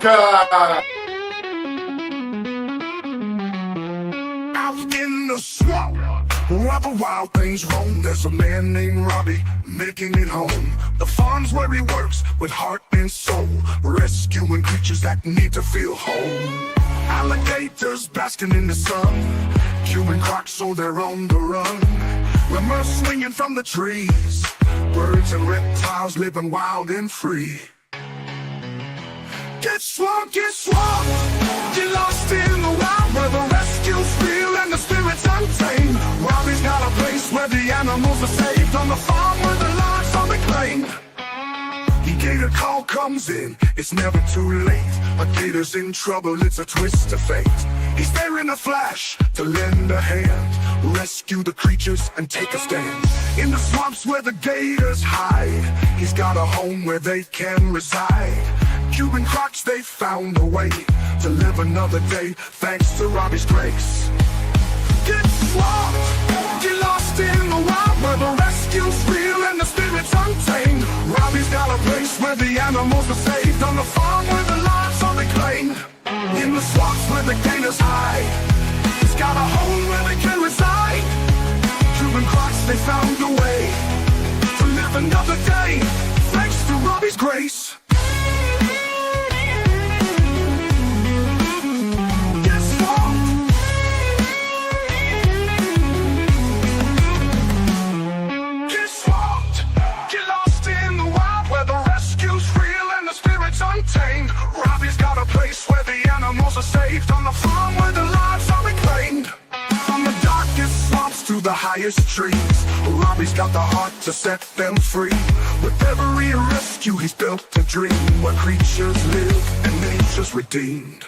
Podcast. Out in the swamp, where the wild things roam, there's a man named Robbie making it home. The farm's where he works with heart and soul, rescuing creatures that need to feel home. Alligators basking in the sun, chewing crocs so they're on the run. Lemurs swinging from the trees, birds and reptiles living wild and free. Get swamped, get lost in the wild where the rescue's real and the spirit's untamed. Robbie's got a place where the animals are saved, on the farm where the lives are reclaimed. The gator call comes in, it's never too late. A gator's in trouble, it's a twist of fate. He's there in a flash to lend a hand, rescue the creatures and take a stand. In the swamps where the gators hide, he's got a home where they can reside. Cuban crocs, they found a way to live another day, thanks to Robbie's grace. Get swamped, get lost in the wild where the rescue's real and the spirit's untamed. Robbie's got a place where the animals are saved, on the farm where the lives are reclaimed. In the swamps where the gators hide, he's got a home where they can reside. Cuban crocs, they found a way to live another day, thanks to Robbie's grace. Robbie's got a place where the animals are saved, on the farm where the lives are reclaimed. From the darkest swamps to the highest trees, Robbie's got the heart to set them free. With every rescue he's built a dream, where creatures live and nature's redeemed.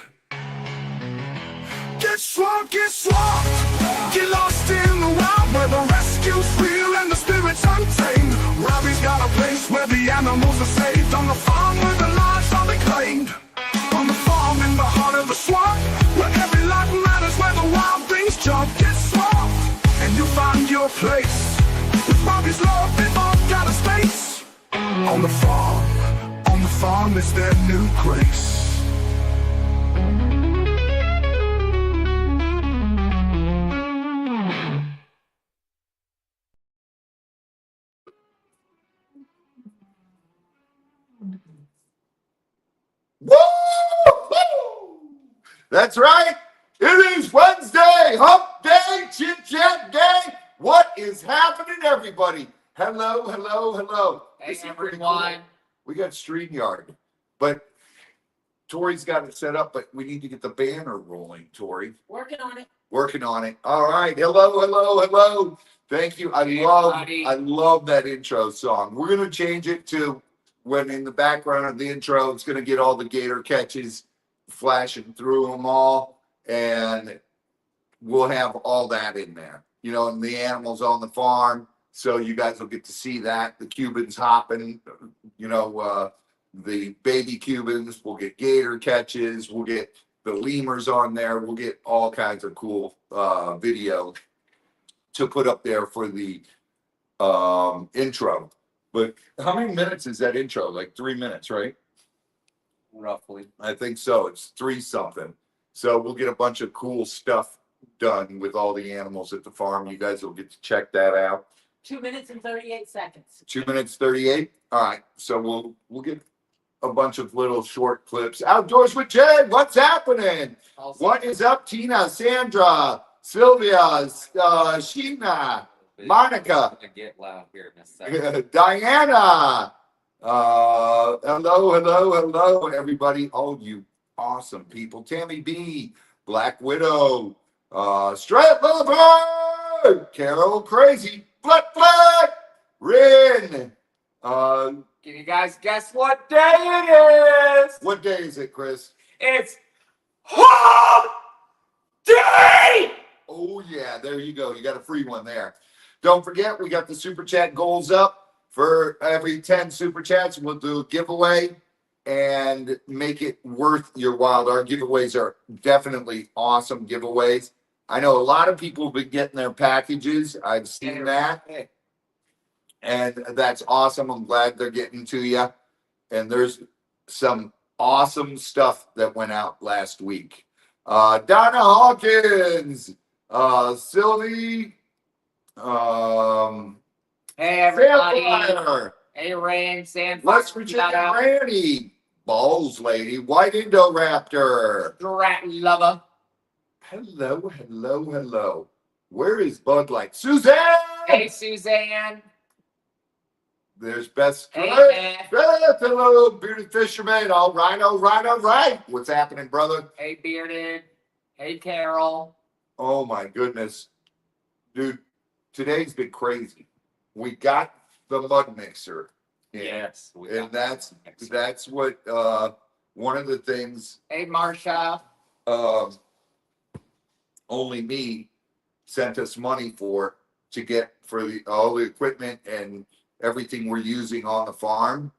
Get swamped, get lost in the wild where the rescue's real and the spirit's untamed. Robbie's got a place where the animals are saved, on the farm where the lives are reclaimed. On the farm in the heart of the swamp, where every life matters, where the wild things jump. Get swamped, and you'll find your place. With Robbie's love, they've all got a space. On the farm is their new grace. Woo! That's right. It is Wednesday, hump day, chit-chat day. What is happening, everybody? Hello. Hey, This is pretty everyone. cool. We got StreamYard, but Tori's got it set up, but we need to get the banner rolling, Tori. Working on it. Working on it. All right. Hello. Thank you. Hey, I love that intro song. We're gonna change it to when in the background of the intro, it's gonna get all the gator catches flashing through them all, and we'll have all that in there. You know, and the animals on the farm, so you guys will get to see that. The Cubans hopping, the baby Cubans. We'll get gator catches. We'll get the lemurs on there. We'll get all kinds of cool video to put up there for the intro. But how many minutes is that intro? Like 3 minutes, right? Roughly. I think so. It's 3 something. So we'll get a bunch of cool stuff done with all the animals at the farm. You guys will get to check that out. 2 minutes and 38 seconds. 2 minutes 38. All right. So we'll get a bunch of little short clips. Outdoors with Jed. What's happening? Also, What is up, Tina, Sandra, Sylvia, Sheena, Monica, gonna get loud here in a second. Diana. Hello, everybody. All you awesome people. Tammy B, Black Widow, Strat Lover, Carol Crazy, Flat, Rin. Can you guys guess what day it is? What day is it, Chris? It's Hump Day! Oh, yeah, there you go. You got a free one there. Don't forget, we got the Super Chat goals up. For every 10 Super Chats, we'll do a giveaway and make it worth your while. Our giveaways are definitely awesome giveaways. I know a lot of people have been getting their packages. I've seen that. And that's awesome. I'm glad they're getting to you. And there's some awesome stuff that went out last week. Donna Hawkins, Sylvie, Hey, everybody. Sandfire, Hey, Rain, Sandfire. West Virginia Granny, Balls Lady, White Indoraptor. Rat lover. Hello, hello, hello. Where is Bud Light? Suzanne! Hey, Suzanne. There's Best Hey, Beth. Beth, hello, bearded fisherman. All right, all right, all right. What's happening, brother? Hey, Bearded. Hey, Carol. Oh my goodness. Dude, today's been crazy. We got the mud mixer. in, Yes. And that's what one of the things Hey, Marsha. only me sent us money for to get for all the equipment and everything we're using on the farm.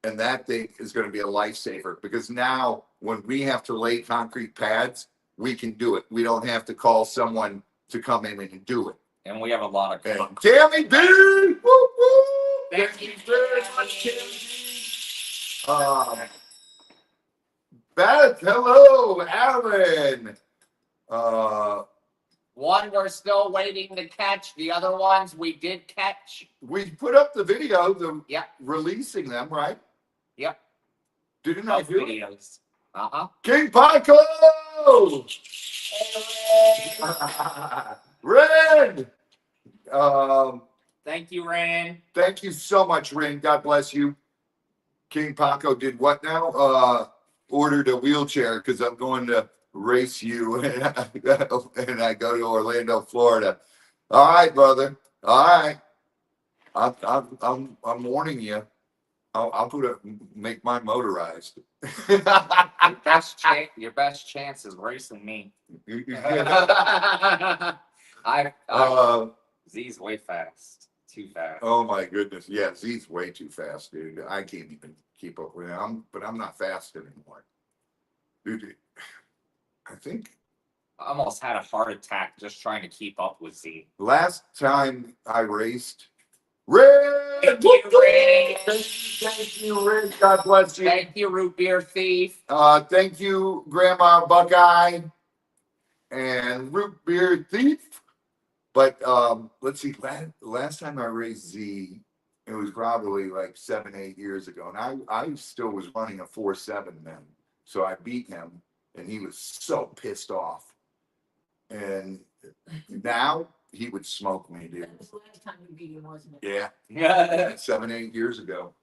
And that thing is going to be a lifesaver because now when we have to lay concrete pads, we can do it. We don't have to call someone to come in and do it. And we have a lot of And Tammy B! Woo, woo! Thank you very much, Tammy. Beth, hello, Alan. One we're still waiting to catch. The other ones we did catch. We put up the video, Yep. releasing them, right? Yep. Didn't I Both do it? videos. Uh-huh. King Paco! Ren! Thank you, Ren. Thank you so much, Ren. God bless you. King Paco did what now? Ordered a wheelchair because I'm going to race you and I go to Orlando, Florida. All right, brother. All right. I'm warning you. I'll make mine motorized. Your best chance is racing me. Z's way fast. Too fast. Oh my goodness. Yeah, Z's way too fast, dude. I can't even keep up with him. But I'm not fast anymore. Dude, I think I almost had a heart attack just trying to keep up with Z. last time I raced, Rick! Thank you, Rick. Thank you, Rick. God bless you. Thank you, Root Beer Thief. Thank you, Grandma Buckeye and Root Beer Thief. But let's see, last time I raced Z, it was probably like 7-8 years ago. And I still was running a 4.7 then. So I beat him and he was so pissed off. And now he would smoke me, dude. That was the last time you beat him, wasn't it? Yeah, Yeah. 7-8 years ago.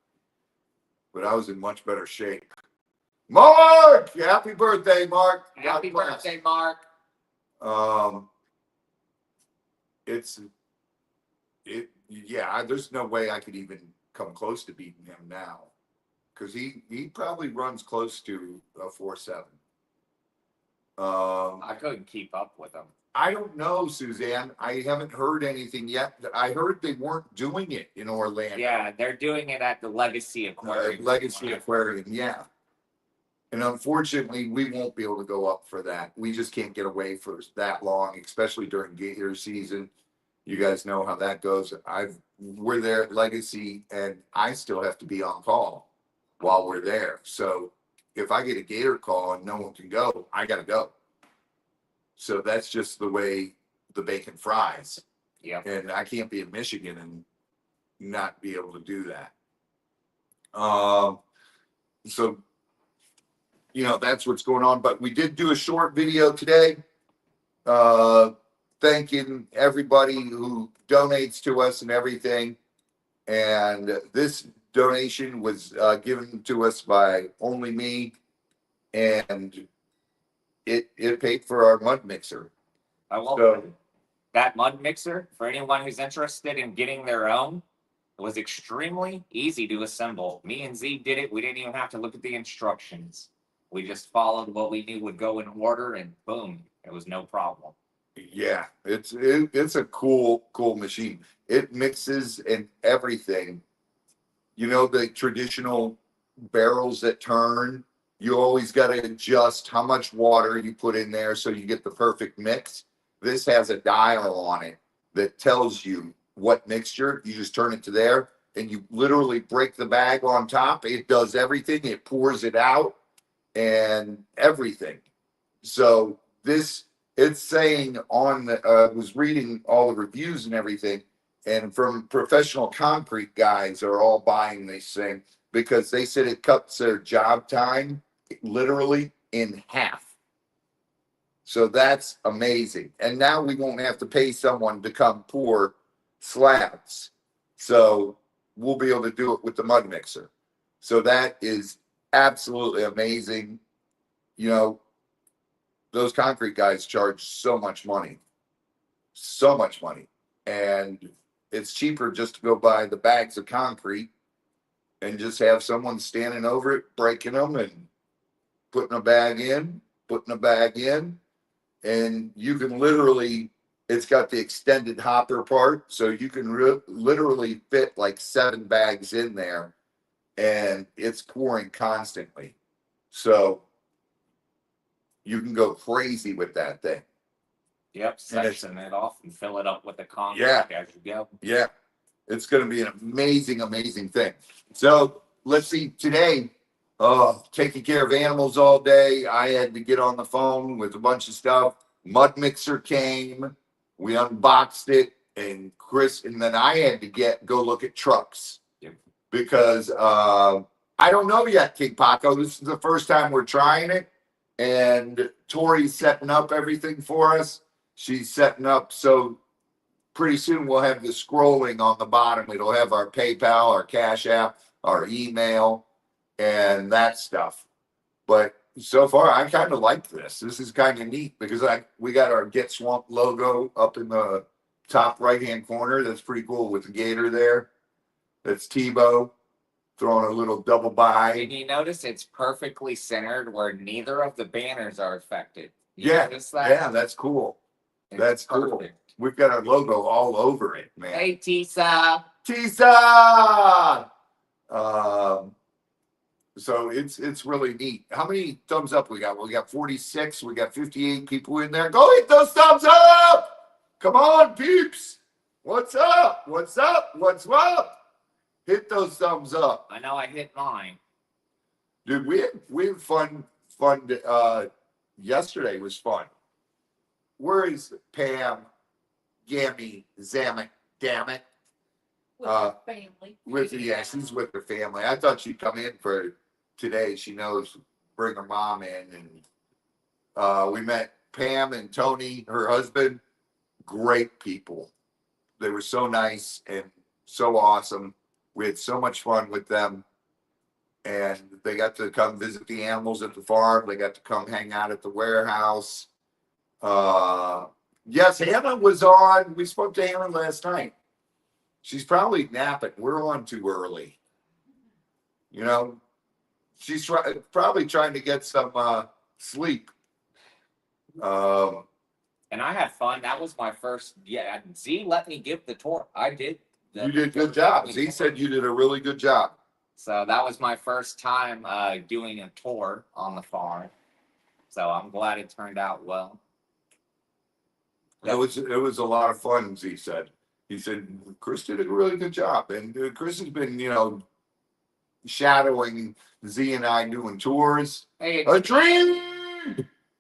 But I was in much better shape. Mark! Happy birthday, Mark. Happy God bless. birthday, Mark. There's no way I could even come close to beating him now. Because he probably runs close to a 4.7. I couldn't keep up with him. I don't know, Suzanne. I haven't heard anything yet. I heard they weren't doing it in Orlando. Yeah, they're doing it at the Legacy Aquarium. Legacy Aquarium, yeah. And unfortunately, we won't be able to go up for that. We just can't get away for that long, especially during gator season. You guys know how that goes. We're there at Legacy, and I still have to be on call while we're there. So if I get a gator call and no one can go, I got to go. So that's just the way the bacon fries. Yeah. And I can't be in Michigan and not be able to do that. So, that's what's going on. But we did do a short video today, thanking everybody who donates to us and everything. And this donation was given to us by only me, and it paid for our mud mixer. I will. So That mud mixer, for anyone who's interested in getting their own, it was extremely easy to assemble. Me and Z did it. We didn't even have to look at the instructions. We just followed what we knew would go in order, and boom, it was no problem. yeah, it's a cool machine. It mixes and everything. The traditional barrels that turn, you always got to adjust how much water you put in there so you get the perfect mix. This has a dial on it that tells you what mixture. You just turn it to there and you literally break the bag on top. It does everything. It pours it out. and everything. So this, it's saying on the, was reading all the reviews and everything, and from professional concrete guys are all buying this thing because they said it cuts their job time literally in half. So that's amazing. And now we won't have to pay someone to come pour slabs. So we'll be able to do it with the mud mixer. So that is absolutely amazing. You know, those concrete guys charge so much money, so much money. And it's cheaper just to go buy the bags of concrete and just have someone standing over it, breaking them and putting a bag in, putting a bag in. And you can literally, it's got the extended hopper part. So you can literally fit like 7 bags in there and it's pouring constantly. So you can go crazy with that thing. Yep, section it off and fill it up with the concrete Yeah. as you go. Yeah. It's going to be an amazing, amazing thing. So let's see today, taking care of animals all day. I had to get on the phone with a bunch of stuff. Mud mixer came, we unboxed it, and Chris, and then I had to go look at trucks. Yep. Because I don't know yet, King Paco. This is the first time we're trying it. And Tori's setting up everything for us. She's setting up, so pretty soon we'll have the scrolling on the bottom. It'll have our PayPal, our Cash App, our email, and that stuff. But so far, I kind of like this. This is kind of neat because we got our Get Swamp logo up in the top right-hand corner. That's pretty cool with the gator there. That's Tebow throwing a little double Did by. you notice it's perfectly centered where neither of the banners are affected? You Yeah, notice that? yeah, that's cool. It's That's cool. perfect. We've got our logo all over it, man. Hey, Tisa. Tisa! So it's really neat. How many thumbs up we got? We got 46. We got 58 people in there. Go hit those thumbs up! Come on, peeps! What's up? What's up? What's up? Hit those thumbs up. I know I hit mine. Dude, we had fun. Yesterday was fun. Where is Pam, Gammy, Zamet, damn it? With her family. She's with her family. I thought she'd come in for today. She knows, bring her mom in, and we met Pam and Tony, her husband. Great people. They were so nice and so awesome. We had so much fun with them, and they got to come visit the animals at the farm. They got to come hang out at the warehouse. Yes, Hannah was on. We spoke to Hannah last night. She's probably napping. We're on too early. You know, she's probably trying to get some sleep. And I had fun. That was my first. Yeah, Z let me give the tour. I did. You did a good job. Z said you did a really good job. So that was my first time doing a tour on the farm. So I'm glad it turned out well. It was a lot of fun, Z said. He said, Chris did a really good job. And Chris has been, shadowing Z and I doing tours. Hey, A dream!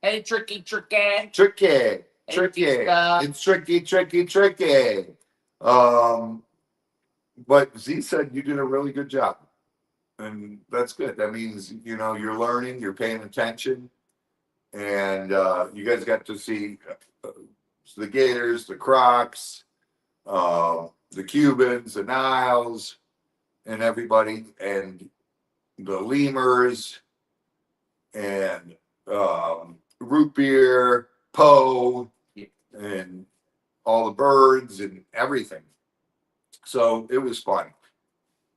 hey, tricky. Tricky. It's tricky. But Z said you did a really good job. And that's good. That means, you're learning, you're paying attention. And you guys got to see the gators, the crocs, the Cubans, the Niles, and everybody, and the lemurs, and root beer, Poe, and all the birds and everything. So it was fun.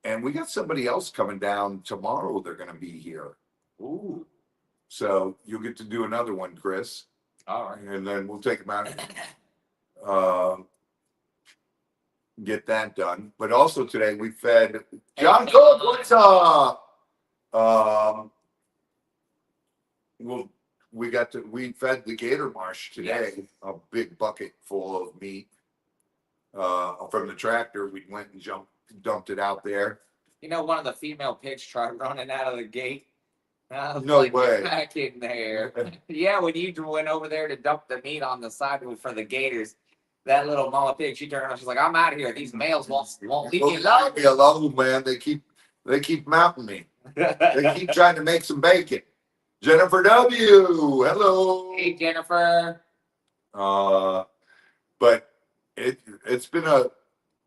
And we got somebody else coming down tomorrow. They're going to be here. Ooh. So you'll get to do another one, Chris. All right. And then we'll take them out. Get that done. But also today we fed John Cook. What's up? We fed the gator marsh today. Yes. A big bucket full of meat from the tractor. We went and dumped it out there. One of the female pigs tried running out of the gate. I was No like, "Get way. back in there." Yeah, when you went over there to dump the meat on the sidewalk for the gators, that little mama pig, she turned around, she's like, "I'm out of here. These males won't leave me alone." Leave me alone, man. They keep mounting me. They keep trying to make some bacon. Jennifer W. Hello. Hey, Jennifer. But it's been a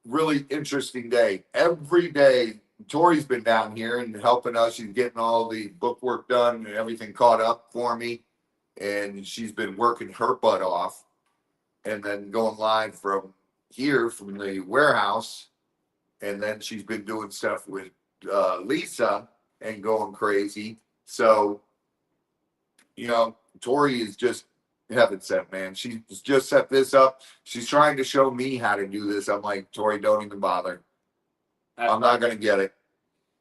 really interesting day. Every day, Tori's been down here and helping us. She's getting all the book work done and everything caught up for me. And she's been working her butt off and then going live from here from the warehouse. And then she's been doing stuff with Lisa and going crazy. So, Tori is just heaven sent, man. She's just set this up. She's trying to show me how to do this. I'm like, Tori, don't even bother. I'm not going to get it.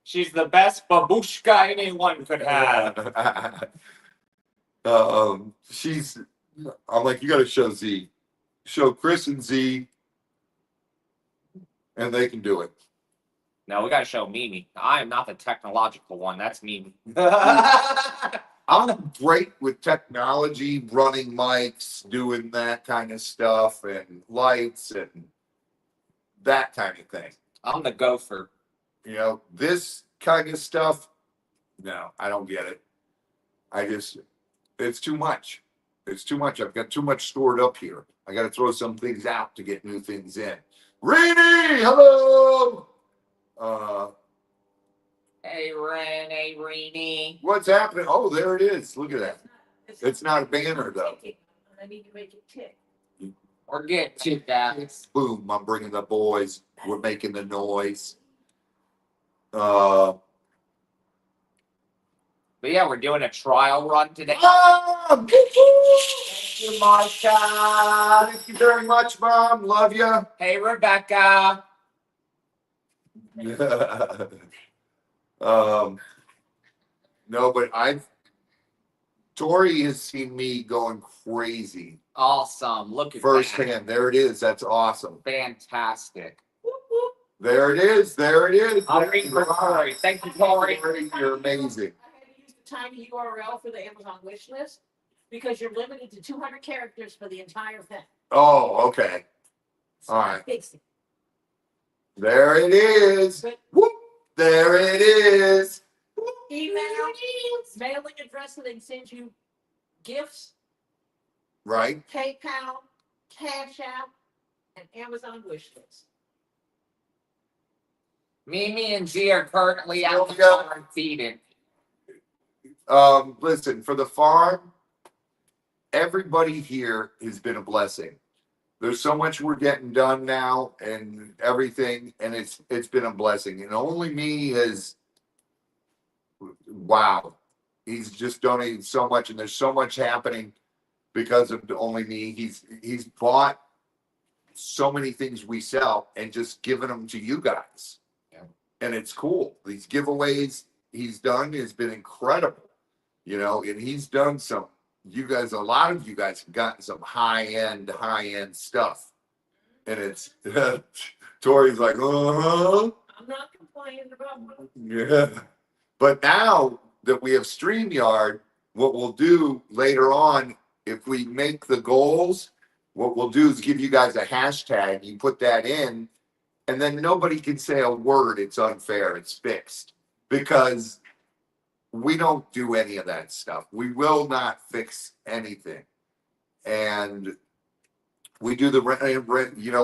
She's the best babushka anyone could have. I'm like, you got to show Z. Show Chris and Z, and they can do it. No, we got to show Mimi. I am not the technological one. That's Mimi. I'm great with technology, running mics, doing that kind of stuff, and lights and that kind of thing. I'm the gopher. This kind of stuff, no, I don't get it. It's too much. It's too much. I've got too much stored up here. I got to throw some things out to get new things in. Rini, hello. Hey, Ren. Hey, Rini. What's happening? Oh, there it is. Look at that. It's not a banner though. I need to make it tick. Or get ChitChat. Boom! I'm bringing the boys. We're making the noise. But yeah, we're doing a trial run today. Mom! Thank you, Micah. Thank you very much, Mom. Love you. Hey, Rebecca. No, but Tori has seen me going crazy Awesome. Look at firsthand. There it is. That's awesome. that. Fantastic. There it is. There it is. I'll read for Tori. Thank you, Tori. You're amazing. I had to use the tiny URL for the Amazon wish list because you're limited to 200 characters for the entire thing. Oh, okay. So All I right. fixed it. There it is. But Whoop. There it is. email, mailing address so they can send you gifts, Right. PayPal, Cash App, and Amazon wish list. Mimi and Z are currently out the Yeah. farm feeding. Listen, for the farm, everybody here has been a blessing. There's so much we're getting done now and everything, and it's been a blessing. And only me has, wow, he's just donated so much, and there's so much happening because of only me. He's bought so many things we sell and just given them to you guys. Yeah. And it's cool. These giveaways he's done has been incredible, and he's done some. A lot of you guys have gotten some high end stuff, and it's Tori's like, I'm not complaining about what yeah. But now that we have StreamYard, what we'll do later on, if we make the goals, what we'll do is give you guys a hashtag. You put that in, and then nobody can say a word. It's unfair. It's fixed because we don't do any of that stuff. We will not fix anything. And we do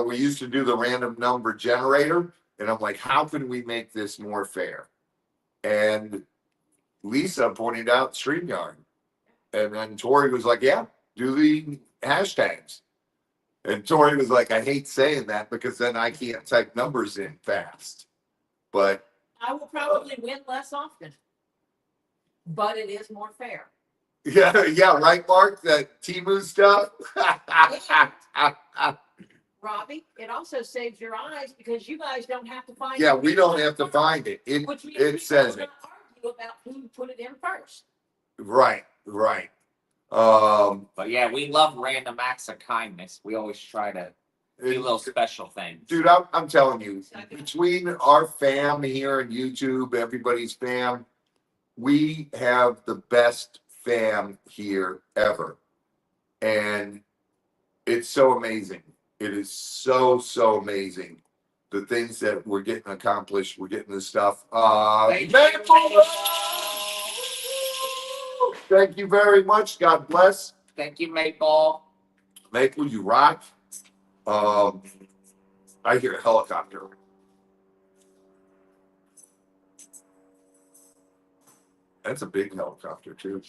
we used to do the random number generator. And I'm like, how can we make this more fair? And Lisa pointed out StreamYard. And then Tori was like, yeah, do the hashtags. And Tori was like, I hate saying that because then I can't type numbers in fast. But I will probably win less often, but it is more fair. yeah, right, Mark? That Temu stuff. Robbie, it also saves your eyes because you guys don't have to find Yeah, it. we don't have to find it. Which means It says we it. don't argue about who put it in first. Right. But yeah, we love random acts of kindness. We always try to do little special things. Dude, I'm telling you, between our fam here and YouTube, everybody's fam, we have the best fam here ever. And it's so amazing. It is so amazing. The things that we're getting accomplished, we're getting this stuff. Thank you very much. God bless. Thank you, Maple. Maple, you rock. I hear a helicopter. That's a big helicopter too.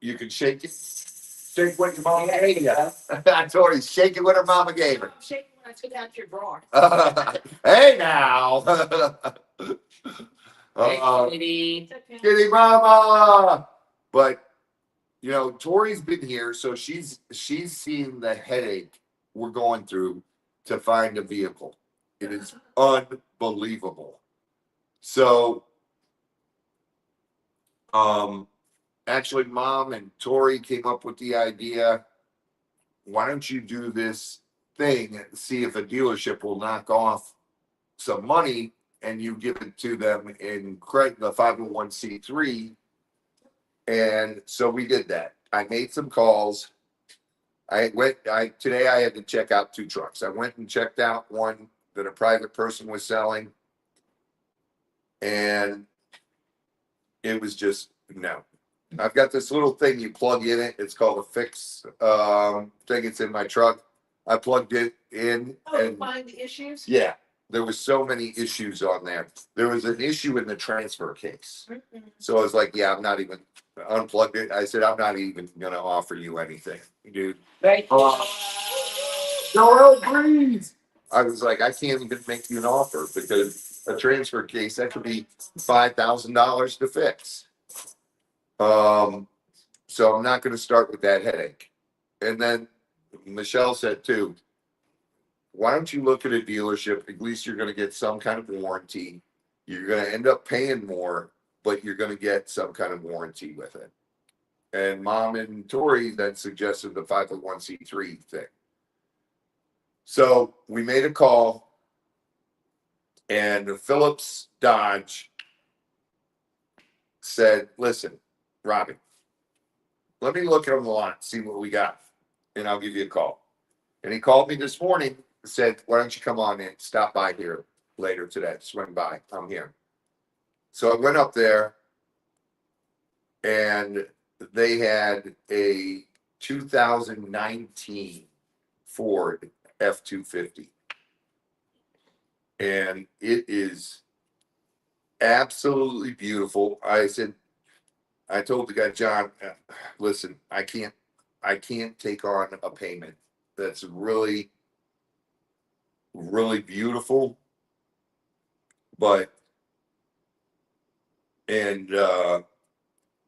You can shake it. Shake what your mama gave you. I told her, shake it what her mama gave her. I'm shaking when I took out your drawer. Hey now. Hey, Kitty. Kitty mama. But you know, Tori's been here, so she's seen the headache we're going through to find a vehicle. It is unbelievable. So actually Mom and Tori came up with the idea, why don't you do this thing, see if a dealership will knock off some money and you give it to them in the 501c3. And so we did that. I made some calls. Today I had to check out 2 trucks. I went and checked out one that a private person was selling. And it was just, no. I've got this little thing you plug in it. It's called a fix thing. It's in my truck. I plugged it in. Oh, and find the issues? yeah, there was so many issues on there. There was an issue in the transfer case. So I was like, yeah, I'm not even unplugged it. I said, I'm not even going to offer you anything, dude. Thank you. Noel, breathe. I was like, I can't even make you an offer because a transfer case, that could be $5,000 to fix. So I'm not going to start with that headache. And then Michelle said too, why don't you look at a dealership? At least you're going to get some kind of warranty. You're going to end up paying more, but you're going to get some kind of warranty with it. And Mom and Tori then suggested the 501c3 thing. So we made a call, and Phillips Dodge said, listen, Robbie, let me look on the lot, see what we got, and I'll give you a call. And he called me this morning and said, why don't you come on in, stop by here later today, swing by, I'm here. So I went up there, and they had a 2019 Ford F-250. And it is absolutely beautiful. I told the guy, John, listen, I can't take on a payment that's really, really beautiful. But, and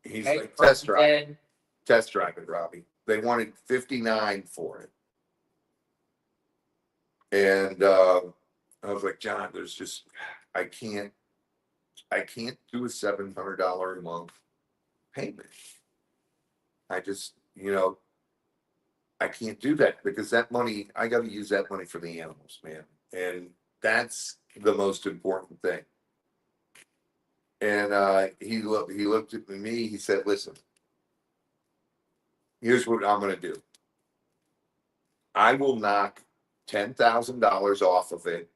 he's Hey, like, test drive Ted. it, Robbie. They wanted 59 for it. And I was like, John, there's just, I can't do a $700 a month payment. I just, I can't do that because that money, I got to use that money for the animals, man. And that's the most important thing. And he looked at me, he said, listen, here's what I'm going to do. I will knock $10,000 off of it.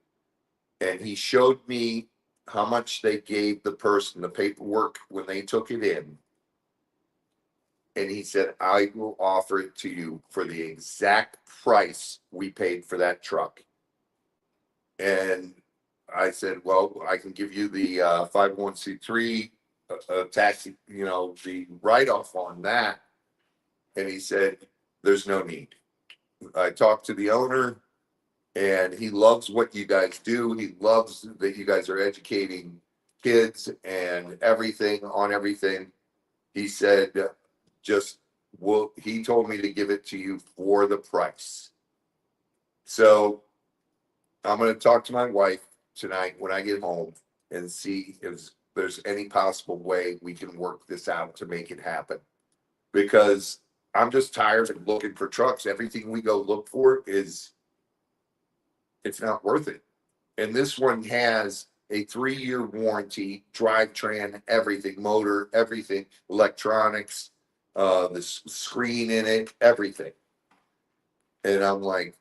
And he showed me how much they gave the person the paperwork when they took it in. And he said, I will offer it to you for the exact price we paid for that truck. And I said, well, I can give you the 501c3 tax, the write-off on that. And he said, there's no need. I talked to the owner, and he loves what you guys do. He loves that you guys are educating kids and everything on everything. He said, he told me to give it to you for the price. So I'm going to talk to my wife tonight when I get home and see if there's any possible way we can work this out to make it happen. Because I'm just tired of looking for trucks. Everything we go look for it's not worth it. And this one has a 3-year warranty, drivetrain, everything, motor, everything, electronics, the screen in it, everything. And I'm like,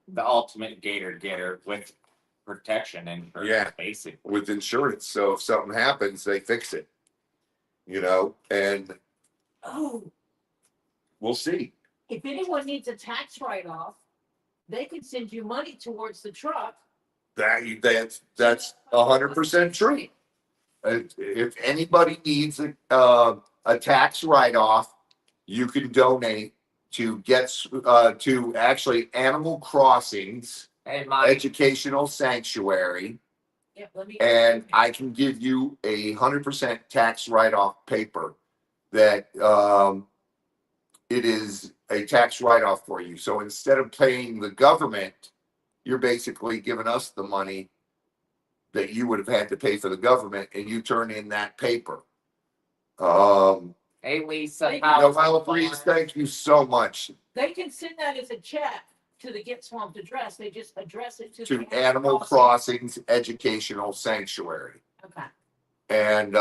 The ultimate gator getter with protection and Yeah. basically. with insurance. So if something happens, they fix it, and Oh, we'll see. if anyone needs a tax write-off, they can send you money towards the truck. That's 100% true. If anybody needs a tax write-off, you can donate to to actually Animal Crossings Hey, Mike. Educational Sanctuary, Yeah, let me. and I can give you 100% tax write-off paper that it is a tax write-off for you. So instead of paying the government, you're basically giving us the money that you would have had to pay for the government, and you turn in that paper. Hey, Lisa. Hey, how- Noel, please, thank you so much. They can send that as a check to the Get Swamped address. They just address it to To the Animal Crossings Educational Sanctuary. Okay. And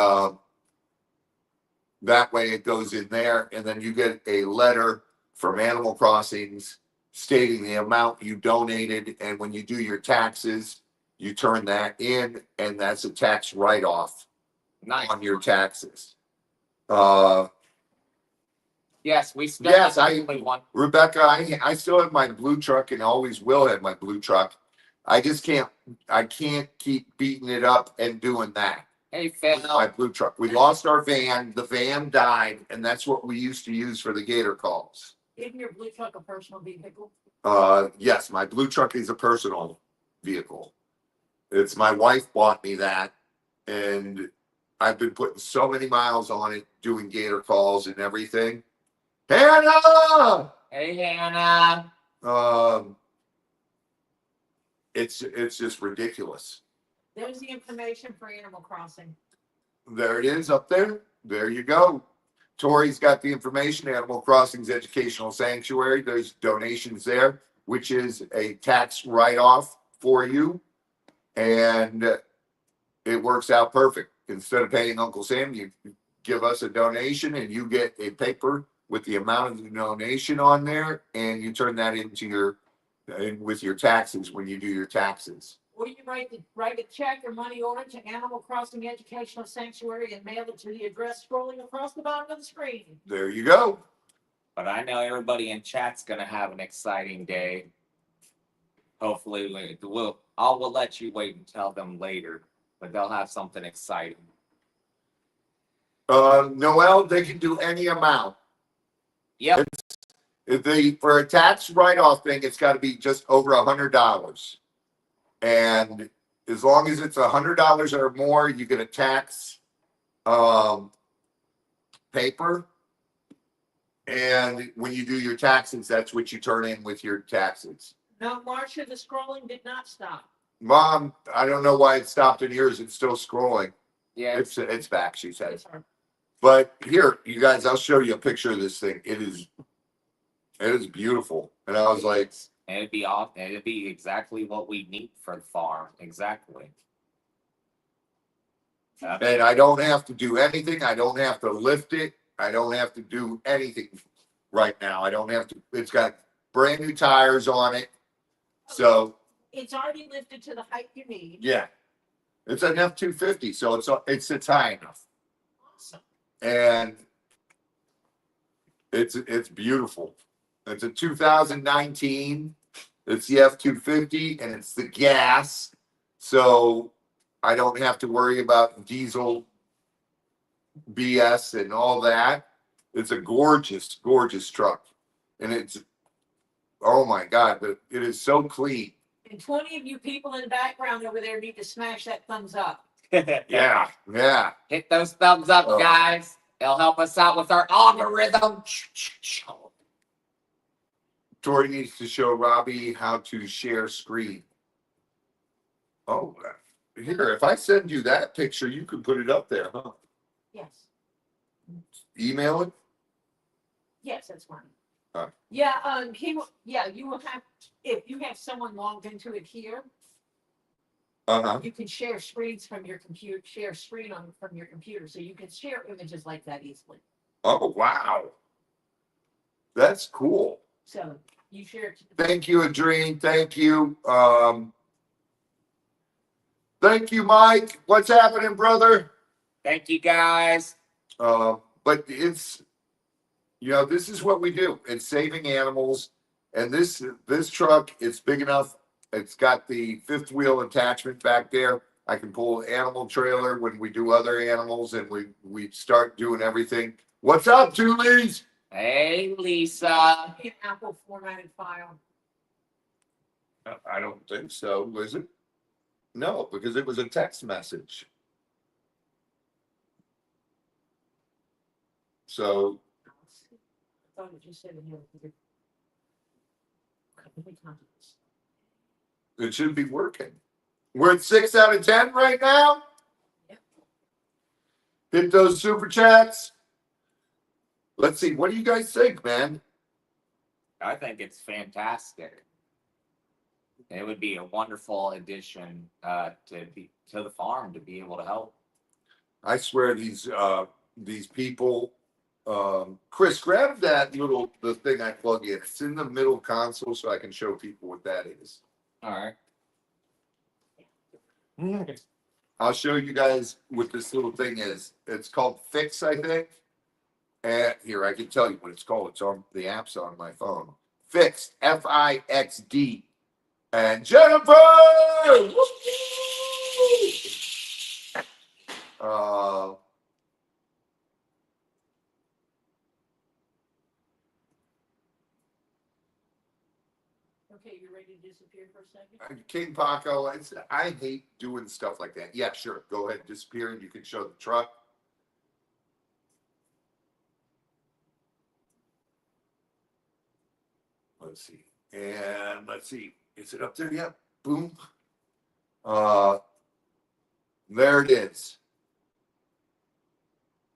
that way it goes in there, and then you get a letter from Animal Crossings stating the amount you donated, and when you do your taxes, you turn that in, and that's a tax write-off Nice. on your taxes. Yes, we still Yes, have I- only one. Rebecca, I still have my blue truck and always will have my blue truck. I can't keep beating it up and doing that. Hey, Phil. My blue truck. We lost our van. The van died, and that's what we used to use for the gator calls. Isn't your blue truck a personal vehicle? Yes, my blue truck is a personal vehicle. It's my wife bought me that, and I've been putting so many miles on it, doing gator calls and everything. Hannah! Hey, Hannah. It's just ridiculous. There's the information for Animal Crossing. There it is up there. There you go. Tori's got the information. Animal Crossings Educational Sanctuary. There's donations there, which is a tax write-off for you. And it works out perfect. Instead of paying Uncle Sam, you give us a donation and you get a paper with the amount of the donation on there, and you turn that into with your taxes when you do your taxes. Or you write a check or money order to Animal Crossing Educational Sanctuary and mail it to the address scrolling across the bottom of the screen. There you go. But I know everybody in chat's gonna have an exciting day. Hopefully, we'll let you wait and tell them later, but they'll have something exciting. Noel, they can do any amount. Yep. If for a tax write-off thing, it's got to be just over $100. And as long as it's $100 or more, you get a tax paper. And when you do your taxes, that's what you turn in with your taxes. No, Marcia, the scrolling did not stop. Mom, I don't know why it stopped in yours. It's still scrolling. Yeah. It's back, she said. It's hard. But here, you guys, I'll show you a picture of this thing. It is beautiful. And I was like, It'd be exactly what we need for the farm. Exactly. and I don't have to do anything. I don't have to lift it. I don't have to do anything right now. I don't have to. It's got brand new tires on it. So It's already lifted to the height you need. yeah, it's an F-250, so it's high enough, Awesome. and it's beautiful. It's a 2019. It's the F-250, and it's the gas, so I don't have to worry about diesel BS and all that. It's a gorgeous, gorgeous truck, and it's, oh my God, but it is so clean. And 20 of you people in the background over there need to smash that thumbs up. Yeah, yeah. Hit those thumbs up, Oh. guys. It'll help us out with our algorithm. Tori needs to show Robbie how to share screen. Oh, here, if I send you that picture, you can put it up there, huh? Yes. Email it? Yes, that's fine. Huh. Yeah, you will have, if you have someone logged into it here, Uh-huh. You can share screens from your computer, share screen on from your computer, so you can share images like that easily. Oh, wow. That's cool. So you share it. Thank you, Adrene. Thank you. Thank you, Mike. What's happening, brother? Thank you guys. But it's, this is what we do. It's saving animals. And this truck, it's big enough. It's got the fifth wheel attachment back there. I can pull an animal trailer when we do other animals and we start doing everything. What's up, Julies? Hey, Lisa. An Apple formatted file. I don't think so, was it? No, because it was a text message. So I thought it just said it. it should be working. We're at 6 out of 10 right now. Yep. Hit those super chats. Let's see. What do you guys think, man? I think it's fantastic. It would be a wonderful addition to the farm to be able to help. I swear these people. Chris, grab that the thing I plug in. It's in the middle console, so I can show people what that is. All right. I'll show you guys what this little thing is. It's called Fix, I think. And here, I can tell you what it's called. It's on the app's on my phone. Fixed, Fixd. And Jennifer! Okay, you ready to disappear for a second? King Paco, I hate doing stuff like that. Yeah, sure. Go ahead, disappear, and you can show the truck. Let's see. And let's see. Is it up there yet? Boom. There it is.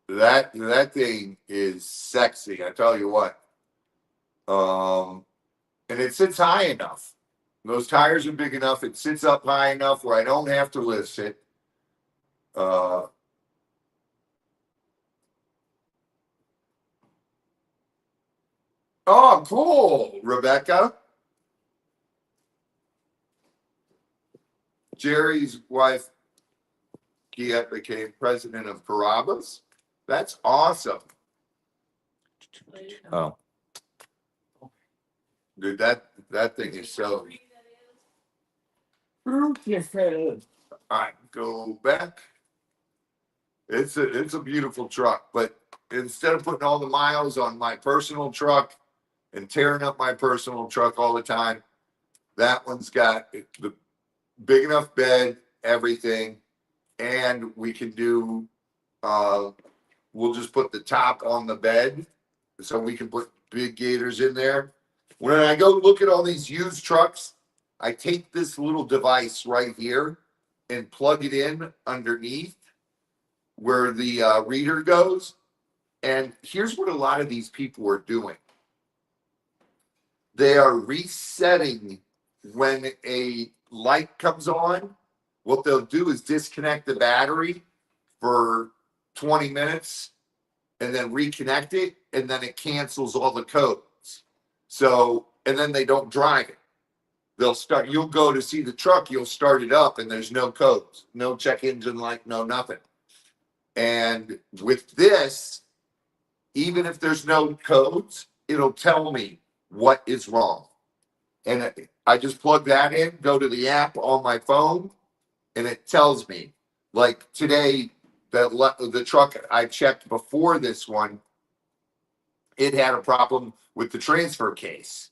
That thing is sexy. I tell you what. And it sits high enough. Those tires are big enough. It sits up high enough where I don't have to lift it. Oh, cool, Rebecca. Jerry's wife, Kia, became president of Carrabba's. That's awesome. Oh. Dude, that thing is so. All right, go back. It's a beautiful truck, but instead of putting all the miles on my personal truck and tearing up my personal truck all the time, that one's got the big enough bed, everything, and we can do. We'll just put the top on the bed, so we can put big gators in there. When I go look at all these used trucks, I take this little device right here and plug it in underneath where the reader goes. And here's what a lot of these people are doing. They are resetting when a light comes on. What they'll do is disconnect the battery for 20 minutes and then reconnect it, and then it cancels all the codes. So, and then they don't drive it. You'll go to see the truck, you'll start it up, and there's no codes, no check engine light, no nothing. And with this, even if there's no codes, it'll tell me what is wrong. And I just plug that in, go to the app on my phone, and it tells me. Like today, the truck I checked before this one, it had a problem with the transfer case.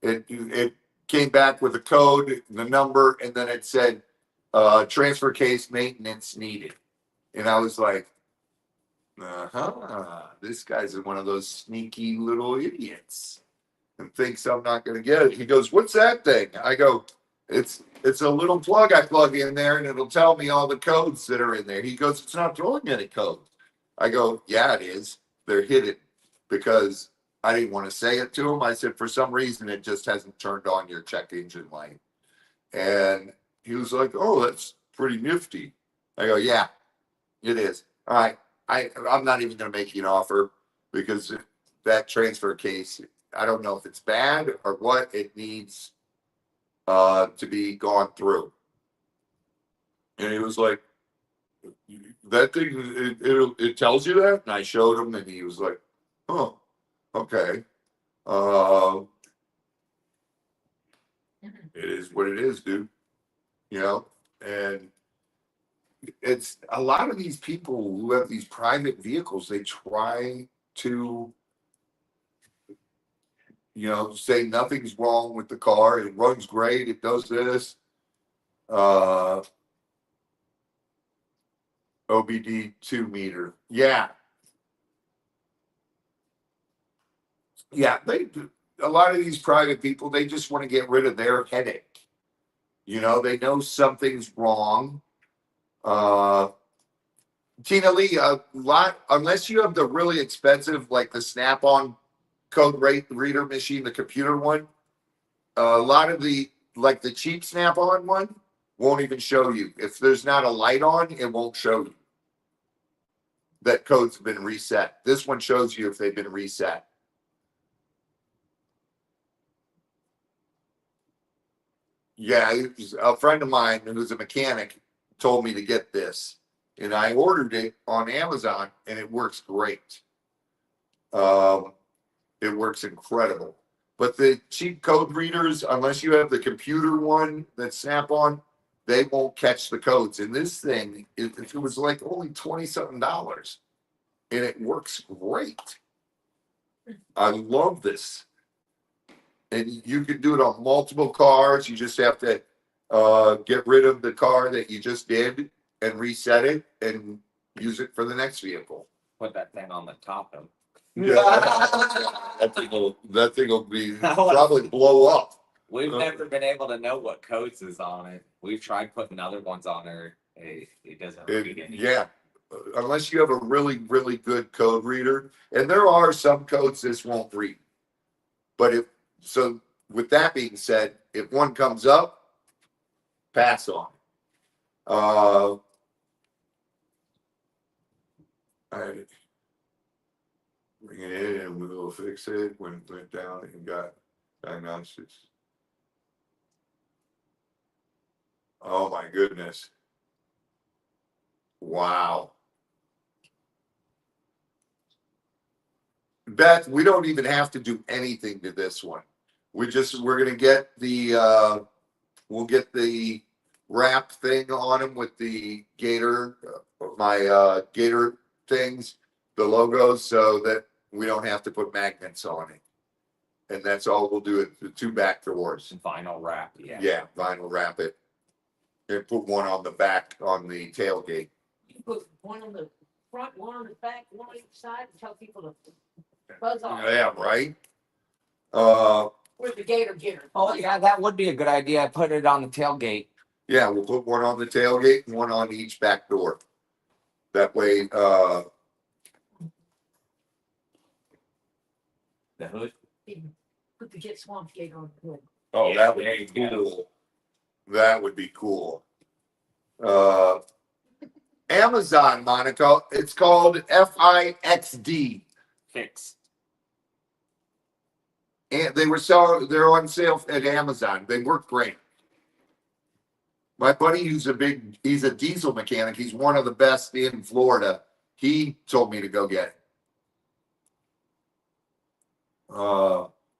It came back with a code, the number, and then it said transfer case maintenance needed. And I was like, this guy's one of those sneaky little idiots and thinks I'm not going to get it. He goes, what's that thing? I go, it's a little plug I plug in there and it'll tell me all the codes that are in there. He goes, it's not throwing any codes. I go, yeah, it is. They're hidden, because I didn't want to say it to him. I said, for some reason, it just hasn't turned on your check engine light. And he was like, "Oh, that's pretty nifty." I go, "Yeah, it is." All right, I'm not even going to make you an offer because that transfer case, I don't know if it's bad or what. It needs to be gone through. And he was like, "That thing, it tells you that." And I showed him, and he was like, "Oh, okay. Uh, it is what it is, dude." You know, and it's a lot of these people who have these private vehicles. They try to, say nothing's wrong with the car. It runs great. It does this. Uh, OBD 2 meter. Yeah. Yeah. A lot of these private people, they just want to get rid of their headache. They know something's wrong. Tina Lee, unless you have the really expensive, like the Snap-on code rate reader machine, the computer one, a lot of like the cheap Snap-on one won't even show you. If there's not a light on, it won't show you that codes have been reset. This one shows you if they've been reset. Yeah, a friend of mine who's a mechanic told me to get this, and I ordered it on Amazon, and it works great. It works incredible. But the cheap code readers, unless you have the computer one that snap on, they won't catch the codes. And this thing, it was like only 20 something dollars, and it works great. I love this. And you can do it on multiple cars. You just have to get rid of the car that you just did and reset it and use it for the next vehicle. Put that thing on the top of. Yeah, that thing will be probably blow up. We've never been able to know what codes is on it. We've tried putting other ones on there. It doesn't read any. Yeah, unless you have a really, really good code reader. And there are some codes this won't read. But with that being said, if one comes up, pass on. I bring it in and we'll fix it. When it went down and got diagnostics. Oh my goodness. Wow. Beth, we don't even have to do anything to this one. We're gonna get we'll get the wrap thing on them with the Gator, my Gator things, the logos, so that we don't have to put magnets on it. And that's all we'll do it, the 2 back doors. Vinyl wrap, yeah. Yeah, vinyl wrap it. And put one on the back on the tailgate. You put one on the front, one on the back, one on each side, and tell people to buzz off. Yeah, right. Where's the gator? Oh yeah, that would be a good idea. Put it on the tailgate. Yeah, we'll put one on the tailgate and one on each back door. That way, The hood. Put the Get Swamp Gator on the hood. oh, Yeah, that would there be you go. cool. That would be cool. Amazon, Monica. It's called FIXD. Fix. And they're on sale at Amazon. They work great. My buddy, he's a diesel mechanic. He's one of the best in Florida. He told me to go get it.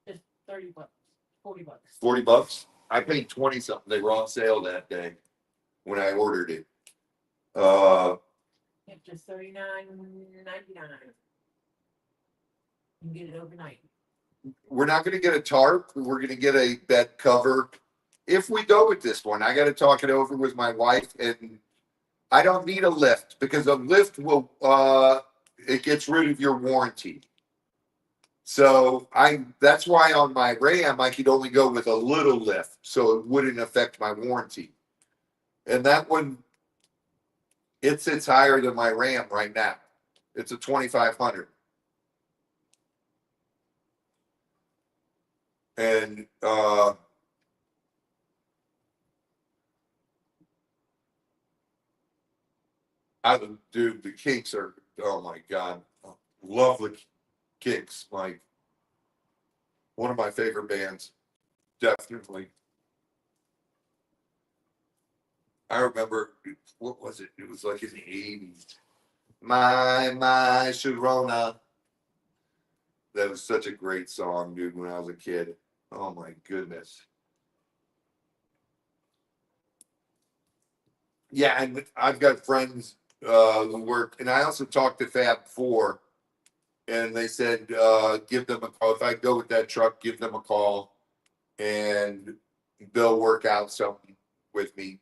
Just $30, $40. $40. I paid 20 something. They were on sale that day when I ordered it. It's just $39.99. You can get it overnight. We're not going to get a tarp. We're going to get a bed cover. If we go with this one, I got to talk it over with my wife, and I don't need a lift because a lift will it gets rid of your warranty. So that's why on my Ram I could only go with a little lift, so it wouldn't affect my warranty. And that one, it sits higher than my Ram right now. It's a 2500. And Dude, the Kinks are, oh my God. Love the Kinks. Like, one of my favorite bands. Definitely. I remember, what was it? It was like in the 80s. My Sharona. That was such a great song, dude, when I was a kid. Oh my goodness. Yeah, and I've got friends who work, and I also talked to Fab Four, and they said give them a call. If I go with that truck, give them a call, and they'll work out something with me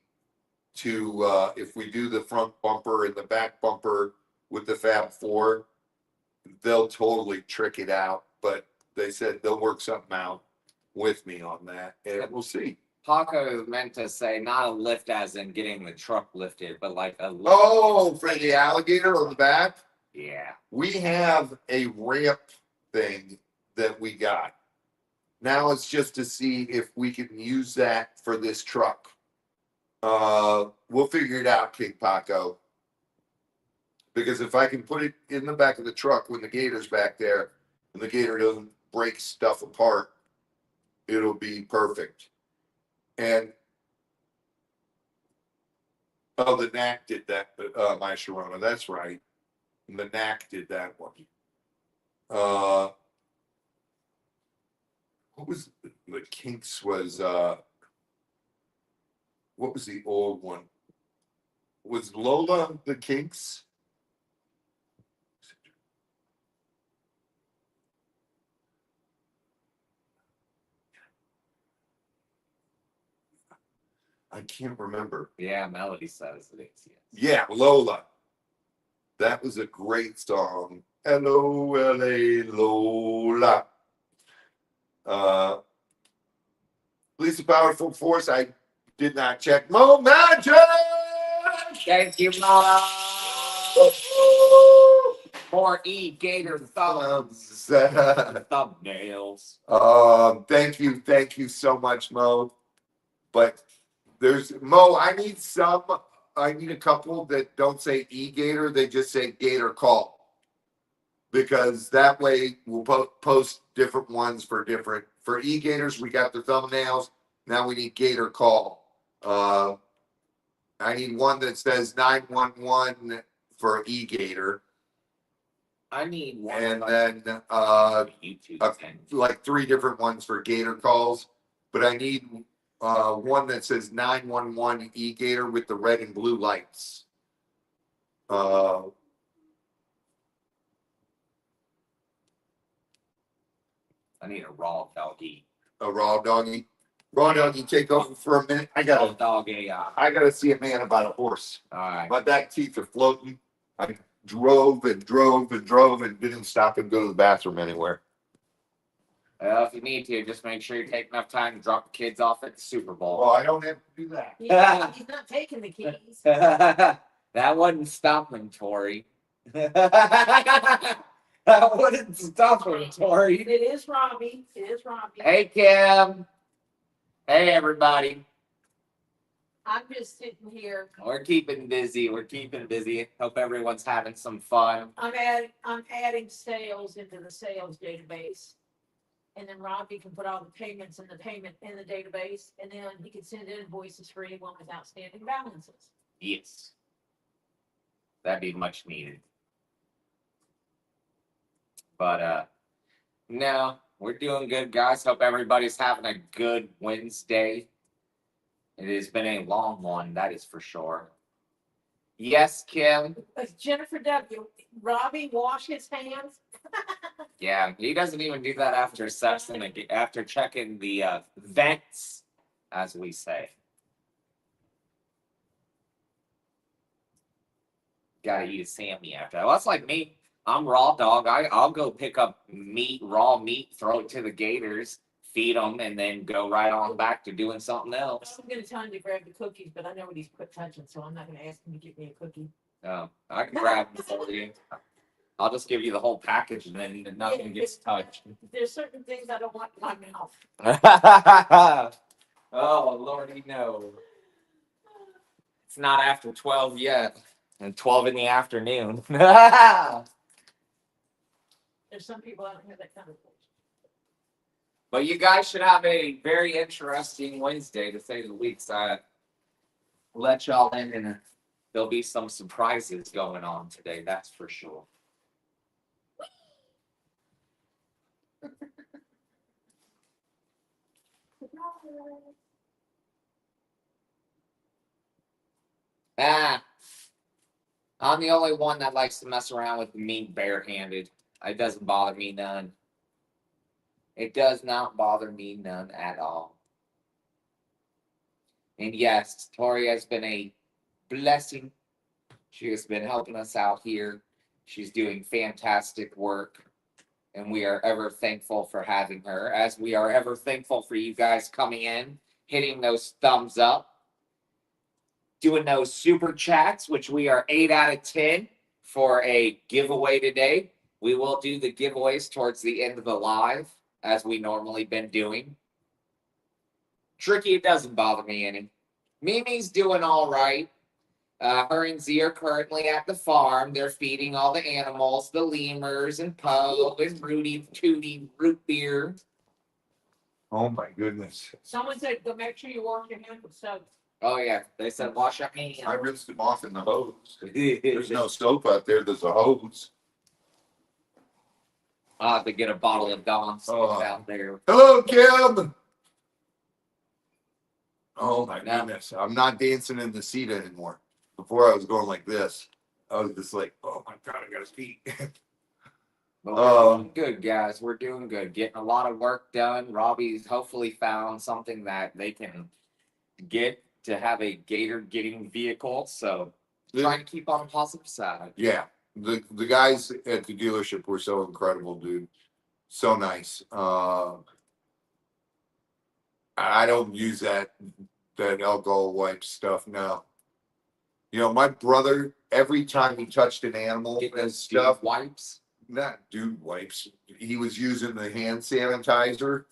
to if we do the front bumper and the back bumper with the Fab Four, they'll totally trick it out. But they said they'll work something out with me on that, and we'll see. Paco meant to say not a lift as in getting the truck lifted, but like a lift. Oh, for the alligator on the back? Yeah. We have a ramp thing that we got. Now it's just to see if we can use that for this truck. We'll figure it out, King Paco. Because if I can put it in the back of the truck when the gator's back there and the gator doesn't break stuff apart, it'll be perfect. And oh, the Knack did that, my Sharona. That's right. The Knack did that one. What was the Kinks was what was the old one? Was Lola the Kinks? I can't remember. Yeah, Melody says it is. Yes. Yeah, Lola. That was a great song. LOLA Lola. Lisa Powerful Force. I did not check. Mo Magic. Thank you, Mom. More Gator thumbs. Thumbnails. Thank you so much, Mo. But there's Mo. I need a couple that don't say Gator. They just say Gator Call. Because that way we'll post different ones for Gators. We got the thumbnails. Now we need Gator Call. I need one that says 911 for Gator. I need one. And then YouTube like 3 different ones for Gator calls. But I need one that says 911 Gator with the red and blue lights. I need a raw doggy. A raw doggy. Raw doggy, take over for a minute. I gotta see a man about a horse. All right. My back teeth are floating. I drove and didn't stop and go to the bathroom anywhere. Well, if you need to, just make sure you take enough time to drop the kids off at the Super Bowl. Well, I don't have to do that. Yeah, he's not taking the keys. That wasn't stopping, Tori. That wasn't stopping, Tori. It is Robbie. It is Robbie. Hey, Kim. Hey, everybody. I'm just sitting here. We're keeping busy. Hope everyone's having some fun. I'm adding sales into the sales database. And then Robbie can put all the payments in the database, and then he can send invoices for anyone with outstanding balances. Yes. That'd be much needed. But no, we're doing good, guys. Hope everybody's having a good Wednesday. It has been a long one, that is for sure. Yes, Kim. Jennifer W. Robbie, wash his hands. Yeah, he doesn't even do that after sex and after checking the vents, as we say. Gotta eat a Sammy after that. Well, that's like me. I'm raw dog. I'll go pick up raw meat, throw it to the gators, feed them, and then go right on back to doing something else. I'm going to tell him to grab the cookies, but I know what he's quit touching, so I'm not going to ask him to get me a cookie. Oh, I can grab them for you. I'll just give you the whole package, and then nothing gets touched. There's certain things I don't want in my mouth. Oh, Lordy, no. It's not after 12 yet. and 12 in the afternoon. There's some people that don't have that kind of. But you guys should have a very interesting Wednesday, to say the least. I let y'all in, and there'll be some surprises going on today. That's for sure. Ah, I'm the only one that likes to mess around with the meat barehanded. It doesn't bother me none. It does not bother me none at all. And yes, Tori has been a blessing. She has been helping us out here. She's doing fantastic work. And we are ever thankful for having her, as we are ever thankful for you guys coming in, hitting those thumbs up, doing those super chats, which we are 8 out of 10 for a giveaway today. We will do the giveaways towards the end of the live, as we normally been doing. Tricky, it doesn't bother me any. Mimi's doing all right. Her and Z are currently at the farm. They're feeding all the animals, the lemurs and Poe and Rudy Tooty Root Beer. Oh my goodness. Someone said, go make sure you wash your hands with soap. Oh yeah, they said wash your hands. I rinsed them off in the hose. There's no soap out there. There's a hose. I'll have to get a bottle of Dawn soap Oh. out there. Hello, Kim. Oh my No. goodness. I'm not dancing in the seat anymore. Before I was going like this. I was just like, oh my God, I gotta speak. But we're doing good, guys. We're doing good. Getting a lot of work done. Robbie's hopefully found something that they can get to have a gator getting vehicle. So trying to keep on the positive side. Yeah. The guys at the dealership were so incredible, dude. So nice. I don't use that alcohol wipe stuff now. You know, my brother, every time he touched an animal Get and those stuff, stuff wipes. not dude wipes. He was using the hand sanitizer,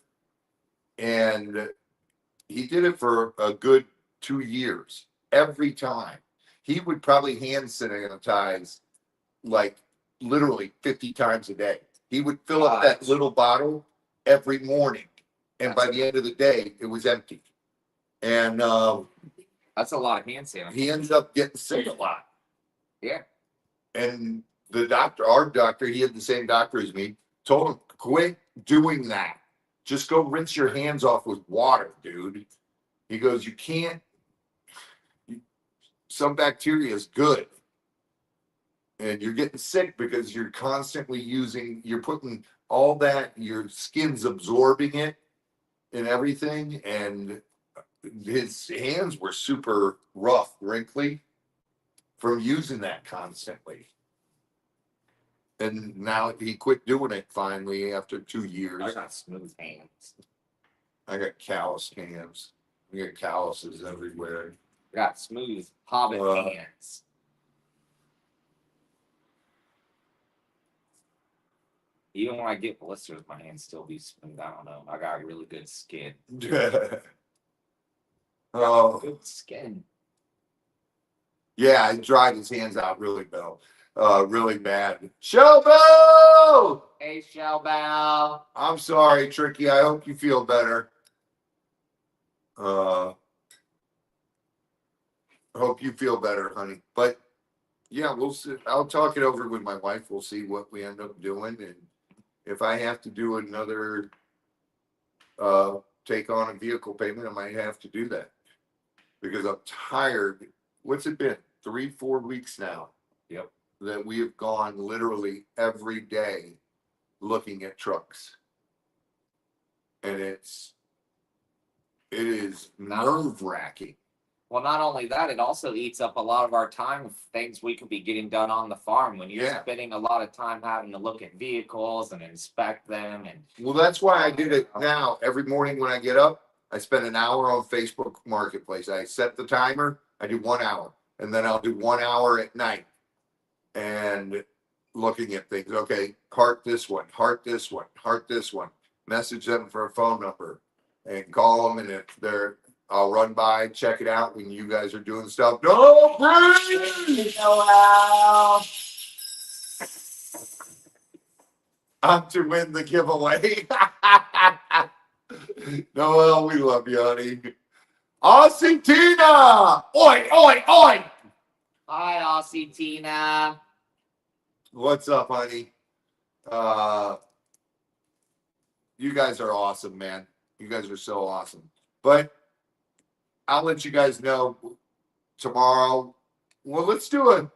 and he did it for a good 2 years. Every time he would probably hand sanitize like literally 50 times a day. He would fill up that little bottle every morning, and by the end of the day, it was empty. And That's a lot of hand sanitizer. he ended up getting sick a lot. Yeah. And the doctor, our doctor, he had the same doctor as me, told him, quit doing that. Just go rinse your hands off with water, dude. He goes, you can't, some bacteria is good. And you're getting sick because you're constantly you're putting all that, your skin's absorbing it and everything. And his hands were super rough, wrinkly from using that constantly. And now he quit doing it finally after 2 years. I got smooth hands. I got calloused hands. I got calluses everywhere. Got smooth hobbit hands. Even when I get blisters, my hands still be smooth. I don't know. I got really good skin. Oh, Good skin. yeah, he dried his hands out really bad. Showbo! Hey, Shellbow. I'm sorry, Tricky. I hope you feel better. Hope you feel better, honey. But yeah, we'll see. I'll talk it over with my wife. We'll see what we end up doing, and if I have to do another take on a vehicle payment, I might have to do that because I'm tired. What's it been? 3-4 weeks now. Yep. That we have gone literally every day looking at trucks, and it is nerve-wracking. Well, not only that, it also eats up a lot of our time of things we could be getting done on the farm when you're spending a lot of time having to look at vehicles and inspect them. And well, that's why I did it now. Every morning when I get up, I spend an hour on Facebook Marketplace. I set the timer. I do 1 hour, and then I'll do 1 hour at night and looking at things. Okay, heart this one, heart this one, heart this one. Message them for a phone number and call them, and if they're I'll run by, check it out when you guys are doing stuff. No, please! Noel. I'm to win the giveaway. Noel, we love you, honey. Aussie Tina! Oi, oi, oi! Hi, Aussie Tina. What's up, honey? You guys are awesome, man. You guys are so awesome. But I'll let you guys know tomorrow. Well, let's do it.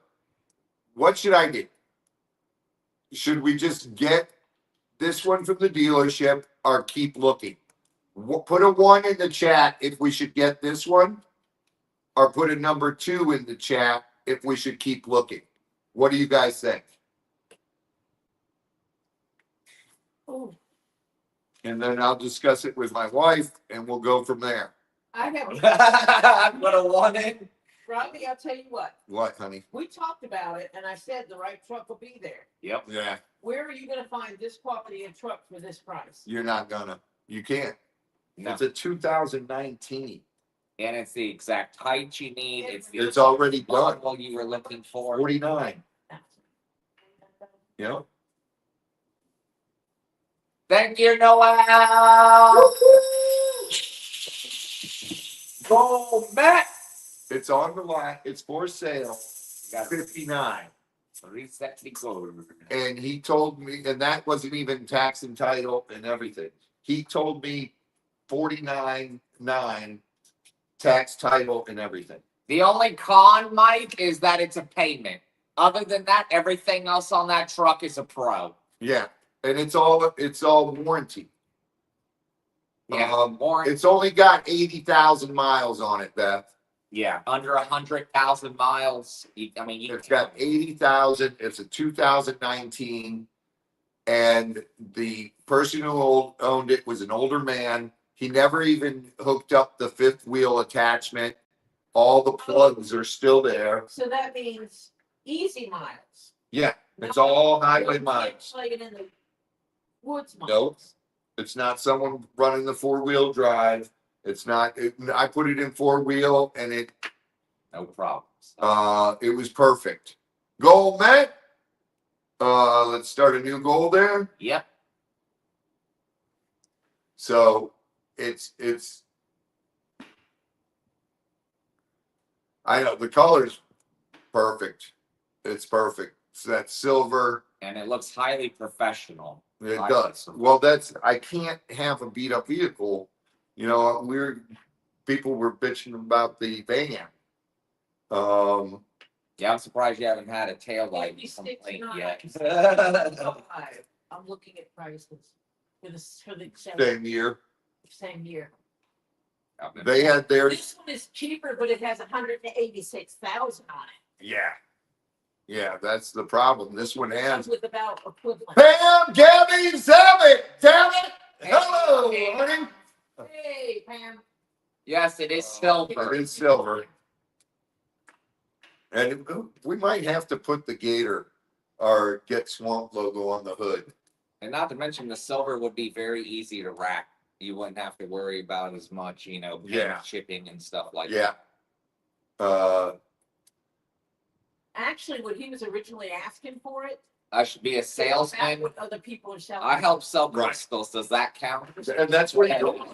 What should I get? Should we just get this one from the dealership or keep looking? Put a 1 in the chat if we should get this one, or put a number 2 in the chat if we should keep looking. What do you guys think? Oh, And then I'll discuss it with my wife and we'll go from there. I have, I'm gonna want it. Robbie, I'll tell you what, What, honey? we talked about it and I said the right truck will be there. Yep. Yeah, Where are you gonna find this quality of truck for this price? you're not gonna. You can't. No. It's a 2019. And it's the exact height you need. It's the It's already done. model you were looking for. 49. You know? Thank you, Noel. Go, Matt. It's on the lot. It's for sale. Got 59. reset the code. And he told me, and that wasn't even tax and title and everything. He told me 49.9 tax, title, and everything. The only con, Mike, is that it's a payment. Other than that, everything else on that truck is a pro. Yeah, and it's all warranty. Yeah, warranty. It's only got 80,000 miles on it, Beth. Yeah, under 100,000 miles. I mean, you It's got 80,000. It's a 2019, and the person who owned it was an older man. He never even hooked up the fifth wheel attachment. All the plugs are still there. So that means easy miles. Yeah, it's all highway miles. Like in the woods miles. Nope. It's not someone running the 4-wheel drive. It's not. I put it in 4-wheel, and no problems. it was perfect. Goal met. Let's start a new goal there. Yep. So it's. I know the color's perfect. It's perfect. It's that silver. And it looks highly professional. It does. Well, I can't have a beat up vehicle. You know, people were bitching about the van. Yeah, I'm surprised you haven't had a tail light 56 complaint not. yet. I'm looking at prices for the Same year. same year. They had theirs. This one is cheaper, but it has 186,000 on it. Yeah. Yeah, that's the problem. This one has. With about equivalent. Pam, Gabby, Zammit, damn it. Hello, honey. Hey, Pam. Yes, it is silver. It is silver. And we might have to put the Gator or Get Swamp logo on the hood. And not to mention the silver would be very easy to rack. You wouldn't have to worry about as much, Yeah. shipping and stuff like Yeah. that. Actually, when he was originally asking for it, I should be a that's salesman. what other people are selling. I help sell Right. crystals. Does that count? And that's what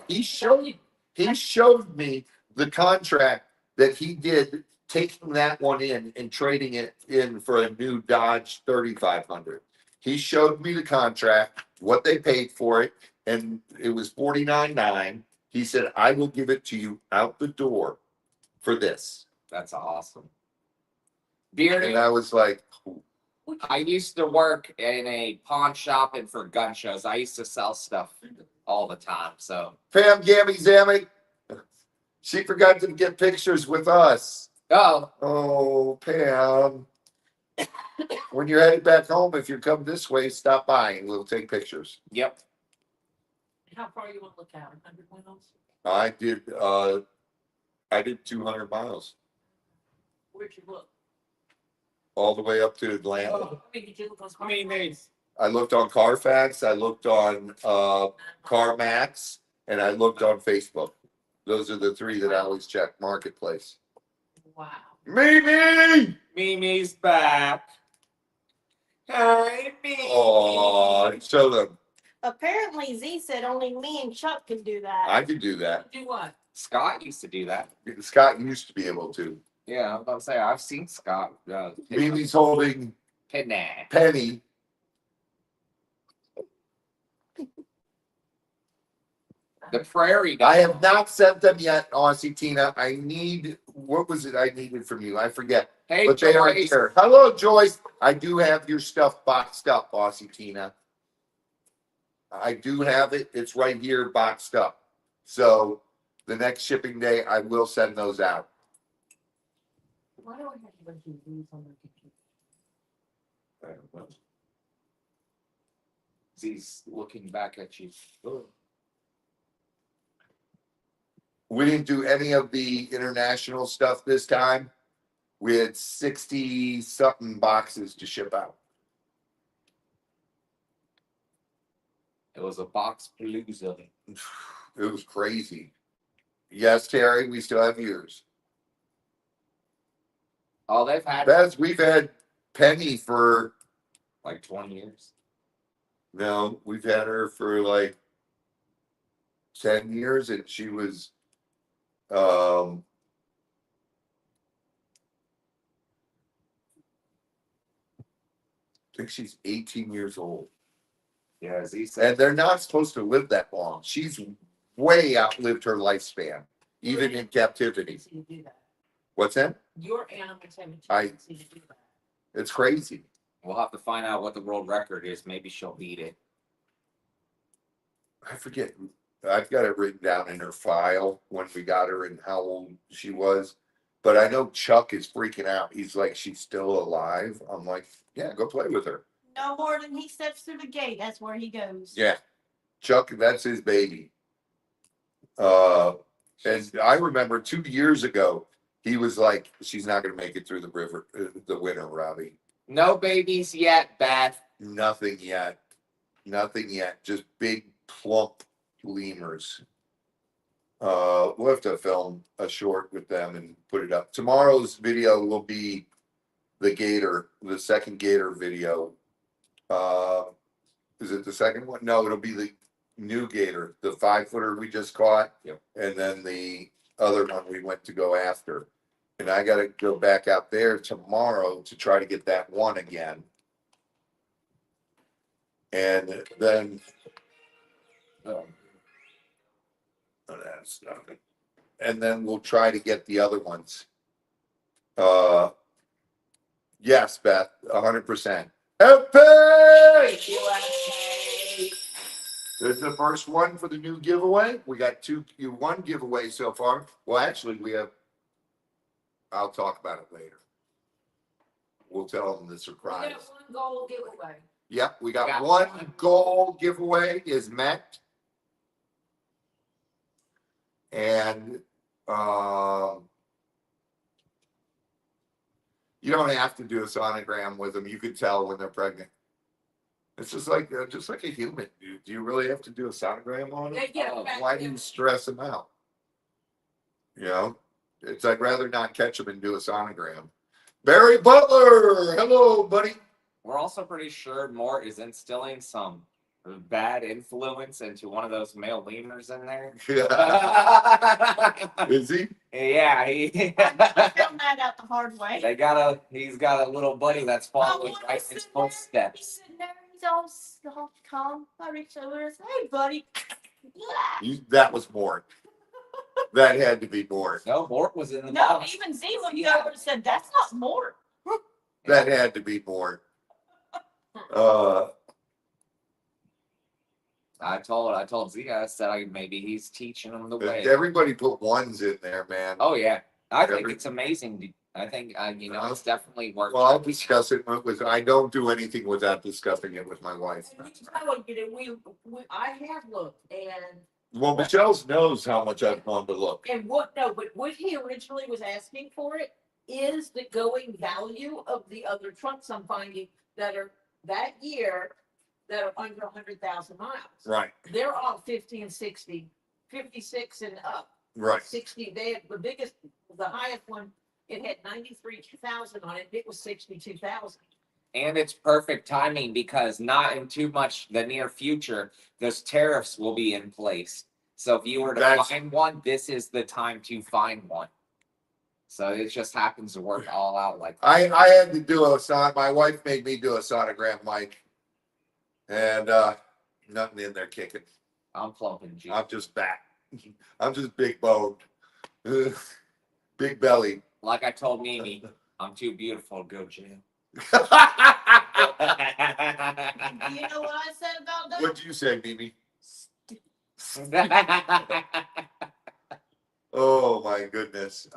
he showed me the contract that he did, taking that one in and trading it in for a new Dodge 3500. He showed me the contract, what they paid for it, and it was $49.9. He said, I will give it to you out the door for this. That's awesome. And Beardy, I was like, I used to work in a pawn shop and for gun shows. I used to sell stuff all the time. So, Pam, Gabby, Zammy, she forgot to get pictures with us. Oh, Pam. When you're headed back home, if you come this way, stop by and we'll take pictures. Yep. How far you want to look out? 100 miles? I did 200 miles Where'd you look? all the way up to Atlanta. I mean, did you look on Carfax? I looked on Carfax, I looked on CarMax, and I looked on Facebook. Those are the three that I always check. Marketplace. Wow. Mimi! Mimi's back. Hey, Mimi. Oh, show them. Apparently, Z said only me and Chuck can do that. I can do that. Do what? Scott used to do that. Scott used to be able to. Yeah, I'm about to say I've seen Scott. Mimi's holding Penny. Penny. The prairie I dog. have not sent them yet, Aussie Tina. I need, what was it I needed from you? I forget. Hey, But they are Joyce. here. Hello, Joyce. I do have your stuff boxed up, Aussie Tina. I do have it. It's right here boxed up. So the next shipping day, I will send those out. Why do I have a bunch of these on my computer? I don't know. He's looking back at you. We didn't do any of the international stuff this time. We had 60 something boxes to ship out. It was a box palooza. It was crazy. Yes, Terry, we still have yours. Oh, they've had Beth, we've had Penny for, like 20 years. no, we've had her for like 10 years, and she was, I think she's 18 years old. Yeah, Z said. And they're not supposed to live that long. She's way outlived her lifespan, even in captivity. Tendency to do that. What's that? Your animals have a I- tendency to do that. It's crazy. We'll have to find out what the world record is. Maybe she'll beat it. I forget. I've got it written down in her file when we got her and how old she was. But I know Chuck is freaking out. He's like, she's still alive. I'm like, yeah, go play with her. No more than he steps through the gate. That's where he goes. Yeah. Chuck, that's his baby. And I remember 2 years ago, he was like, she's not going to make it through the river, the winter, Robbie. No babies yet, Beth. Nothing yet. Nothing yet. Just big, plump lemurs. We'll have to film a short with them and put it up. Tomorrow's video will be the gator, the second gator video. Is it the second one? No, it'll be the new gator, the 5-footer we just caught. Yep. And then the other one we went to go after. And I got to go back out there tomorrow to try to get that one again. And then, oh, that's nothing. And then we'll try to get the other ones. Yes, Beth, 100%. Epic! This is the first one for the new giveaway. We got one giveaway so far. Well, actually, we have. I'll talk about it later. We'll tell them the We surprise. got one goal giveaway. Yep, we got Got one one. goal giveaway is met. And you don't have to do a sonogram with them. You can tell when they're pregnant. It's just like a human. Do you really have to do a sonogram on them? They get Oh, back Why do there. you stress them out? You know, it's I'd rather not catch them and do a sonogram. Barry Butler, hello, buddy. We're also pretty sure Mort is instilling some bad influence into one of those male lemurs in there. Is he? Yeah, I found that out the hard way. he's got a little buddy that's following Oh, right in his He's footsteps. sitting there. He's all calm. I reached over and said, "Hey, buddy." That was Mort. That had to be Mort. No, Mort was in the No, bottom. even Z looked over and said, "That's not more." That had to be Mort. I told Z, I said maybe he's teaching him the way. Everybody put ones in there, man. Oh yeah, I think Every- it's amazing. I think it's definitely worth. Well, I'll discuss it with. I don't do anything without discussing it with my wife. And you know, I have looked and Well, Michelle's knows how much I've gone to look. but what he originally was asking for it is the going value of the other trucks I'm finding that are that year that are under 100,000 miles. Right. They're all 50 and 60, 56 and up. Right. 60, they had the biggest, the highest one, it had 93,000 on it. It was 62,000. And it's perfect timing because not in too much the near future, those tariffs will be in place. So if you were to That's- find one, this is the time to find one. So it just happens to work all out like that. I had to do my wife made me do a sonogram, Mike. And nothing in there kicking. I'm plumping G. I'm just back. I'm just big boned. Big belly. Like I told Mimi, I'm too beautiful to go jail. You know what I said about that? What'd you say, Mimi? Oh my goodness.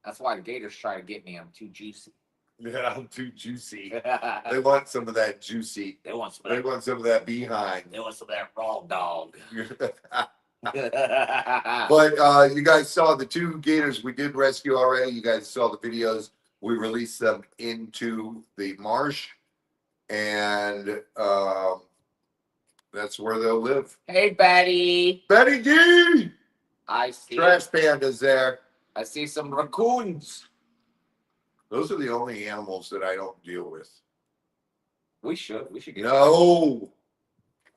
That's why the Gators try to get me. I'm too juicy. Yeah, I'm too juicy. They want some of that juicy. They want some of They that. want some of that behind. They want some of that raw dog. But you guys saw the 2 gators we did rescue already. You guys saw the videos. We released them into the marsh, and that's where they'll live. Hey, Betty. Betty D! I see. Trash pandas there. I see some raccoons. Those are the only animals that I don't deal with. We should get. No.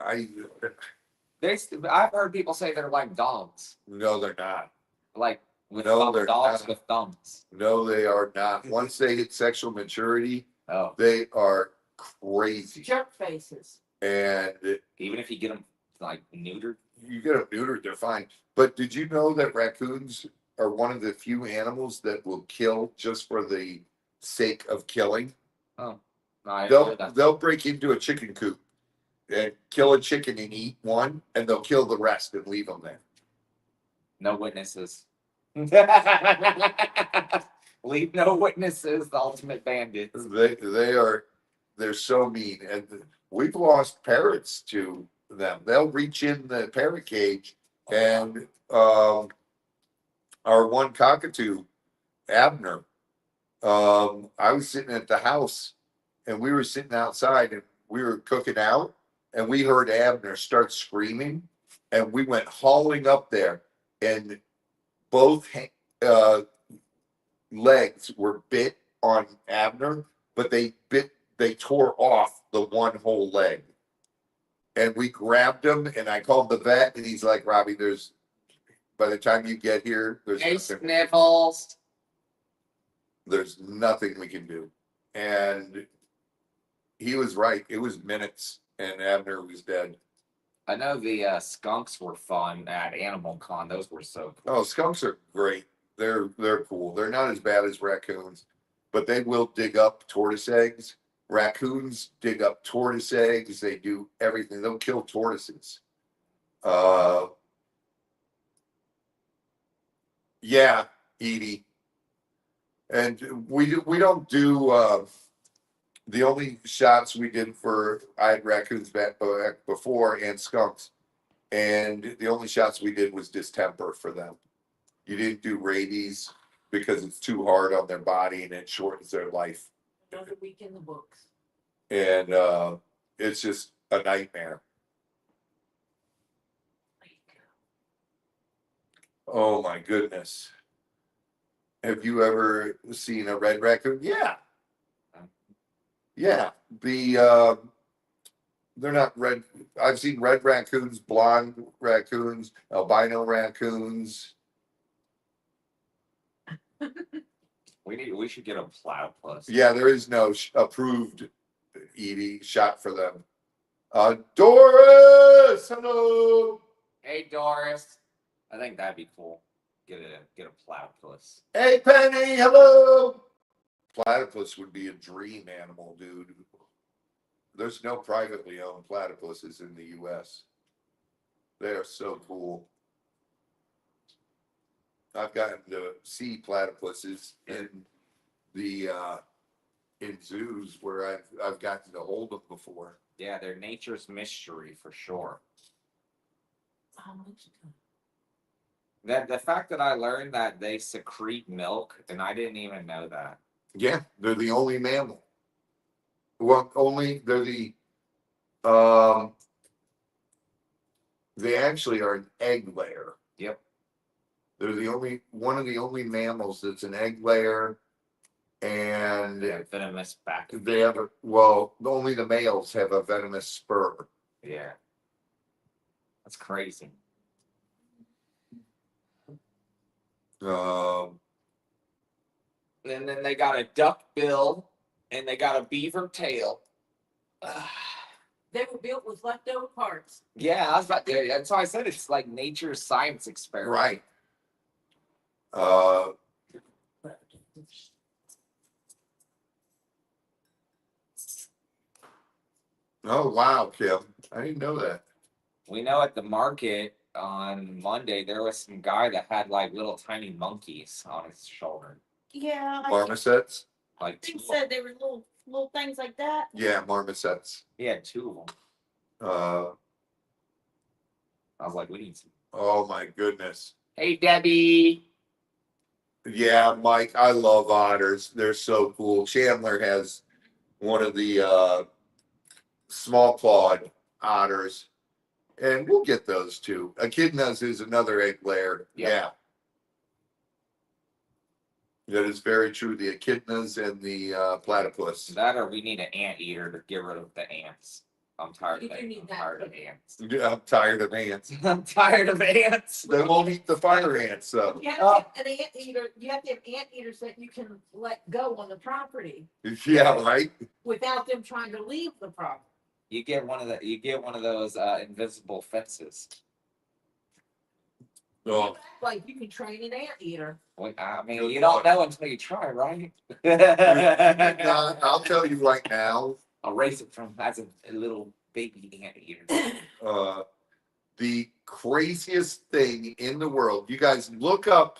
I've heard people say they're like dogs, No, they're not. like with No, they're dogs not. with thumbs. No, they are not. Once they hit sexual maturity, Oh, they are crazy. Jerk faces. And even if you get them like neutered. you get them neutered, they're fine. But did you know that raccoons are one of the few animals that will kill just for the sake of killing? Oh, no, I didn't know that. They'll break into a chicken coop and kill a chicken and eat one, and they'll kill the rest and leave them there. No witnesses. Leave no witnesses. The ultimate bandits. They're so mean, and we've lost parrots to them. They'll reach in the parrot cage, and our one cockatoo, Abner. I was sitting at the house, and we were sitting outside, and we were cooking out, and we heard Abner start screaming, and we went hauling up there, and both legs were bit on Abner, but they tore off the one whole leg. And we grabbed him, and I called the vet, and he's like, Robbie, by the time you get here, Hey, Sniffles. there's nothing we can do. And he was right. It was minutes, and Abner was dead. I know the skunks were fun at Animal Con. Those were so cool. Oh, skunks are great. They're cool. They're not as bad as raccoons, but they will dig up tortoise eggs. Raccoons dig up tortoise eggs. They do everything. They'll kill tortoises. Yeah, Edie. And we don't do the only shots we did I had raccoons back before and skunks, and the only shots we did was distemper for them. You didn't do rabies because it's too hard on their body and it shortens their life. Another week in the books. And it's just a nightmare. Oh my goodness. Have you ever seen a red raccoon? Yeah. Yeah. They're not red. I've seen red raccoons, blonde raccoons, albino raccoons. We should get a platypus. Yeah, there is no approved Edie shot for them. Doris, hello. Hey, Doris. I think that'd be cool. Get a platypus. Hey, Penny, hello. Platypus would be a dream animal, dude. There's no privately owned platypuses in the U.S. They are so cool. I've gotten to see platypuses in the in zoos where I've gotten to hold them before. Yeah, they're nature's mystery for sure. The fact that I learned that they secrete milk, and I didn't even know that. Yeah, they're the only mammal. Well, they're the they actually are an egg layer. Yep. They're the only one of the only mammals that's an egg layer, and Yeah, venomous back. they have well, only the males have a venomous spur. Yeah. That's crazy. Um, And then they got a duck bill and they got a beaver tail. They were built with leftover parts. Yeah, I was about to, that's why I said it's like nature's science experiment. right. Oh wow, Kim, I didn't know that. We know at the market on Monday there was some guy that had like little tiny monkeys on his shoulder. Yeah, I Marmosets? Like think two, said they were little things like that. Yeah, marmosets. he had two of them. Uh, I was like, we need some. oh my goodness. Hey Debbie. Yeah, Mike, I love otters. They're so cool. Chandler has one of the small clawed otters, and we'll get those too. Echidnas is another egg layer. Yep. Yeah. That is very true. The echidnas and the platypus. That or we need an anteater to get rid of the ants. I'm tired You of do it. need I'm that. tired of ants. Yeah, I'm tired of ants. I'm tired of ants. They won't eat the fire ants, so. You have to have an anteater, you have to have anteaters that you can let go on the property Yeah, right? without them trying to leave the property. You get one of those invisible fences. Oh, Like you can train an anteater. Well, I mean, Good you don't Lord. know until you try, right? I'll tell you right now, I'll raise it from as a little baby anteater. the craziest thing in the world. You guys look up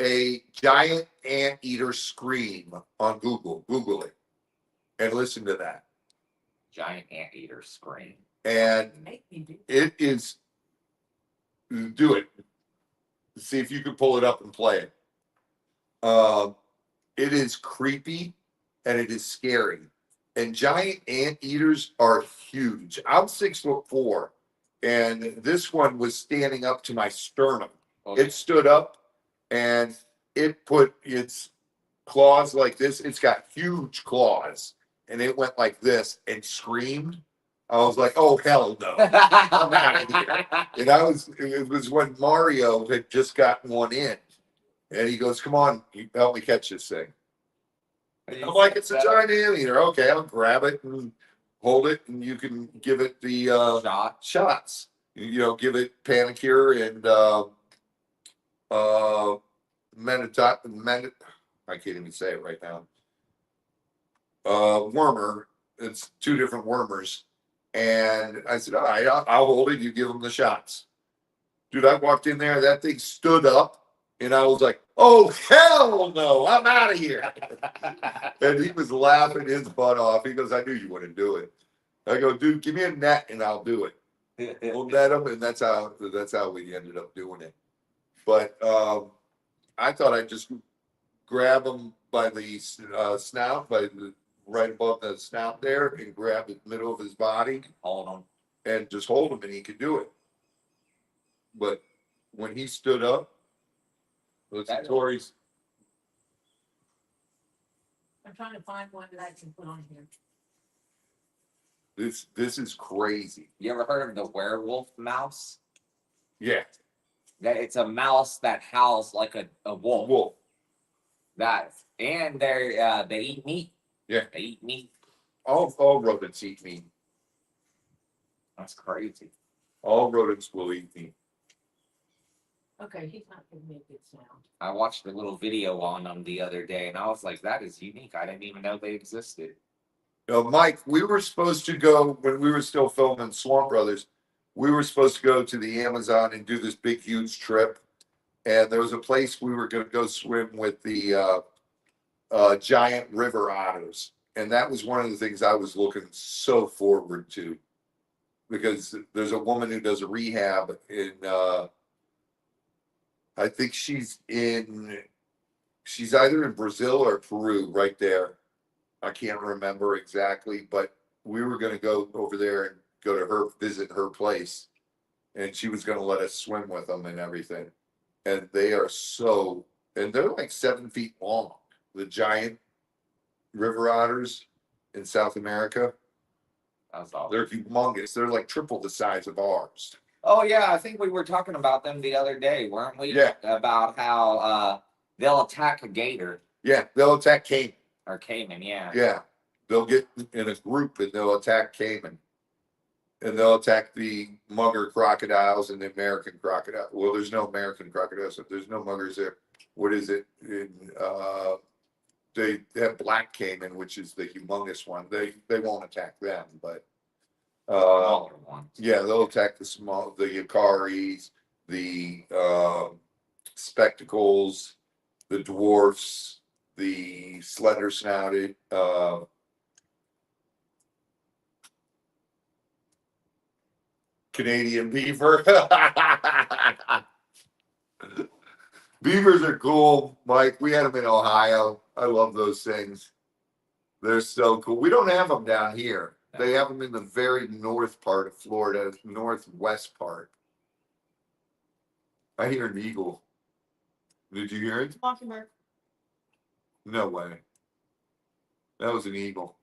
a giant anteater scream on Google. Google it and listen to that. Giant anteater scream. And Make me do. it is, do it. See if you can pull it up and play it. It is creepy and it is scary. And giant anteaters are huge. I'm 6'4", and this one was standing up to my sternum. Okay. It stood up and it put its claws like this. It's got huge claws, and it went like this and screamed. I was like, "Oh hell no!" I'm out of here. And it was when Mario had just gotten one in, and he goes, "Come on, you help me catch this thing." I'm like, "It's a giant anteater." Okay, I'll grab it and hold it, and you can give it the shots. You know, give it Panicure and I can't even say it right now. Wormer. It's two different wormers. And I said, all right, I'll hold it. You give them the shots. Dude, I walked in there. That thing stood up. And I was like, oh, hell no. I'm out of here. And he was laughing his butt off. He goes, I knew you wouldn't do it. I go, dude, give me a net and I'll do it. We'll net him. And that's how we ended up doing it. But I thought I'd just grab him by the snout, right above the snout there, and grab the middle of his body, Hold on. and just hold him, and he could do it. But when he stood up, let's see, Tori's. I'm trying to find one that I can put on here. This is crazy. You ever heard of the werewolf mouse? Yeah, That it's a mouse that howls like a wolf. wolf. And they eat meat. Yeah. They eat meat. All rodents eat meat. That's crazy. All rodents will eat meat. Okay, he's not giving me a good sound. I watched a little video on them the other day, and I was like, "That is unique. I didn't even know they existed." Mike, we were supposed to go when we were still filming Swamp Brothers. We were supposed to go to the Amazon and do this big, huge trip. And there was a place we were going to go swim with the giant river otters. And that was one of the things I was looking so forward to, because there's a woman who does a rehab in, I think she's either in Brazil or Peru, right there. I can't remember exactly, but we were going to go over there and go to visit her place. And she was going to let us swim with them and everything. and they are and they're like 7 feet long. The giant river otters in South America, That's all. they're humongous. They're like triple the size of ours. Oh yeah, I think we were talking about them the other day, weren't we? Yeah. About how they'll attack a gator Yeah, they'll attack caiman. or caiman. Yeah. Yeah, they'll get in a group and they'll attack caiman, and they'll attack the mugger crocodiles and the American crocodile. Well, there's no American crocodiles. There's no muggers there. What is it? They have black caiman, which is the humongous one. They won't attack them, but Smaller ones. yeah, they'll attack the Yakaris, the spectacles, the dwarfs, the slender snouted, Canadian beaver. Beavers are cool, Mike. We had them in Ohio. I love those things. They're so cool. We don't have them down here. They have them in the very north part of Florida, northwest part. I hear an eagle. Did you hear it? Mockingbird. No way. That was an eagle.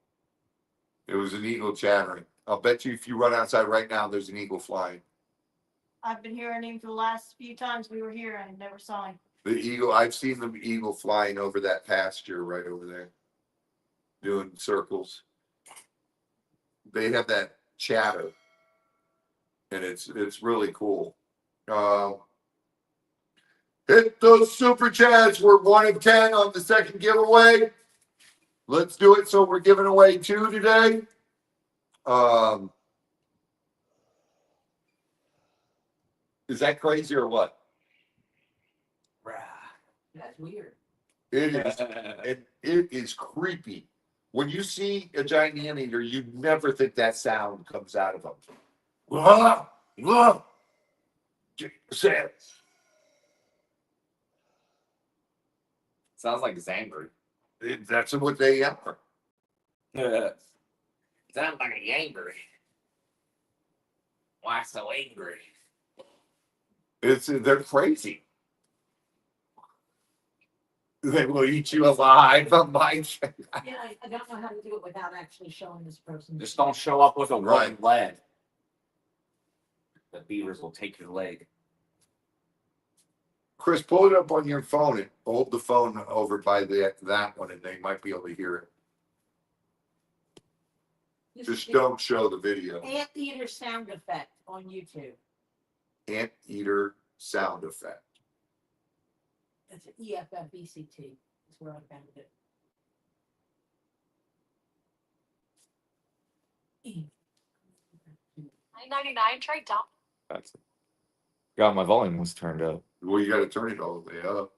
It was an eagle chattering. I'll bet you if you run outside right now, there's an eagle flying. I've been hearing him for the last few times we were here and never saw him. The eagle, I've seen the eagle flying over that pasture right over there, doing circles. They have that chatter, and it's really cool. Hit those super chats. We're 1 of 10 on the second giveaway. Let's do it. So we're giving away 2 today. Is that crazy or what? That's weird. It is. It is creepy. When you see a giant anteater, you never think that sound comes out of them. Sounds like it's angry. That's what they are. Sounds like a angry. Why so angry? They're crazy. They will eat you alive. Mike. Yeah, I don't know how to do it without actually showing this person. Just don't show up with a wooden Right. leg. The beavers will take your leg. Chris, pull it up on your phone and hold the phone over by that one, and they might be able to hear it. Just don't show the video. Anteater sound effect on YouTube. Anteater sound effect. That's an EFFBCT. That's where I found it. $9.99. Try dump. That's it. God, my volume was turned up. Well, you got to turn it all the way up.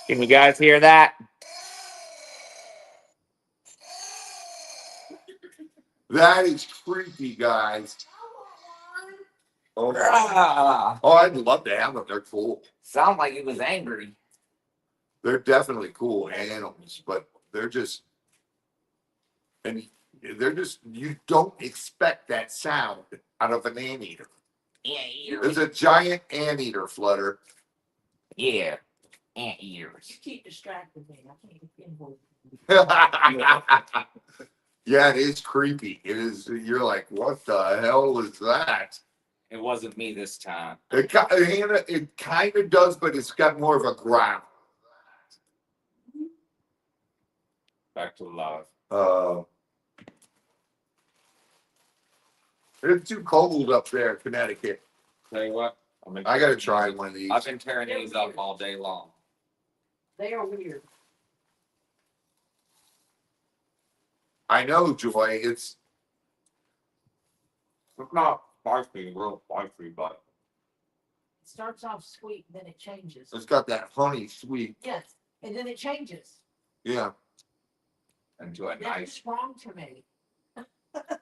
Can you guys hear that? That is creepy, guys. Oh, Ah, oh, I'd love to have them. They're cool. sound like he was angry. They're definitely cool animals, but they're just, you don't expect that sound out of an anteater. Yeah, There's a giant anteater, Flutter. Yeah, anteaters. You keep distracting me. I can't get involved. Yeah, it is creepy. It is. You're like, what the hell is that? It wasn't me this time. It kind of does, but it's got more of a growl. Back to live. It's too cold up there in Connecticut. Tell you what, I got to try one of these. I've been tearing these up all day long. They are weird. I know, Joy. It's Not spicy, real spicy, but It starts off sweet, then it changes. got that honey sweet. Yes, and then it changes. Yeah. into a That's nice. strong to me.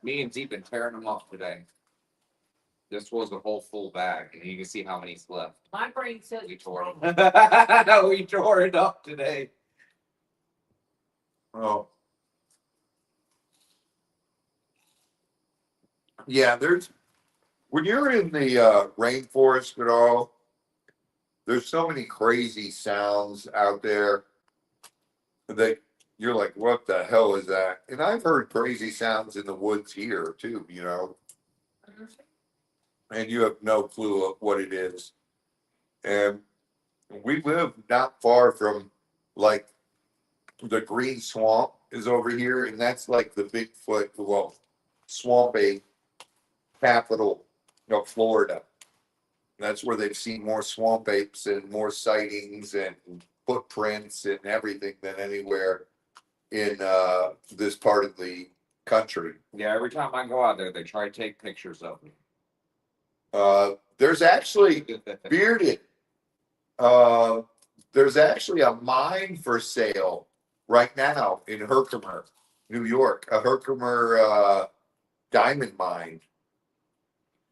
Me and Zeke been tearing them up today. This was a whole full bag, and you can see how many's left. My brain says We it's tore strong. it. We tore it up today. Oh, Yeah, when you're in the rainforest at all, there's so many crazy sounds out there that you're like, what the hell is that? And I've heard crazy sounds in the woods here too, and you have no clue of what it is. And we live not far from like the green swamp is over here, and that's like the Bigfoot, well, swamp ape capital of Florida. That's where they've seen more swamp apes and more sightings and footprints and everything than anywhere in this part of the country. Yeah, every time I go out there, they try to take pictures of me. There's actually bearded. There's actually a mine for sale right now in Herkimer, New York. A Herkimer diamond mine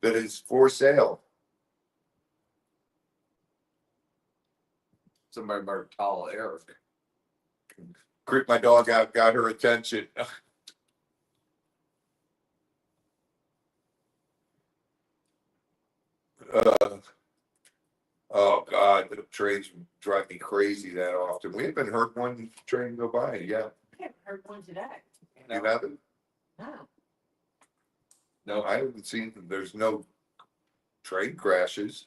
that is for sale. Somebody better call Eric. Creep my dog out, got her attention. Oh God, the trains drive me crazy that often. We haven't heard one train go by. Yeah, I haven't heard one today. you haven't? No. No, I haven't seen. There's no train crashes.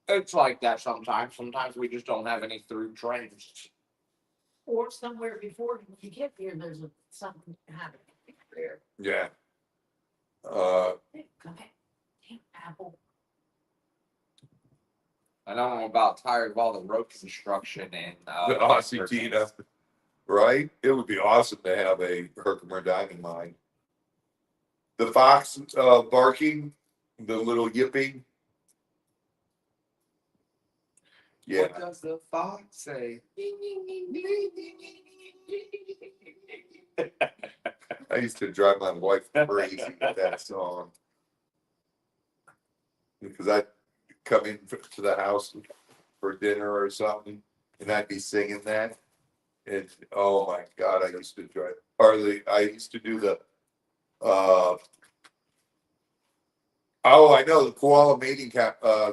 It's like that sometimes. Sometimes we just don't have any through trains. Or somewhere before you get there, there's something happening there. Yeah. Hey, come back. Damn apple. I know I'm about tired of all the road construction and The Aussie Tina, right? It would be awesome to have a Herkimer diamond mine. The fox barking, the little yipping. Yeah. What does the fox say? I used to drive my wife crazy with that song. Because I'd come in to the house for dinner or something, and I'd be singing that. And oh my God, I used to drive. I used to do the. Oh, I know the koala mating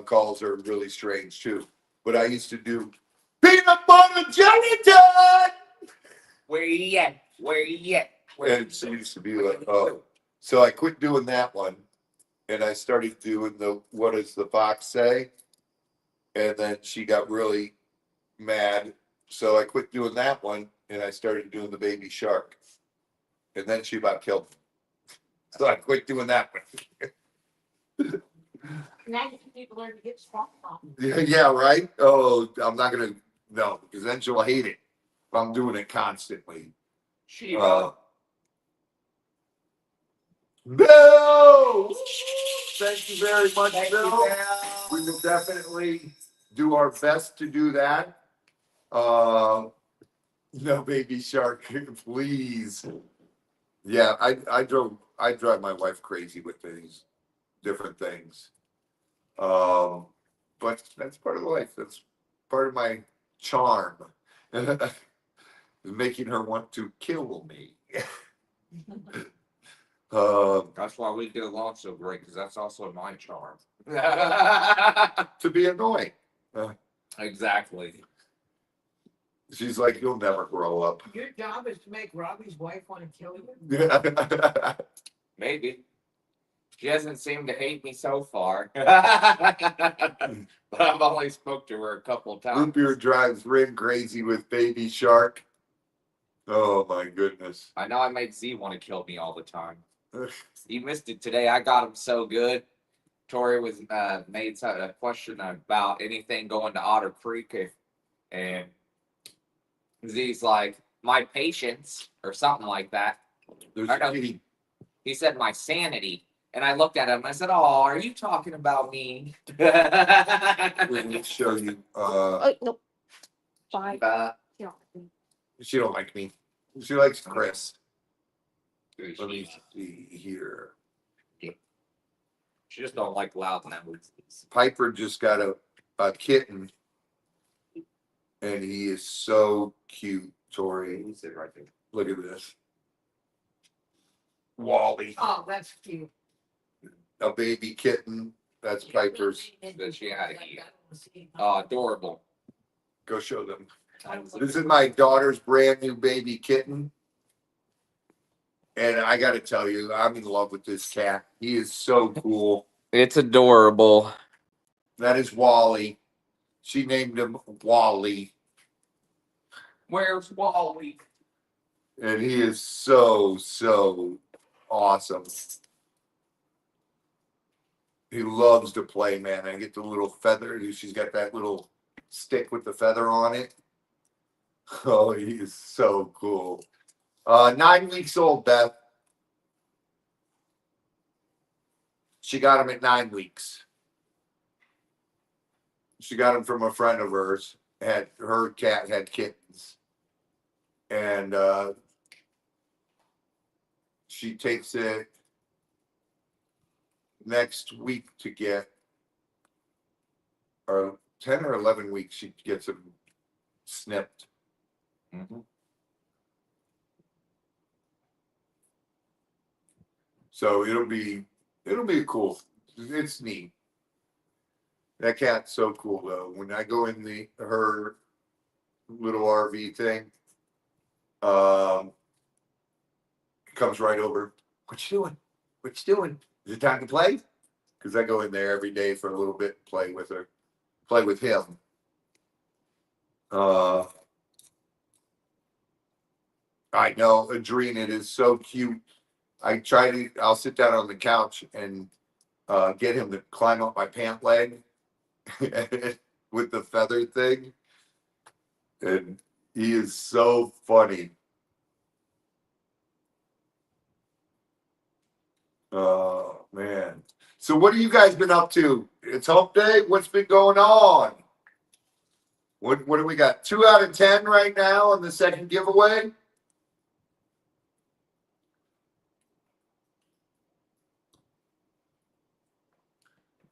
calls are really strange too. But I used to do peanut butter jelly time. Where you at? Where you at? And she used to be like, oh. So I quit doing that one, and I started doing the what does the fox say? And then she got really mad. So I quit doing that one, and I started doing the baby shark. And then she about killed me. So I quit doing that one. Now people learn to get swamp off. Yeah, right? Oh, I'm not going to, no, because then she'll hate it if I'm doing it constantly. Bill! Thank you very much, Bill. We will definitely do our best to do that. No baby shark, please. Yeah, I drive my wife crazy with these different things. But that's part of life. That's part of my charm. Making her want to kill me. That's why we get along so great, because that's also my charm. To be annoying. Exactly. She's like, you'll never grow up. Your job is to make Robbie's wife want to kill you? Maybe. She hasn't seemed to hate me so far. But I've only spoke to her a couple of times. Root beer drives Rin crazy with baby shark. Oh my goodness. I know I made Z want to kill me all the time. You missed it today. I got him so good. Tori was made a question about anything going to Otter Creek, and Z's like, my patience or something like that. He said my sanity. And I looked at him and I said, oh, are you talking about me? Let me show you. Nope. Bye. Yeah. She don't like me. She likes Chris. Let me see here. She just don't like loud numbers. Piper just got a kitten, and he is so cute, Tori. He's right there. Look at this. Wally. Oh, that's cute. A baby kitten. That's Piper's. That she had to eat. Oh, adorable. Go show them. This is my daughter's brand new baby kitten. And I got to tell you, I'm in love with this cat. He is so cool. It's adorable. That is Wally. She named him Wally. Where's Wally? And he is so, so awesome. He loves to play, man. I get the little feather. She's got that little stick with the feather on it. Oh, he is so cool. 9 weeks old, Beth. She got him at 9 weeks. She got him from a friend of hers. Her cat had kittens. And she takes it next week to get, or 10 or 11 weeks, she gets him snipped. Mm-hmm. So it'll be cool. It's neat. That cat's so cool though. When I go in her little RV thing, comes right over. What you doing? What you doing? Is it time to play? Because I go in there every day for a little bit, play with her, play with him. I know, Adrena, it is so cute. I'll sit down on the couch and get him to climb up my pant leg with the feather thing. And he is so funny. Oh, man. So what have you guys been up to? It's hump day. What's been going on? What do we got? 2 out of 10 right now on the second giveaway?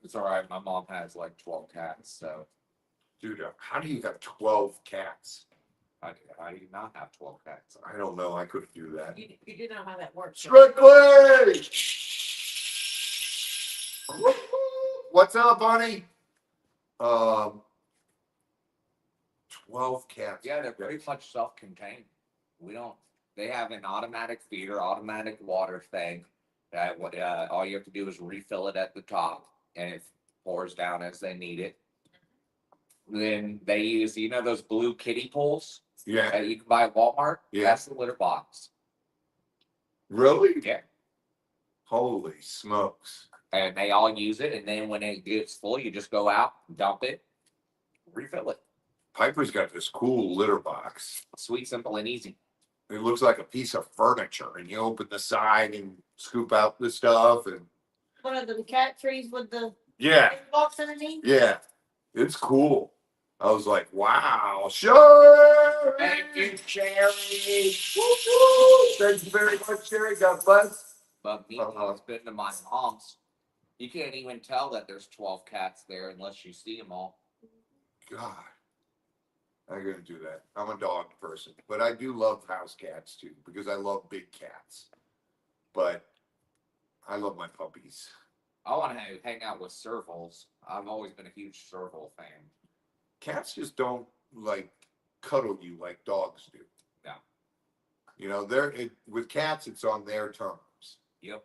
It's all right. My mom has like 12 cats, so Dude, how do you have 12 cats? how do you not have 12 cats? I don't know. I couldn't do that. You do know how that works. Strictly! What's up, honey? 12 cats. Yeah, they're pretty much self-contained. They have an automatic feeder, automatic water thing. That all you have to do is refill it at the top, and it pours down as they need it. Then they use, those blue kiddie pools Yeah. that you can buy at Walmart? Yeah. That's the litter box. Really? Yeah. Holy smokes. And they all use it, and then when it gets full, you just go out, dump it, refill it. Piper's got this cool litter box. Sweet, simple, and easy. It looks like a piece of furniture, and you open the side and scoop out the stuff, and One of them cat trees with the yeah, box underneath. yeah, it's cool. I was like, wow, sure. Thank you, Cherry. Thank you very much, Sherry. God bless. But meanwhile, it's been to my mom's. You can't even tell that there's 12 cats there unless you see them all. God, I'm gonna do that. I'm a dog person, but I do love house cats too because I love big cats. But I love my puppies. I want to hang out with servals. I've always been a huge serval fan. Cats just don't like cuddle you like dogs do. No. With cats, it's on their terms. Yep.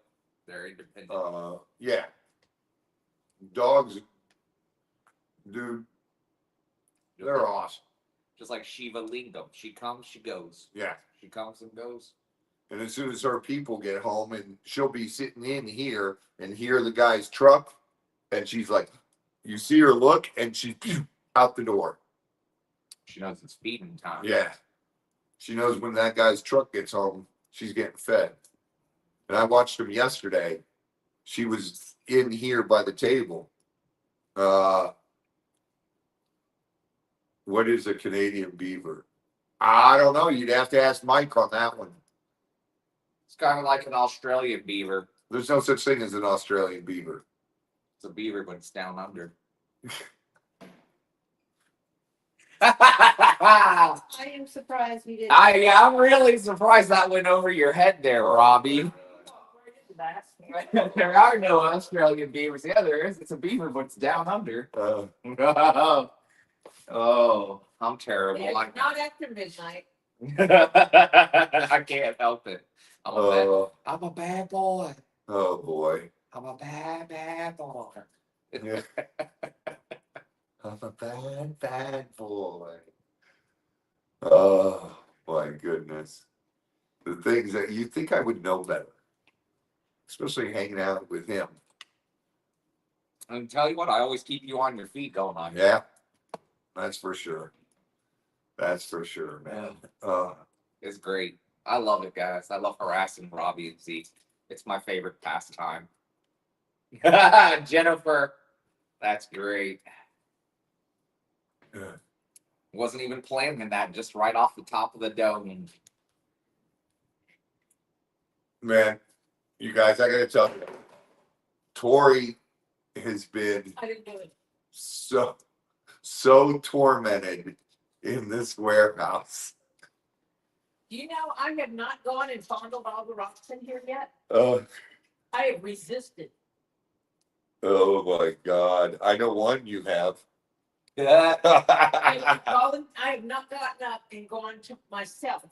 They're independent. Yeah. Dogs, dude, they're awesome. Just like Shiva Lingam. She comes, she goes. Yeah. She comes and goes. And as soon as her people get home, and she'll be sitting in here and hear the guy's truck, and she's like, you see her look, and she's out the door. She knows it's feeding time. Yeah. She knows when that guy's truck gets home, she's getting fed. And I watched him yesterday. She was in here by the table. What is a Canadian beaver? I don't know. You'd have to ask Mike on that one. It's kind of like an Australian beaver. There's no such thing as an Australian beaver. It's a beaver, but it's down under. I am surprised we didn't. I'm really surprised that went over your head there, Robbie. There are no Australian beavers. Yeah, there is. It's a beaver, but it's down under. Oh, I'm terrible. Yeah, not after midnight. I can't help it. Oh, I'm a bad boy. oh boy. I'm a bad boy. Yeah. I'm a bad boy. Oh my goodness. The things that you think I would know better, especially hanging out with him. And tell you what, I always keep you on your feet, don't I? Yeah, that's for sure. That's for sure, man. It's great. I love it, guys. I love harassing Robbie and Zeke. It's my favorite pastime. Jennifer, that's great. Yeah. Wasn't even planning that, just right off the top of the dome. Man, you guys, I gotta tell you, Tori has been I didn't do it. so tormented in this warehouse. Do you know, I have not gone and fondled all the rocks in here yet. Oh, I have resisted. oh my God. I know one you have. I have not gotten up and gone to myself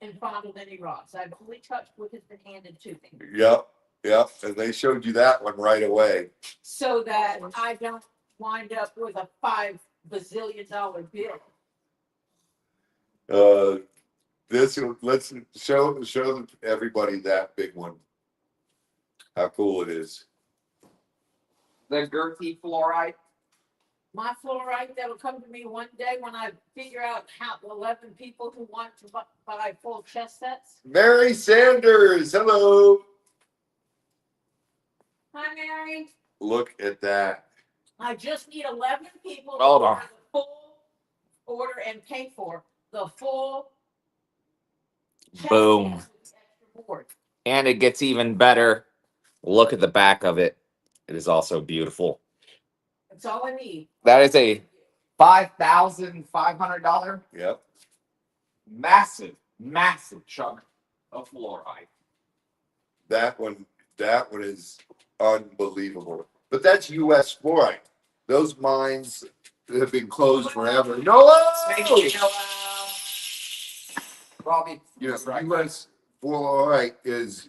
and fondled any rocks. I've only touched what has been handed to me. Yep, yep. And they showed you that one right away. So that I don't wind up with a $5 bazillion bill. Let's show everybody that big one. How cool it is. The girthy fluorite. My fluorite that will come to me one day when I figure out how 11 people who want to buy full chess sets. Mary Sanders, hello. Hi, Mary. Look at that. I just need 11 people to Hold order on. the full order and pay for the full chess Boom. set with the extra board. And it gets even better. Look at the back of it. It is also beautiful. That's all I need. That is a $5,500 Yep. massive chunk of fluoride. That one is unbelievable. But that's US fluoride. Those mines have been closed forever. Noah! Robbie, You know, US fluoride is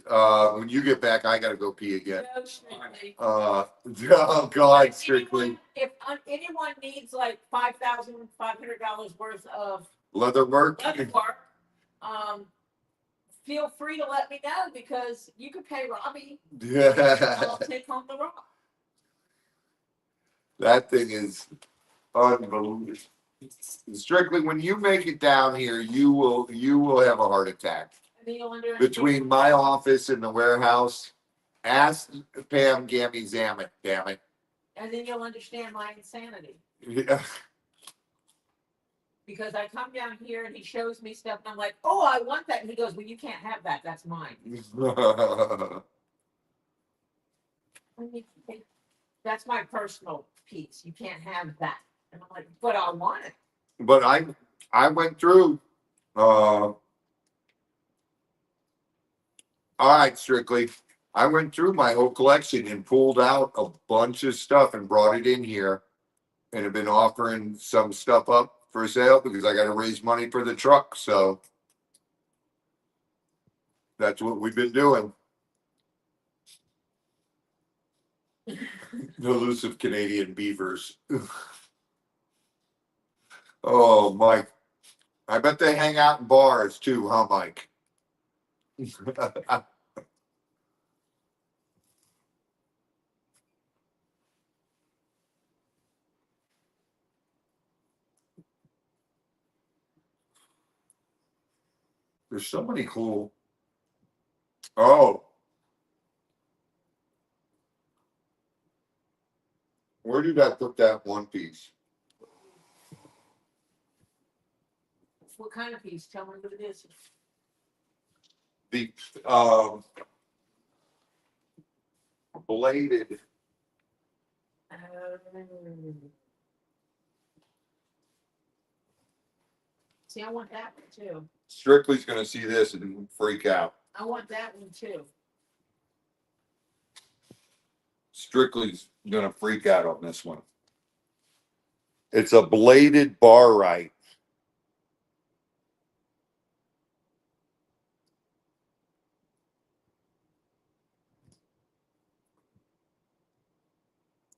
when you get back, I gotta go pee again. No, strictly. Oh God, strictly. If anyone needs like $5,500 worth of Leather work. leather work, feel free to let me know because you could pay Robbie. I'll take home the rock. That thing is unbelievable. Strictly, when you make it down here, you will have a heart attack. And then you'll understand- Between my office and the warehouse, ask Pam Gammy Zamet, damn it. And then you'll understand my insanity. Yeah. Because I come down here and he shows me stuff and I'm like, oh, I want that. And he goes, well, you can't have that. That's mine. That's my personal piece. You can't have that. And I'm like, but I want it. But I went through all right, Strictly. I went through my whole collection and pulled out a bunch of stuff and brought it in here and have been offering some stuff up for sale because I got to raise money for the truck. So that's what we've been doing. The elusive Canadian beavers. Oh, Mike. I bet they hang out in bars too, huh, Mike? There's so many cool. Oh. Where did I put that one piece? What kind of piece? Tell me what it is. The bladed. See, I want that one too. Strictly's gonna see this and freak out. I want that one too. Strictly's gonna freak out on this one. It's a bladed bar right.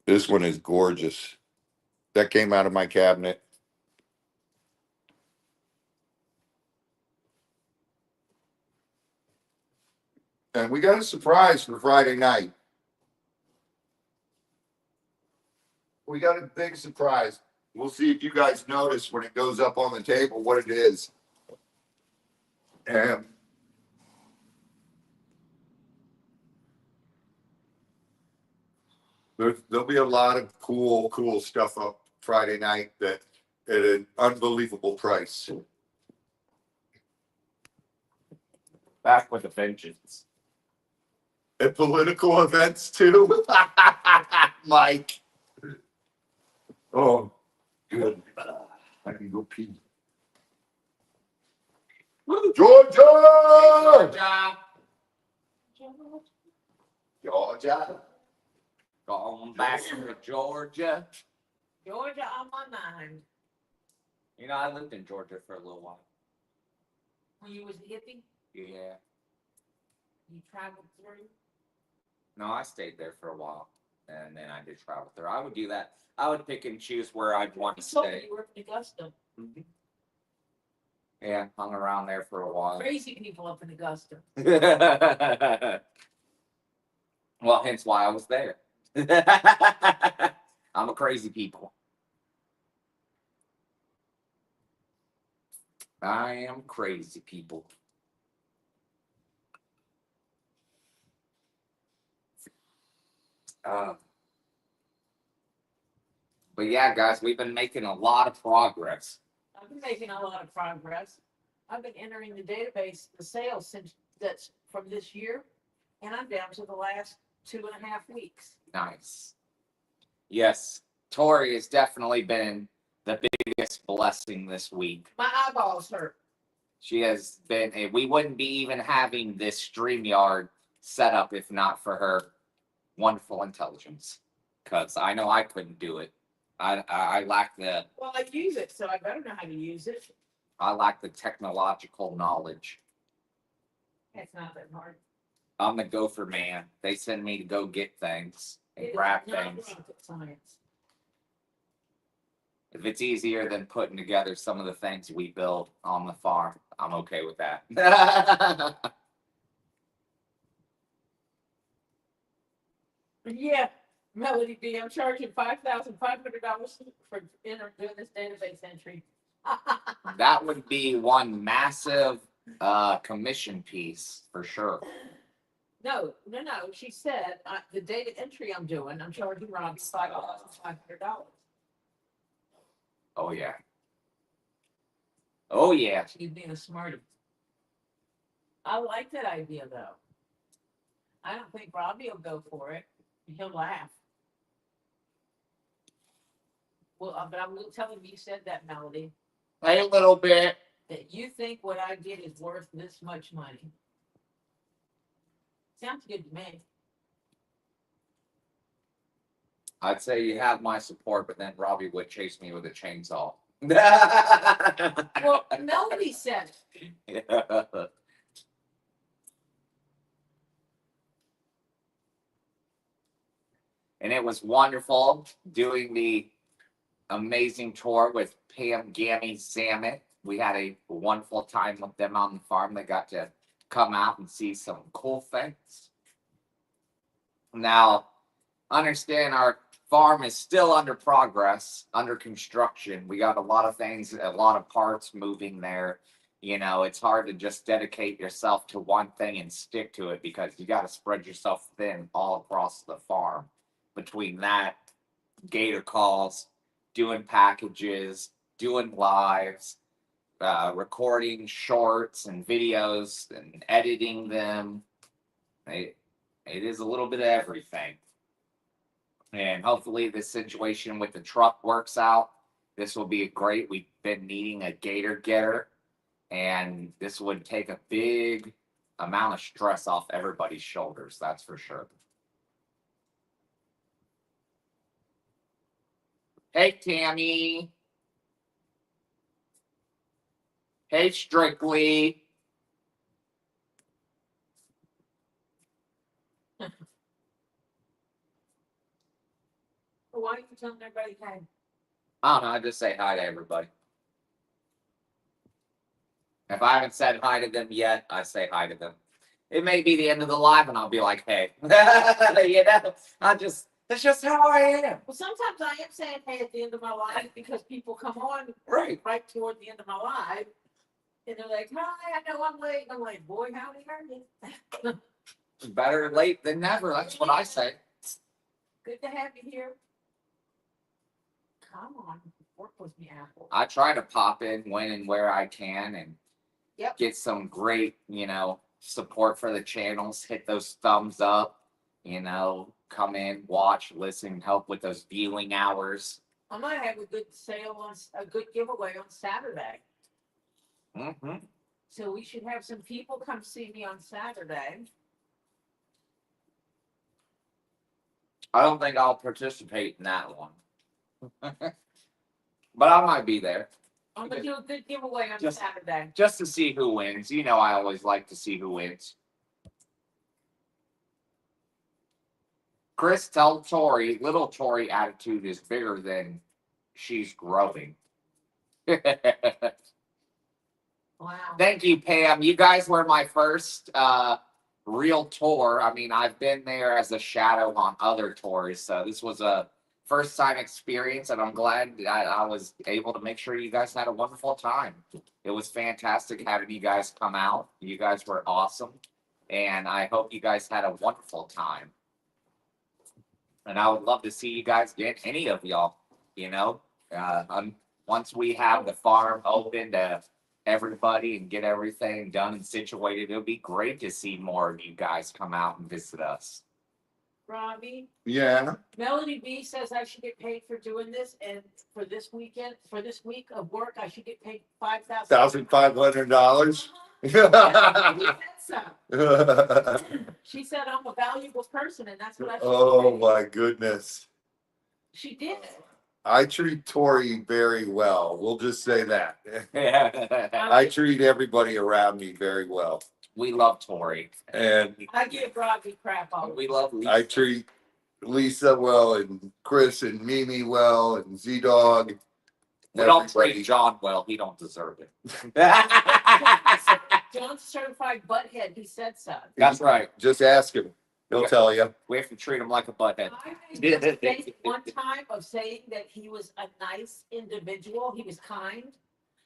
This one is gorgeous. That came out of my cabinet. And we got a surprise for Friday night. We got a big surprise. We'll see if you guys notice when it goes up on the table what it is. And there'll be a lot of cool stuff up Friday night that at an unbelievable price. Back with a vengeance. At political events too. Mike. Oh, good. I can go pee. Georgia! Georgia. Going back to Georgia. Georgia on my mind. You know, I lived in Georgia for a little while. When you was a hippie, Yeah. you traveled through. No, I stayed there for a while, and then I did travel through. I would do that. I would pick and choose where I'd want to You told me stay. you were in Augusta. Yeah, hung around there for a while. Crazy people up in Augusta. Well, hence why I was there. I'm a crazy people. I am crazy people. But yeah, guys, we've been making a lot of progress. I've been making a lot of progress. I've been entering the database, the sales since that's from this year, and I'm down to the last 2.5 weeks. Nice. Yes, Tori has definitely been the biggest blessing this week. My eyeballs hurt. She has been, we wouldn't be even having this StreamYard set up if not for her wonderful intelligence. Because I know I couldn't do it. I lack the Well, I use it, so I better know how to use it. technological knowledge. It's not that hard. I'm the gopher man. They send me to go get things and It is grab not things. rocket science. If it's easier than putting together some of the things we build on the farm, I'm okay with that. Yeah, Melody B, I'm charging $5,500 for doing this database entry. That would be one massive commission piece for sure. No. She said the data entry I'm doing, I'm charging Rob $5,500. Oh yeah. Oh yeah. She's being a smarty. I like that idea though. I don't think Robbie will go for it. He'll laugh. Well, but I'm telling you said that, Melody, A little bit. that you think what I get is worth this much money. Sounds good to me. I'd say you have my support, but then Robbie would chase me with a chainsaw. Well, Melody said it. And it was wonderful doing the amazing tour with Pam, Gammy, Zamet. We had a wonderful time with them on the farm. They got to come out and see some cool things. Now, understand our farm is still under progress, under construction. We got a lot of things, a lot of parts moving there. You know, it's hard to just dedicate yourself to one thing and stick to it because you got to spread yourself thin all across the farm. Between that, gator calls, doing packages, doing lives, recording shorts and videos and editing them. It is a little bit of everything. And hopefully this situation with the truck works out. This will be great. We've been needing a gator getter, and this would take a big amount of stress off everybody's shoulders. That's for sure. Hey, Tammy. Hey, Strictly. Why are you telling everybody, hey? I don't know. I just say hi to everybody. If I haven't said hi to them yet, I say hi to them. It may be the end of the live, and I'll be like, "Hey," that's just how I am. Well, sometimes I am saying hey at the end of my life because people come on Right. right toward the end of my life. And they're like, hi, I know I'm late. And I'm like, boy, howdy, are you? Better late than never. That's what I say. Good to have you here. Come on, work with me, Apple. I try to pop in when and where I can, and Yep. get some great, support for the channels. Hit those thumbs up. Come in, watch, listen, help with those viewing hours. I might have a good sale on a good giveaway on Saturday. Mm-hmm. So we should have some people come see me on Saturday. I don't think I'll participate in that one. But I might be there I'm gonna do a good giveaway on Just- Saturday. just to see who wins. I always like to see who wins. Chris, tell Tori, little Tori attitude is bigger than she's growing. Wow. Thank you, Pam. You guys were my first real tour. I mean, I've been there as a shadow on other tours, so this was a first time experience, and I'm glad I was able to make sure you guys had a wonderful time. It was fantastic having you guys come out. You guys were awesome, and I hope you guys had a wonderful time. And I would love to see you guys get any of y'all, once we have the farm open to everybody and get everything done and situated, it'll be great to see more of you guys come out and visit us. Robbie, Yeah. Melody B says I should get paid for doing this, and for this week of work, I should get paid $1,500. She said I'm a valuable person, and that's what I should Oh get paid. my goodness. She did. I treat Tori very well. We'll just say that. I treat everybody around me very well. We love Tori. And I give Robbie crap all the We love Lisa. I treat Lisa well, and Chris and Mimi well, and Z-Dog. We don't everybody. treat John well. He don't deserve it. John's certified butthead. He said so. That's right. Just ask him. He'll tell you. We have to treat him like a butthead. I made a mistake one time of saying that he was a nice individual. He was kind.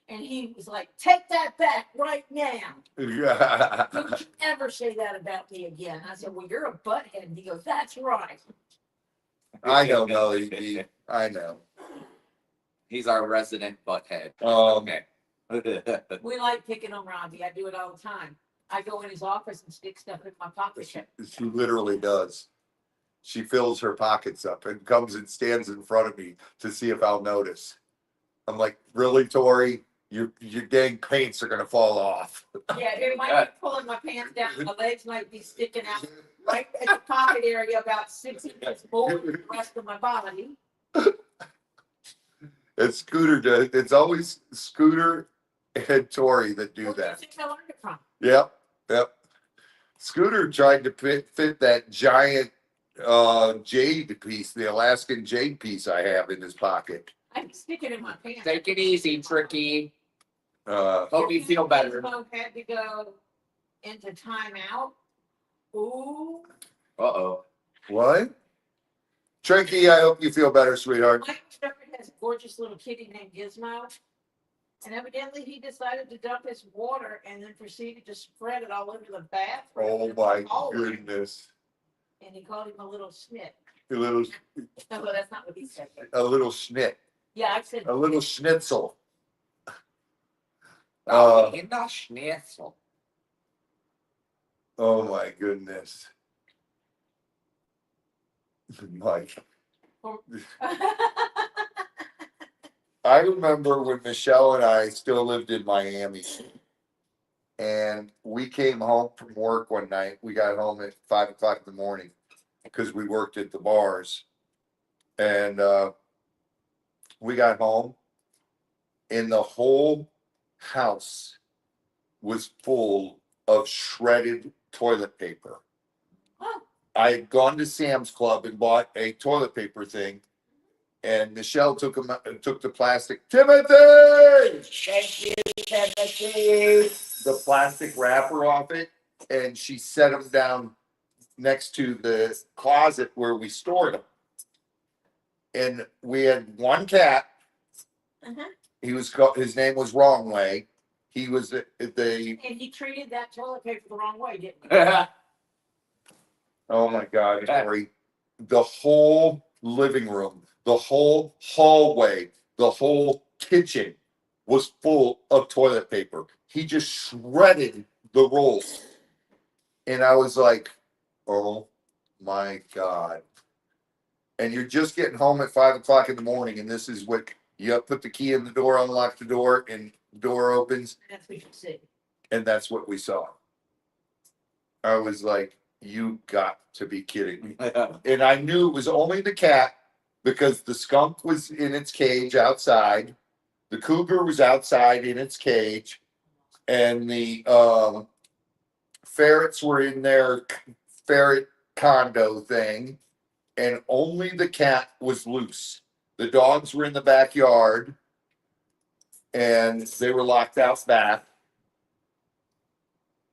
And he was like, take that back right now. Don't you ever say that about me again. I said, well, you're a butthead. And he goes, that's right. I know, Melody. I know. He's our resident butthead. Okay. We like picking on Robbie. I do it all the time. I go in his office and stick stuff in my pocket. She literally does. She fills her pockets up and comes and stands in front of me to see if I'll notice. I'm like, really, Tori? Your dang pants are gonna fall off. Yeah, it might be pulling my pants down. My legs might be sticking out right at the pocket area about 6 inches more than the rest of my body. It's it's always Scooter and Tori that do Where do you that. think I learned it from? Yep. Scooter tried to fit that giant jade piece, the Alaskan jade piece I have in his pocket. I can stick it in my pants. Take it easy, Tricky. Uh, Hope you feel better. Gizmo had to go into timeout. Ooh. Uh-oh. what? Trinky, I hope you feel better, sweetheart. Mike Shepherd has a gorgeous little kitty named Gizmo. And evidently he decided to dump his water and then proceeded to spread it all over the bathroom. Oh my Hallway. goodness. And he called him a little snit. A little No, that's not what he said. schnit. Yeah, I said, A little schnitzel. Oh, you're not schnitzel. Oh my goodness. Mike. I remember when Michelle and I still lived in Miami. And we came home from work one night. We got home at 5 o'clock in the morning because we worked at the bars. And we got home and the whole house was full of shredded toilet paper. Oh, I had gone to Sam's Club and bought a toilet paper thing, and Michelle took the plastic. Timothy, thank you, Timothy. the plastic wrapper off it, and she set them down next to the closet where we stored them. And we had one cat. Uh-huh. His name was Wrong Way. He was the And you treated that toilet paper the wrong way, didn't you? oh my God, Harry. The whole living room, the whole hallway, the whole kitchen was full of toilet paper. He just shredded the rolls. And I was like, oh my God. And you're just getting home at 5 o'clock in the morning, and this is what you put the key in the door, unlock the door, and the door opens, That's what you see. and that's what we saw. I was like, you got to be kidding me. And I knew it was only the cat because the skunk was in its cage outside, the cougar was outside in its cage, and the ferrets were in their ferret condo thing, and only the cat was loose. The dogs were in the backyard, and they were locked out back,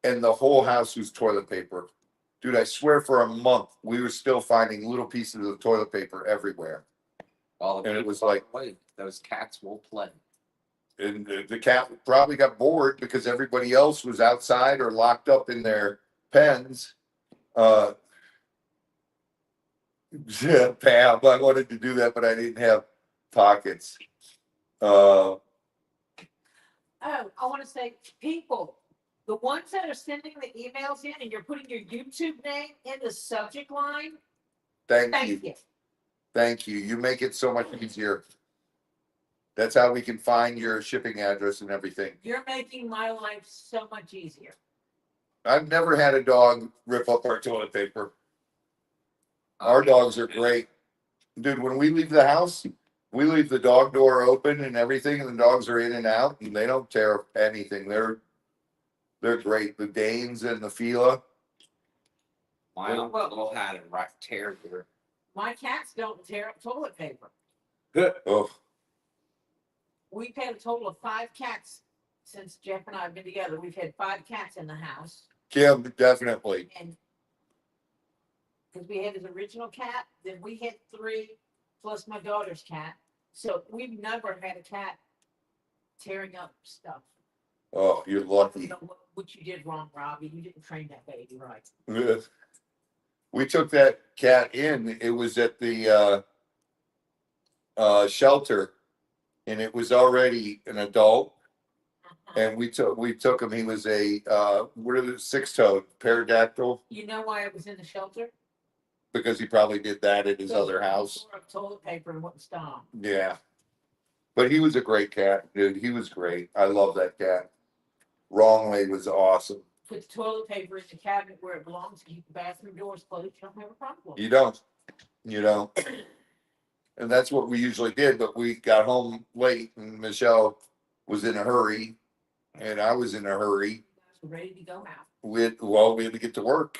and the whole house was toilet paper. Dude, I swear for a month, we were still finding little pieces of toilet paper everywhere. Well, And it was like, wait, those cats will play. and the cat probably got bored because everybody else was outside or locked up in their pens. Yeah, Pam, I wanted to do that, but I didn't have pockets. Oh, I want to say, people, the ones that are sending the emails in and you're putting your YouTube name in the subject line, Thank thank you. you. Thank you. You make it so much easier. That's how we can find your shipping address and everything. You're making my life so much easier. I've never had a dog rip up our toilet paper. Our dogs are great. Dude, when we leave the house, we leave the dog door open and everything, and the dogs are in and out, and they don't tear up anything. They're great. The Danes and the Fila. My uncle had a rat terrier. My cats don't tear up toilet paper. Oh, We've had a total of 5 cats since Jeff and I have been together. We've had 5 cats in the house. Kim, definitely. And because we had his original cat, then we had 3 plus my daughter's cat. So we've never had a cat tearing up stuff. Oh, you're I lucky. don't know what you did wrong, Robbie. You didn't train that baby right. We took that cat in. It was at the shelter, and it was already an adult. And we took him. He was a what are the 6-toed pterodactyl, You know why it was in the shelter? because he probably did that at his other house. Tore up toilet paper and wouldn't stop. Yeah, but he was a great cat, dude. He was great. I love that cat. Wrong Way was awesome. Put the toilet paper in the cabinet where it belongs. Keep the bathroom doors closed. You don't have a problem. You don't. And that's what we usually did. But we got home late, and Michelle was in a hurry, and I was in a hurry. We're ready to go out. We had to get to work,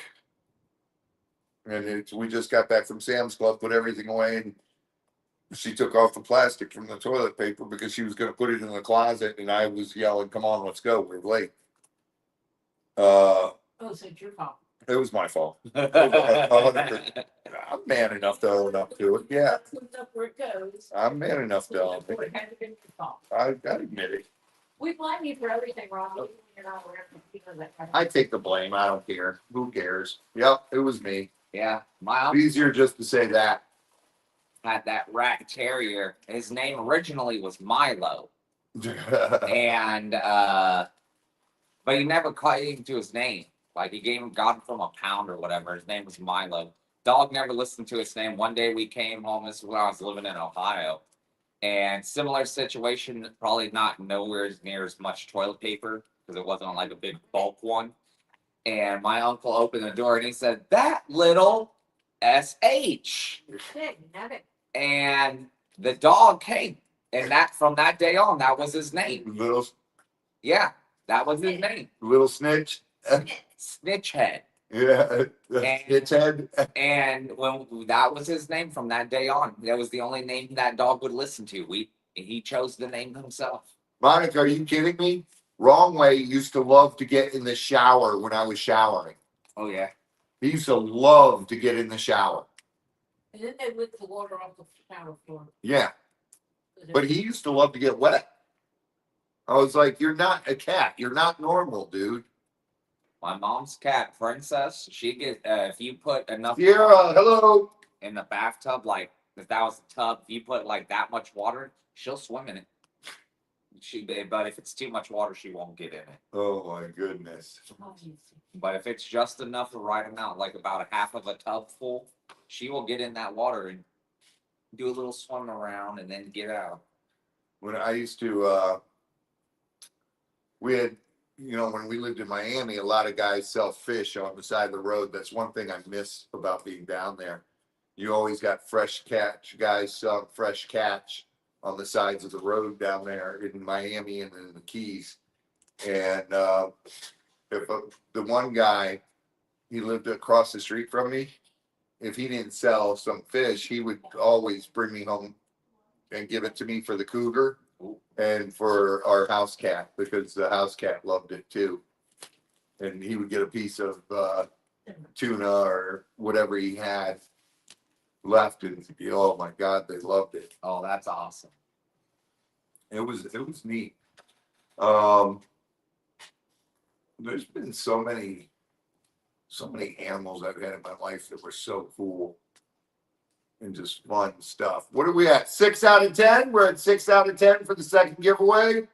and we just got back from Sam's Club, put everything away, and she took off the plastic from the toilet paper because she was going to put it in the closet, and I was yelling, "Come on, let's go! We're late." Oh, so it's your fault. It was my fault. 100%. I'm man enough to own up to it. Yeah, Cleans up where it goes. I'm man enough to own It it. hasn't been your fault. I admit it. We blame you for everything, Rob. Even when you're not around. You know that kind of I take the blame. I don't care. Who cares? Yep, it was me. Yeah, my uncle Easier just to say that. had that rat terrier. His name originally was Milo, and but he never caught him to his name. Like he got him from a pound or whatever. His name was Milo. Dog never listened to his name. One day we came home. This is when I was living in Ohio, and similar situation. Probably not nowhere near as much toilet paper because it wasn't like a big bulk one. And my uncle opened the door and he said, "That little SH." shit. You know that. And the dog came And that from that day on, that was his name. Little Yeah, that was his name. little snitch. Snitchhead. Yeah, it's head. And when that was his name from that day on, that was the only name that dog would listen to. He chose the name himself. Monica, are you kidding me? Wrong Way used to love to get in the shower when I was showering. Oh yeah. He used to love to get in the shower. And then they lick the water off the shower floor. Yeah, but he used to love to get wet. I was like, you're not a cat. You're not normal, dude. My mom's cat, Princess, she gets if you put enough Sierra, hello. in the bathtub, like if that was a tub, if you put like that much water, she'll swim in it. But if it's too much water, she won't get in it. Oh my goodness. But if it's just enough the right amount, like about a half of a tub full, she will get in that water and do a little swim around and then get out. When I used to, we had, when we lived in Miami, a lot of guys sell fish on the side of the road. That's one thing I miss about being down there. You always got fresh catch, guys selling fresh catch on the sides of the road down there in Miami and in the Keys. And if the one guy, he lived across the street from me, if he didn't sell some fish, he would always bring me home and give it to me for the cougar and for our house cat, because the house cat loved it too. And he would get a piece of tuna or whatever he had left, and oh my God, they loved it. Oh, that's awesome. It was neat. There's been so many animals I've had in my life that were so cool and just fun stuff. What are we at? 6 out of 10? We're at 6 out of 10 for the second giveaway.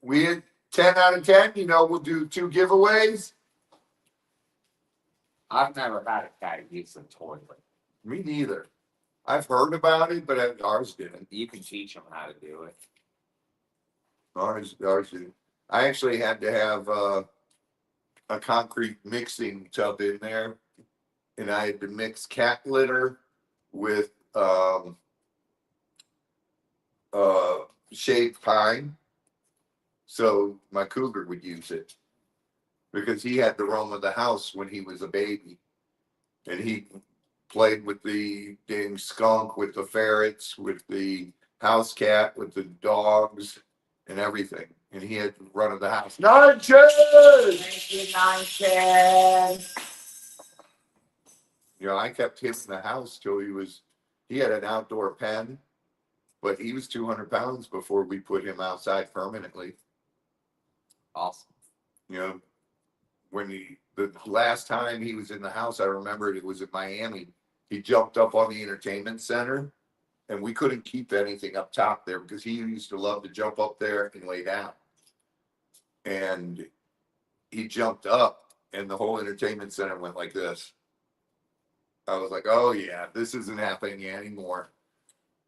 We had 10 out of 10. We'll do 2 giveaways. I've never had a cat use the toilet. Me neither. I've heard about it, but ours didn't. You can teach them how to do it. Ours didn't. I actually had to have a concrete mixing tub in there, and I had to mix cat litter with shaved pine, so my cougar would use it, because he had the roam of the house when he was a baby, and he played with the dang skunk, with the ferrets, with the house cat, with the dogs, and everything. And he had the run of the house. Nonsense! Thank you, nonsense. I kept him in the house till he had an outdoor pen, but he was 200 pounds before we put him outside permanently. Awesome. When the last time he was in the house, I remembered it was in Miami. He jumped up on the entertainment center, and we couldn't keep anything up top there because he used to love to jump up there and lay down. And he jumped up, and the whole entertainment center went like this. I was like, oh yeah, this isn't happening anymore.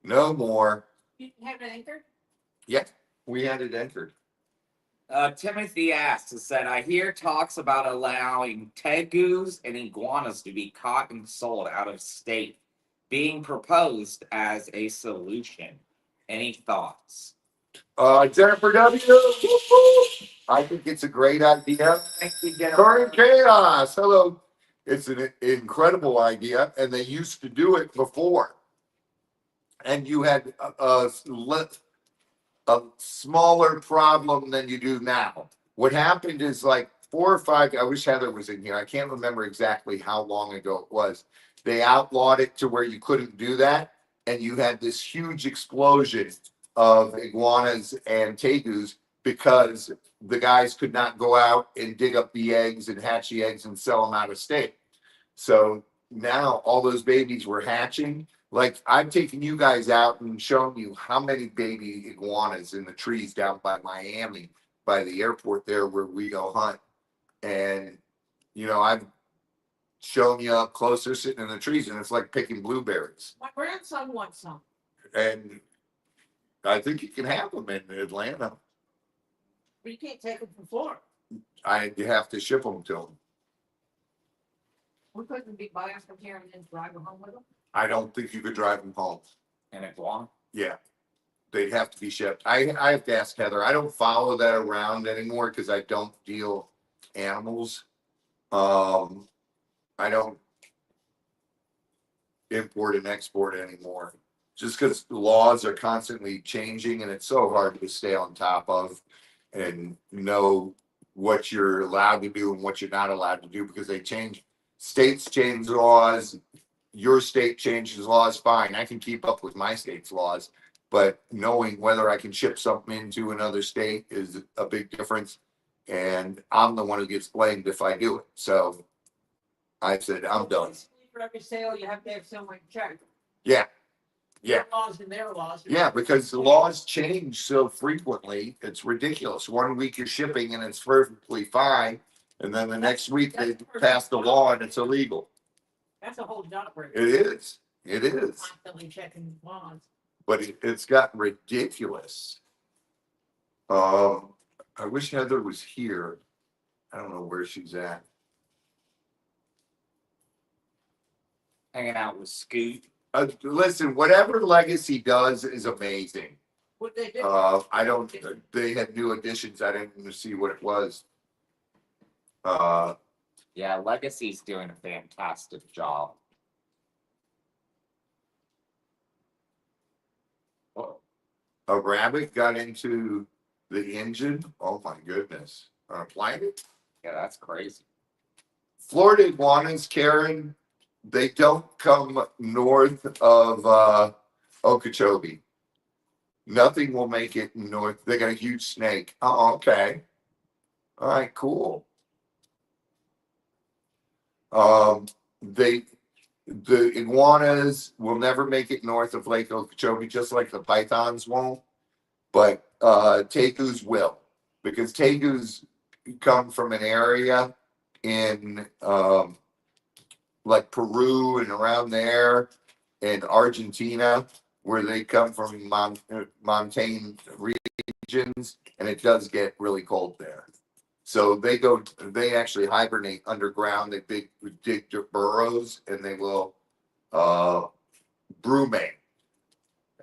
No more. You have it anchored? Yeah, we had it anchored. Timothy asks, said, I hear talks about allowing tegus and iguanas to be caught and sold out of state being proposed as a solution. Any thoughts? Jennifer W. I think it's a great idea. Thank you, Jennifer. Current chaos. Hello. It's an incredible idea, and they used to do it before. And you had a smaller problem than you do now. What happened is like 4 or 5, I wish Heather was in here. I can't remember exactly how long ago it was. They outlawed it to where you couldn't do that. And you had this huge explosion of iguanas and tegus because the guys could not go out and dig up the eggs and hatch the eggs and sell them out of state. So now all those babies were hatching. Like, I've taken you guys out and shown you how many baby iguanas in the trees down by Miami, by the airport there where we go hunt. And, I've shown you up closer sitting in the trees, and it's like picking blueberries. My grandson wants some. And I think you can have them in Atlanta. But you can't take them from Florida. You have to ship them to them. We couldn't be buying from here and then drive them home with them. I don't think you could drive them home. And iguana. Yeah, they'd have to be shipped. I have to ask Heather. I don't follow that around anymore because I don't deal animals. I don't import and export anymore. Just because the laws are constantly changing and it's so hard to stay on top of and know what you're allowed to do and what you're not allowed to do because they change. States change laws. Your state changes laws, fine. I can keep up with my state's laws, but knowing whether I can ship something into another state is a big difference. And I'm the one who gets blamed if I do it. So I said, I'm done. For every sale, you have to have someone check. Yeah. Yeah. Your laws and their laws. Yeah, because the laws change so frequently, it's ridiculous. One week you're shipping and it's perfectly fine, and then the next week they pass the law and it's illegal. That's a whole job right It is, it is, Constantly checking laws. but it's gotten ridiculous. I wish Heather was here. I don't know where she's at. Hanging out with Scoot. Listen, whatever Legacy does is amazing. What they do? I don't, they had new additions. I didn't even see what it was. Yeah, Legacy's doing a fantastic job. A rabbit got into the engine. Oh my goodness. On a planet? Yeah, that's crazy. Florida iguanas, Karen, they don't come north of Okeechobee. Nothing will make it north. They got a huge snake. Oh, okay. All right, cool. The iguanas will never make it north of Lake Okeechobee, just like the pythons won't. But tegus will, because tegus come from an area in like Peru and around there, and Argentina, where they come from montane regions, and it does get really cold there. So they actually hibernate underground. They dig their burrows and they will brumate.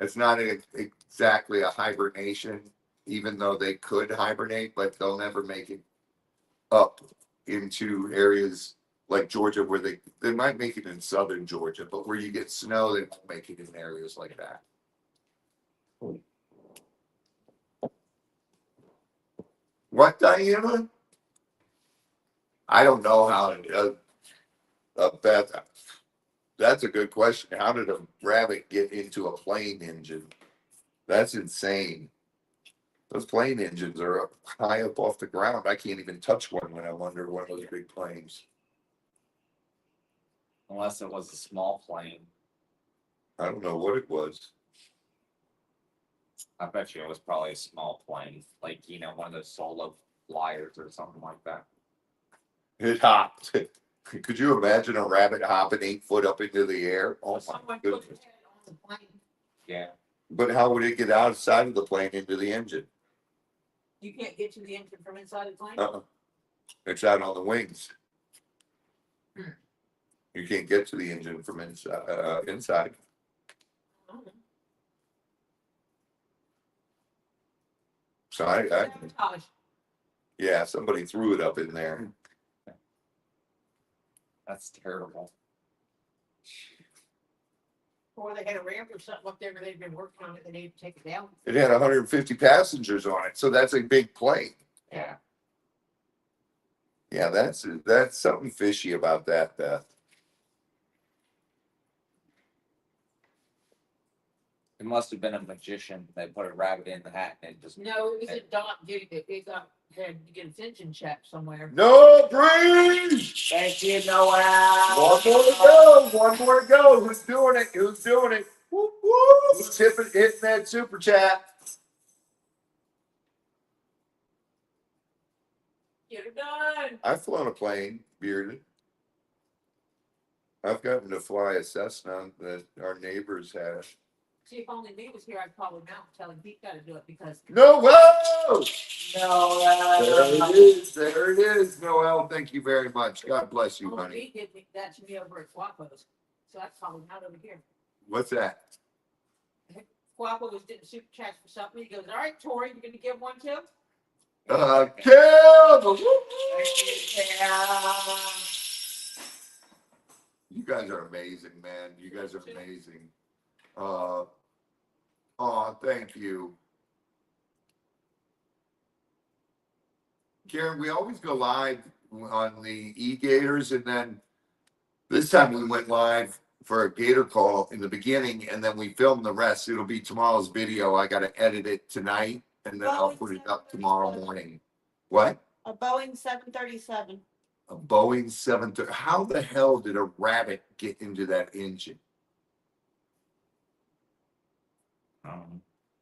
It's not exactly a hibernation, even though they could hibernate, but they'll never make it up into areas like Georgia where they might make it in southern Georgia, but where you get snow, they won't make it in areas like that. What, Diana? I don't know how that's a good question. How did a rabbit get into a plane engine? That's insane. Those plane engines are up high up off the ground. I can't even touch one when I'm under one of those big planes. Unless it was a small plane. I don't know what it was. I bet you it was probably a small plane. Like, one of those solo flyers or something like that. It hopped. Could you imagine a rabbit hopping 8 foot up into the air? Oh my Someone put goodness. it on the plane. Yeah. But how would it get outside of the plane into the engine? You can't get to the engine from inside the plane? It's out on the wings. Hmm. You can't get to the engine from inside. Oh. So Sabotage. yeah, somebody threw it up in there. That's terrible. Or they had a ramp or something up there where they'd been working on it, they needed to take it down. It had 150 passengers on it, so that's a big plane. Yeah. Yeah, that's something fishy about that, Beth. It must have been a magician that put a rabbit in the hat and it just. No, it was a dot getting it, had to get its engine checked somewhere. No, breeze! Thank you, Noel. One more to go. One more to go. Who's doing it? Who's doing it? Whoop, whoop. Who's hitting that super chat? Get it done. I've flown a plane, bearded. I've gotten to fly a Cessna that our neighbors had. See, if only me was here, I'd call him out and tell him he's gotta do it because. No, whoa! Noel. There it is. There it is, Noel. Thank you very much. God bless you, Only honey. he did that to me over at Swapos. So that's probably not over here. What's that? Guapo was doing super chats for something. He goes, all right, Tori, you're gonna give one too? Kim! You guys are amazing, man. You guys are amazing. Oh, thank you. Karen, we always go live on the e-gators, and then this time we went live for a gator call in the beginning, and then we filmed the rest. It'll be tomorrow's video. I gotta edit it tonight, and then I'll put it up tomorrow morning. What? A Boeing 737. A Boeing 730. How the hell did a rabbit get into that engine?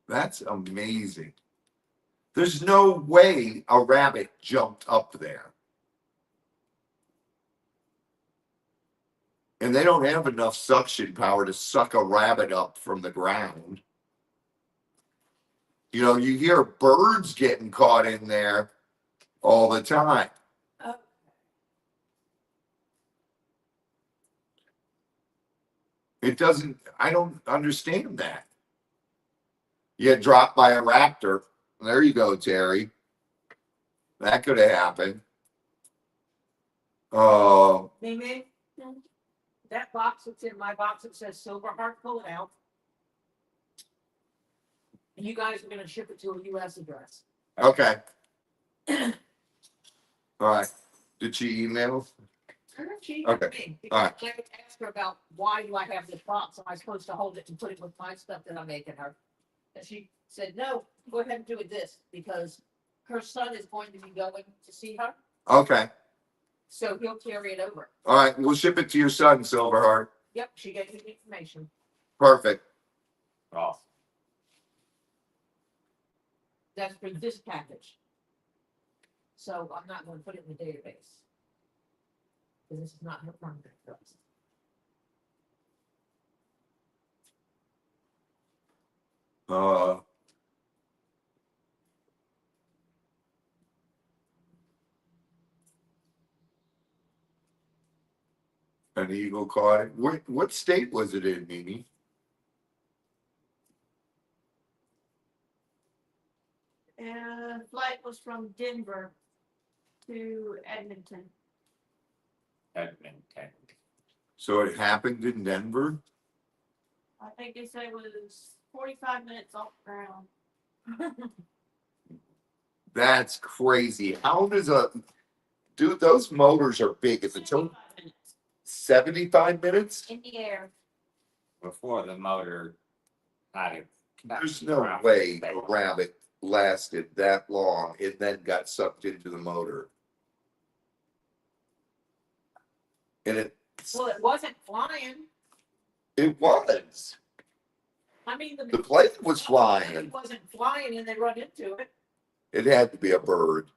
That's amazing. There's no way a rabbit jumped up there. And they don't have enough suction power to suck a rabbit up from the ground. You know, you hear birds getting caught in there all the time. It doesn't, I don't understand that. You get dropped by a raptor. There you go, Terry. That could have happened. Mimi, that box that's in my box that says Silver Heart, pull it out. And you guys are gonna ship it to a US address. Okay. All right. Did she email? She Okay. emailed me, All right. because I asked her about why do I have this box? Am I supposed to hold it and put it with my stuff that I'm making her? And she said, no, go ahead and do it this, because her son is going to be going to see her, Okay. so he'll carry it over. All right. We'll ship it to your son, Silverheart. Yep, she gave me the information. Perfect. Awesome. That's for this package. So I'm not gonna put it in the database. Because this is not her primary address. An eagle caught it. What state was it in, Mimi? And flight was from Denver to Edmonton. Edmonton. So it happened in Denver? I think they said it was 45 minutes off the ground. That's crazy. How does dude, those motors are big. If it's 75 minutes 75 minutes? in the air. Before the motor had it. There's no way a rabbit lasted that long and then got sucked into the motor. And Well, it wasn't flying. it was. I mean, The plane was It flying. wasn't flying and they run into it. It had to be a bird.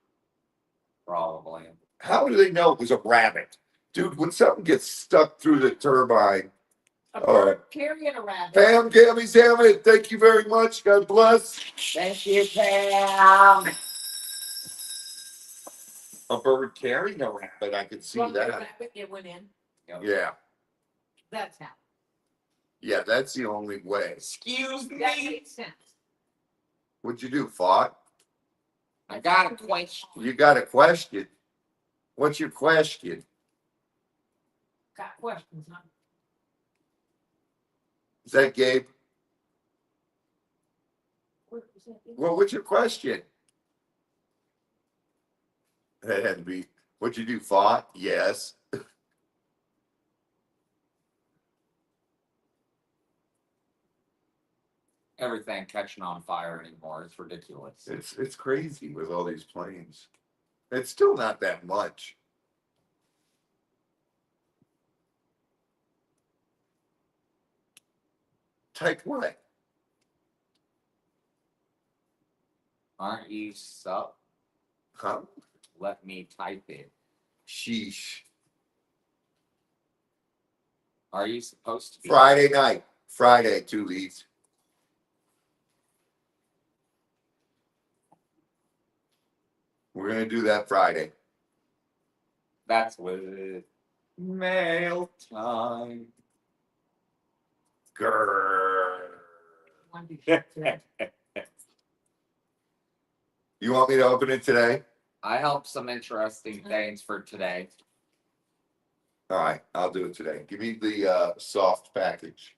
Probably. How do they know it was a rabbit? Dude, when something gets stuck through the turbine. A All bird carrying a rabbit. Pam, Gammy, Sammy, thank you very much. God bless. Thank you, Pam. A bird carrying a rabbit, I could see From the that. rabbit, it went in. Yeah. That's how. Yeah, that's the only way. Excuse That me. makes sense. What'd you do, fought? I got a question. You got a question. What's your question? Got questions, huh? Is that Gabe? What was that? Well, what's your question? That had to be, what'd you do, fought? Yes. Everything catching on fire anymore. It's ridiculous. It's crazy with all these planes. It's still not that much. Type what? Aren't you sup? Huh? Let me type it. Sheesh. Are you supposed to be? Friday night. Friday, 2 leads. We're gonna do that Friday. That's with mail time. Grrr. One big shit today. You want me to open it today? I helped some interesting things for today. All right, I'll do it today. Give me the soft package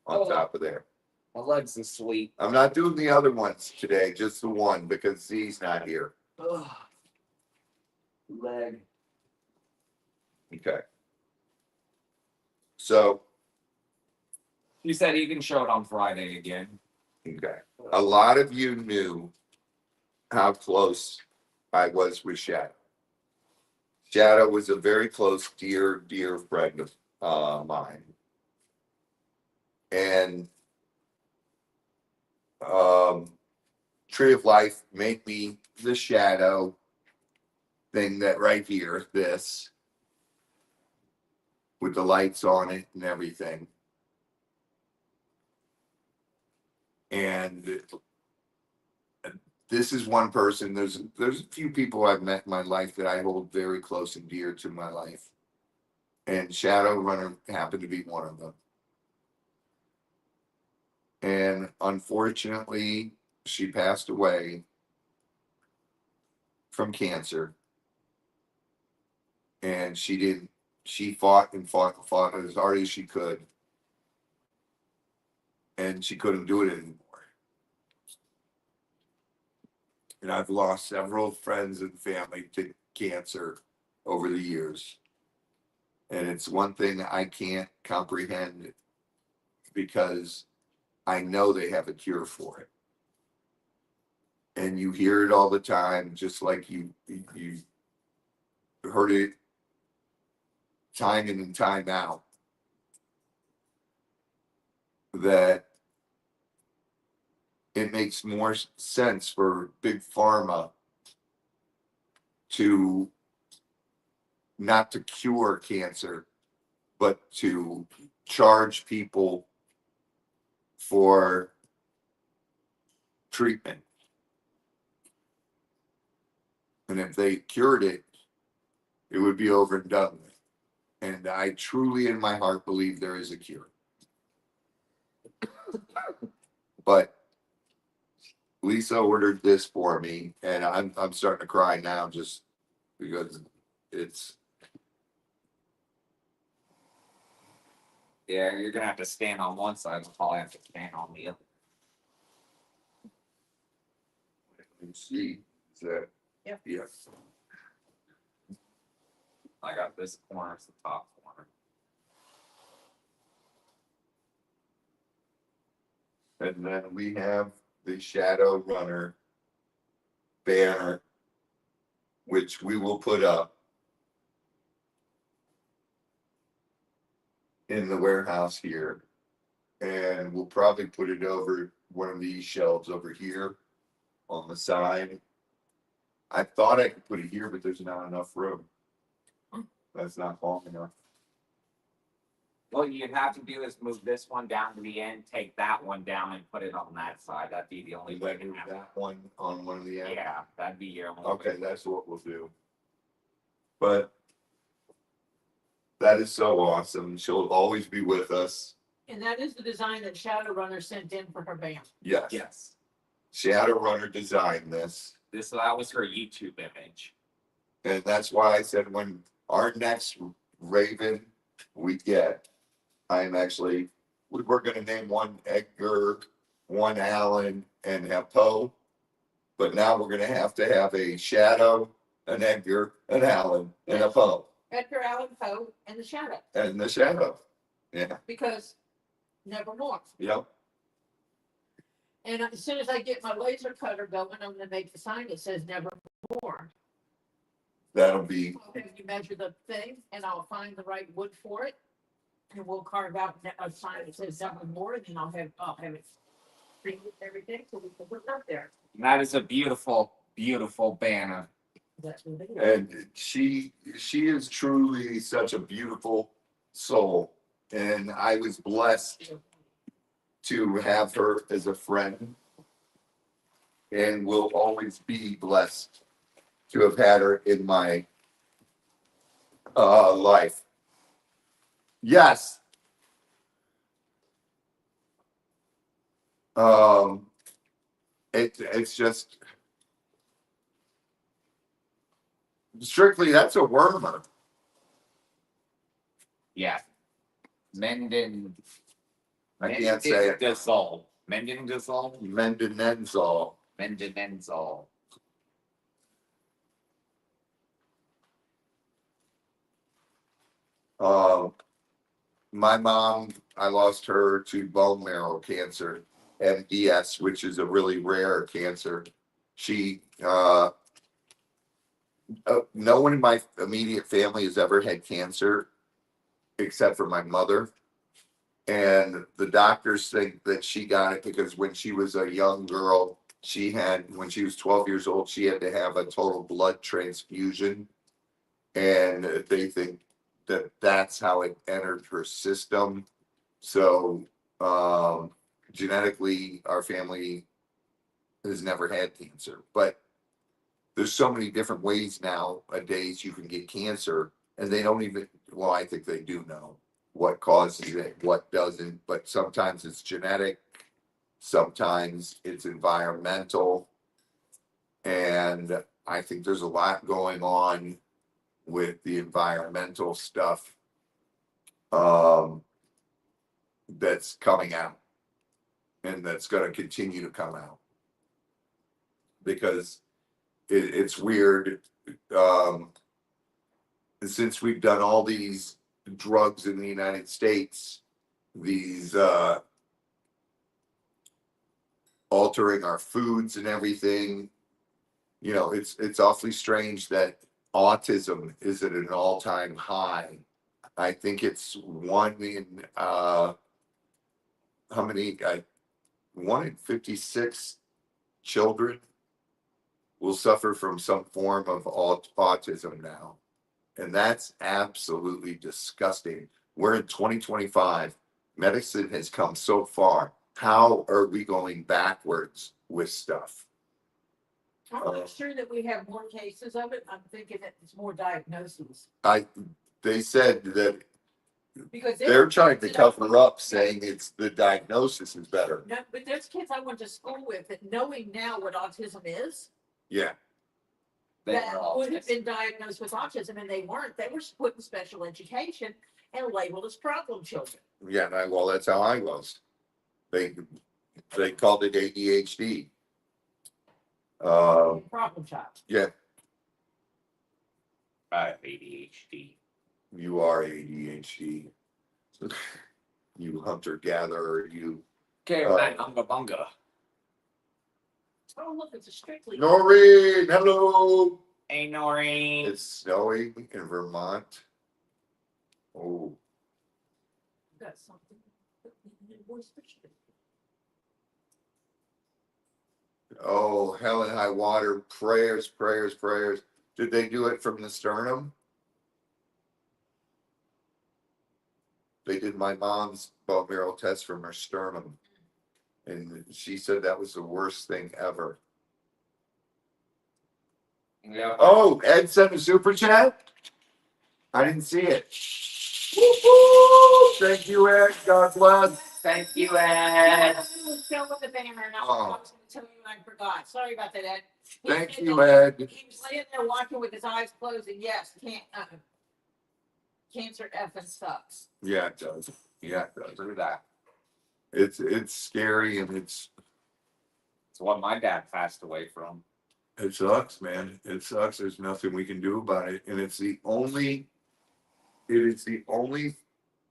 on Oh. top of there. My legs are sweet. I'm not doing the other ones today, just the one because Z's not here. Ugh. Leg. Okay. So, You said you can show it on Friday again. okay. A lot of you knew how close I was with Shadow. Shadow was a very close, dear friend of mine. And Tree of Life made me the Shadow thing that right here, this, with the lights on it and everything. And this is one person. There's a few people I've met in my life that I hold very close and dear to my life. And Shadowrunner happened to be one of them. And unfortunately, she passed away from cancer. And she fought and fought and fought as hard as she could. And she couldn't do it anymore. And I've lost several friends and family to cancer over the years. And it's one thing I can't comprehend because I know they have a cure for it. And you hear it all the time, just like you heard it time in and time out, that it makes more sense for big pharma to not to cure cancer, but to charge people for treatment. And if they cured it, it would be over and done with. And I truly in my heart believe there is a cure. But Lisa ordered this for me, and I'm starting to cry now just because it's. Yeah, you're gonna have to stand on one side. I'll probably have to stand on the other. Let me see. Is that? Yep. Yes. I got this corner, it's the top corner. And then we have the Shadowrunner banner, which we will put up in the warehouse here. And we'll probably put it over one of these shelves over here on the side. I thought I could put it here, but there's not enough room. That's not long enough. What you'd have to do is move this one down to the end, take that one down and put it on that side. That'd be the only way to Move have it. that one on one of the ends. Yeah, that'd be your only Okay, way. that's what we'll do. But that is so awesome. She'll always be with us. And that is the design that Shadowrunner sent in for her band. Yes. Yes. Shadowrunner designed this. That was her YouTube image. And that's why I said when our next Raven we get, we're going to name one Edgar, one Allen, and have Poe. But now we're going to have a Shadow, an Edgar, an Allen, and a Poe. Edgar Allan Poe and the Shadow, And the Shadow. Yeah. because nevermore. Yep. And as soon as I get my laser cutter going, I'm gonna make the sign that says nevermore. That'll be, I'll have you measure the thing and I'll find the right wood for it. And we'll carve out a sign that says nevermore, and then I'll have it free with everything so we can put it up there. And that is a beautiful, beautiful banner. That's what it is. and she is truly such a beautiful soul. And I was blessed to have her as a friend, and will always be blessed to have had her in my life. Yes. It's just strictly that's a wormer. Yeah. Menden. I can't say it. Mendendazole. Mendendazole. Mendendazole. Mendendazole. My mom, I lost her to bone marrow cancer, MDS, which is a really rare cancer. She, no one in my immediate family has ever had cancer except for my mother. And the doctors think that she got it because when she was a young girl, when she was 12 years old, she had to have a total blood transfusion. And they think that that's how it entered her system. So, genetically, our family has never had cancer, but there's so many different ways nowadays you can get cancer, and they don't even, well, I think they do know what causes it, what doesn't, but sometimes it's genetic, sometimes it's environmental. And I think there's a lot going on with the environmental stuff that's coming out and that's going to continue to come out because it's weird. Since we've done all these drugs in the United States, these altering our foods and everything, it's awfully strange that autism is at an all-time high. I think it's one in how many? 1 in 56 children will suffer from some form of autism now. And that's absolutely disgusting. We're in 2025. Medicine has come so far. How are we going backwards with stuff? I'm not sure that we have more cases of it. I'm thinking that it's more diagnoses. They said that Because they're trying to cover up, saying it's the diagnosis is better. No, but there's kids I went to school with that knowing now what autism is, Yeah. that would have been diagnosed with autism and they weren't. They were put in special education and labeled as problem children. Yeah, well, that's how I was. They called it ADHD. Problem child. Yeah, I have ADHD. you are ADHD. You hunter gatherer. You. Okay, man, unga bunga. Oh, look, it's a strictly. Noreen, hello. Hey, Noreen. It's snowing in Vermont. Oh, Got something. Voice picture. oh, hell and high water. Prayers, prayers, prayers. Did they do it from the sternum? They did my mom's bone marrow test from her sternum. And she said that was the worst thing ever. Yeah. Oh, Ed sent a super chat? I didn't see it. Woo-hoo! Thank you, Ed. God bless. Thank you, Ed. Show with the banner and I Oh. was going to tell you I forgot. Sorry about that, Ed. Thank you, Ed. He was laying there watching with his eyes closed and yes, cancer effing sucks. Yeah, it does. Yeah, it does. Through that. It's scary and It's what my dad passed away from. it sucks, man. It sucks. There's nothing we can do about it. And it is the only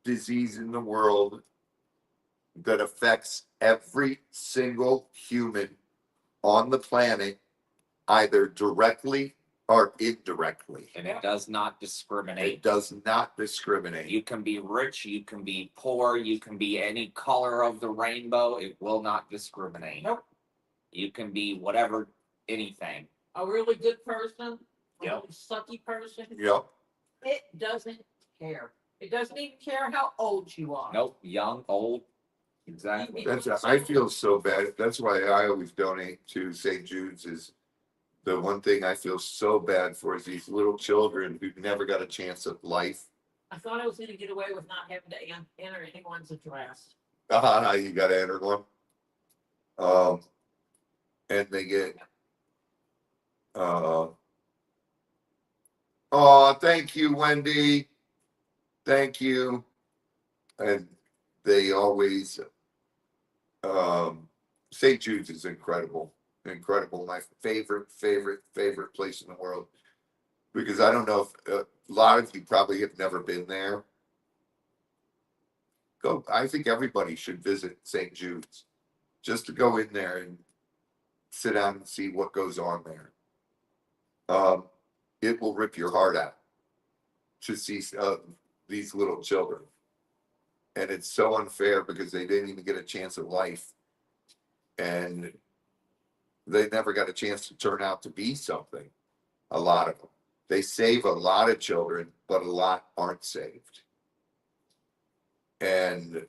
disease in the world that affects every single human on the planet, either directly or indirectly. And it does not It discriminate. does not discriminate. You can be rich, you can be poor, you can be any color of the rainbow. It will not discriminate. Nope. You can be whatever, anything. A really good person, a Yep. really sucky person. Yep. It doesn't care. It doesn't even care how old you are. Nope, young, old. Exactly. I feel so bad. That's why I always donate to St. Jude's. Is the one thing I feel so bad for is these little children who never got a chance at life. I thought I was going to get away with not having to enter anyone's address. You got to enter one. And they get, oh, thank you, Wendy. Thank you. And they always, St. Jude's is incredible. Incredible. My favorite place in the world. Because I don't know if a lot of you probably have never been there. Go. I think everybody should visit St. Jude's just to go in there and sit down and see what goes on there. It will rip your heart out to see these little children. And it's so unfair because they didn't even get a chance at life. And they never got a chance to turn out to be something. A lot of them. They save a lot of children, but a lot aren't saved. And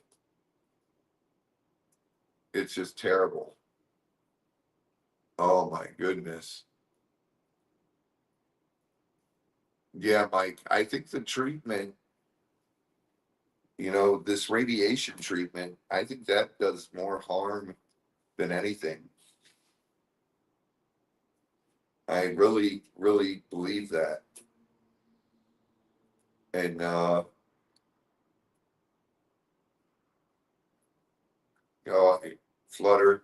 it's just terrible. Oh my goodness. Yeah, Mike, I think the treatment, this radiation treatment, I think that does more harm than anything. I really, really believe that. And Flutter.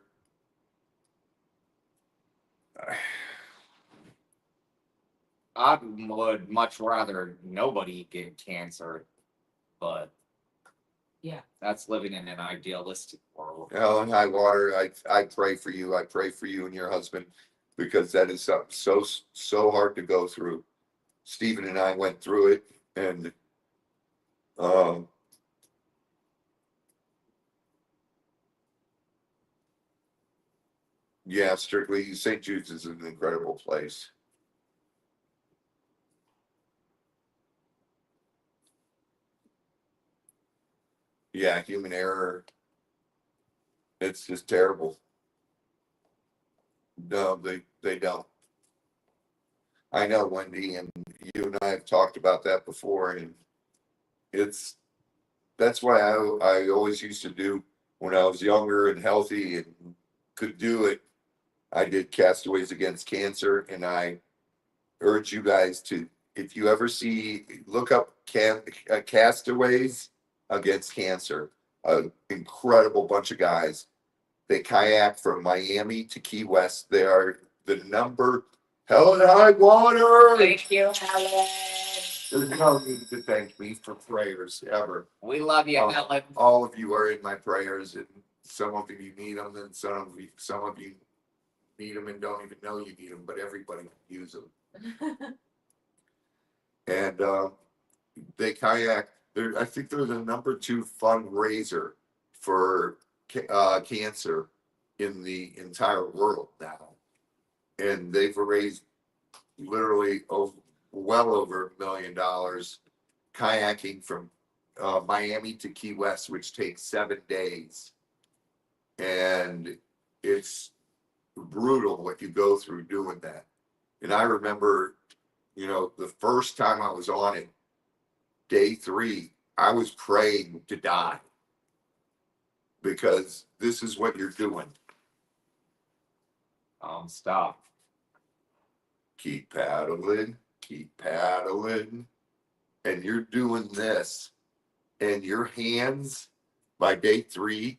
I would much rather nobody get cancer, but Yeah. that's living in an idealistic world. Hell and high water, I pray for you. I pray for you and your husband because that is something so hard to go through. Stephen and I went through it, and yeah, strictly St. Jude's is an incredible place. Yeah, human error. It's just terrible. No, they don't. I know, Wendy, and you and I have talked about that before, and that's why I always used to do when I was younger and healthy and could do it. I did Castaways Against Cancer, and I urge you guys to, if you ever look up Castaways Against Cancer, an incredible bunch of guys. They kayak from Miami to Key West. They are the number hell and high water. Thank you, Helen. There's no need to thank me for prayers ever. We love you, Helen. All of you are in my prayers, and some of you need them, and some of you need them and don't even know you need them, but everybody can use them. And they kayak. I think they're the number 2 fundraiser for cancer in the entire world now, and they've raised literally well over $1 million kayaking from Miami to Key West, which takes 7 days, and it's brutal what you go through doing that. And I remember, the first time I was on it, day 3, I was praying to die because this is what you're doing. Stop. Keep paddling, and you're doing this, and your hands by day 3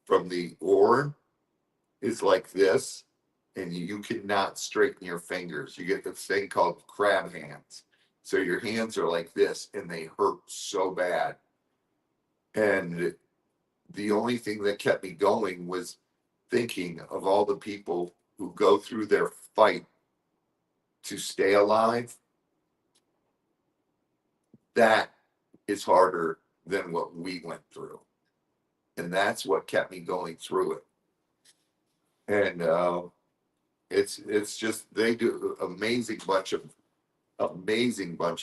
from the oar is like this, and you cannot straighten your fingers. You get this thing called crab hands. So your hands are like this, and they hurt so bad. And the only thing that kept me going was thinking of all the people who go through their fight to stay alive. That is harder than what we went through. And that's what kept me going through it. And it's just, they do amazing bunch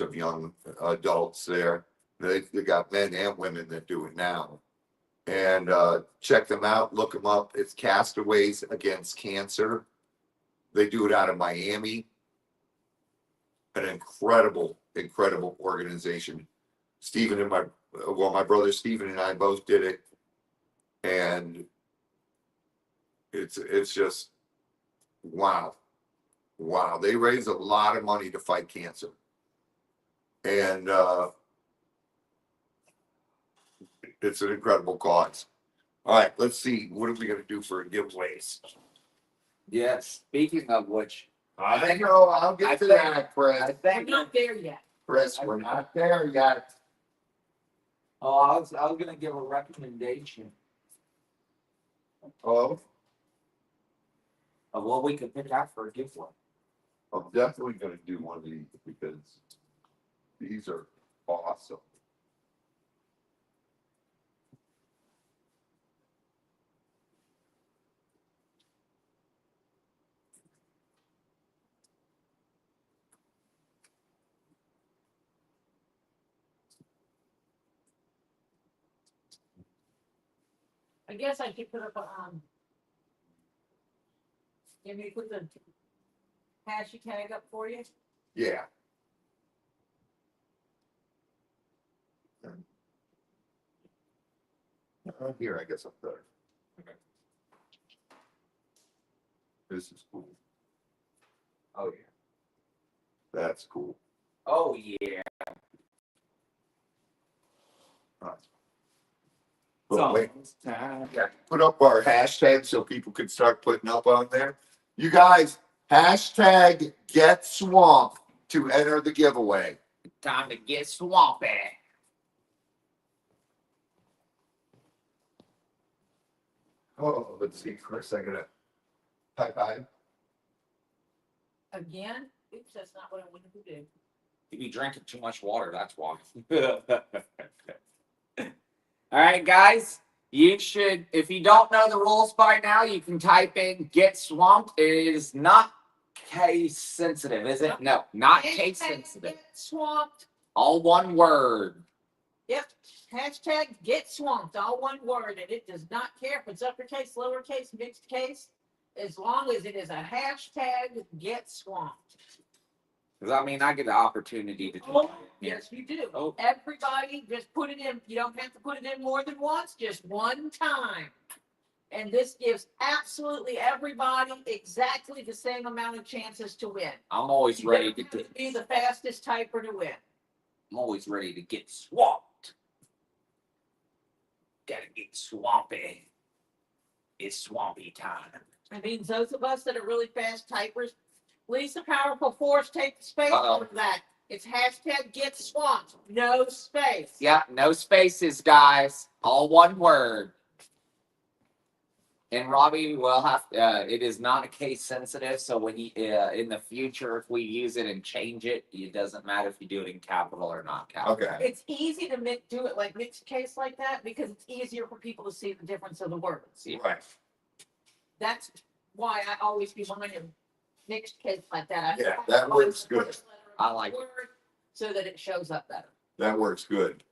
of young adults there. They got men and women that do it now. And check them out, look them up. It's Castaways Against Cancer. They do it out of Miami. An incredible organization. My brother Stephen and I both did it. And It's just wow. Wow. They raise a lot of money to fight cancer. And it's an incredible cause. All right, let's see. What are we gonna do for giveaways? Yes. Speaking of which, I know, I'll get to that, I Chris. We're think. not there yet. Chris, we're not there yet. Oh, I was gonna give a recommendation Oh, of what we could pick out for a giveaway. I'm definitely gonna do one of these because these are awesome. I guess I could put up a, let me put the hashtag up for you. Yeah. Here, I guess up there. This is cool. Oh yeah. That's cool. Oh yeah. But wait, Time. yeah, put up our hashtag so people can start putting up on there. You guys, hashtag get swamped to enter the giveaway. Time to get swampy. Oh, let's see, Chris, I gotta type I. Again, oops, that's not what I wanted to do. You be drinking too much water, that's why. All right, guys. You should, if you don't know the rules by now, you can type in get swamped. It is not case sensitive, is it? No, not case sensitive. Get swamped. All one word. Yep. Hashtag get swamped, all one word, and it does not care if it's uppercase, lowercase, mixed case, as long as it is a hashtag get swamped. Because I mean, I get the opportunity to. Oh, yes, you do. Oh. Everybody just put it in. You don't have to put it in more than once, just one time. And this gives absolutely everybody exactly the same amount of chances to win. I'm always You ready don't to have to be the fastest typer to win. I'm always ready to get swamped. Gotta get swampy. It's swampy time. I mean, those of us that are really fast typers, Lisa Powerful Force, take the space Uh-oh. for that. It's hashtag get swamped, no space. Yeah, no spaces, guys. All one word. And Robbie will have. It is not a case sensitive, so when you in the future, if we use it and change it, it doesn't matter if you do it in capital or not capital. Okay. It's easy to do it like mixed case like that because it's easier for people to see the difference of the words. Right. That's why I always be wanting mixed case like that. Yeah, that works good. First letter of I the like it. word so that it shows up better. That works good.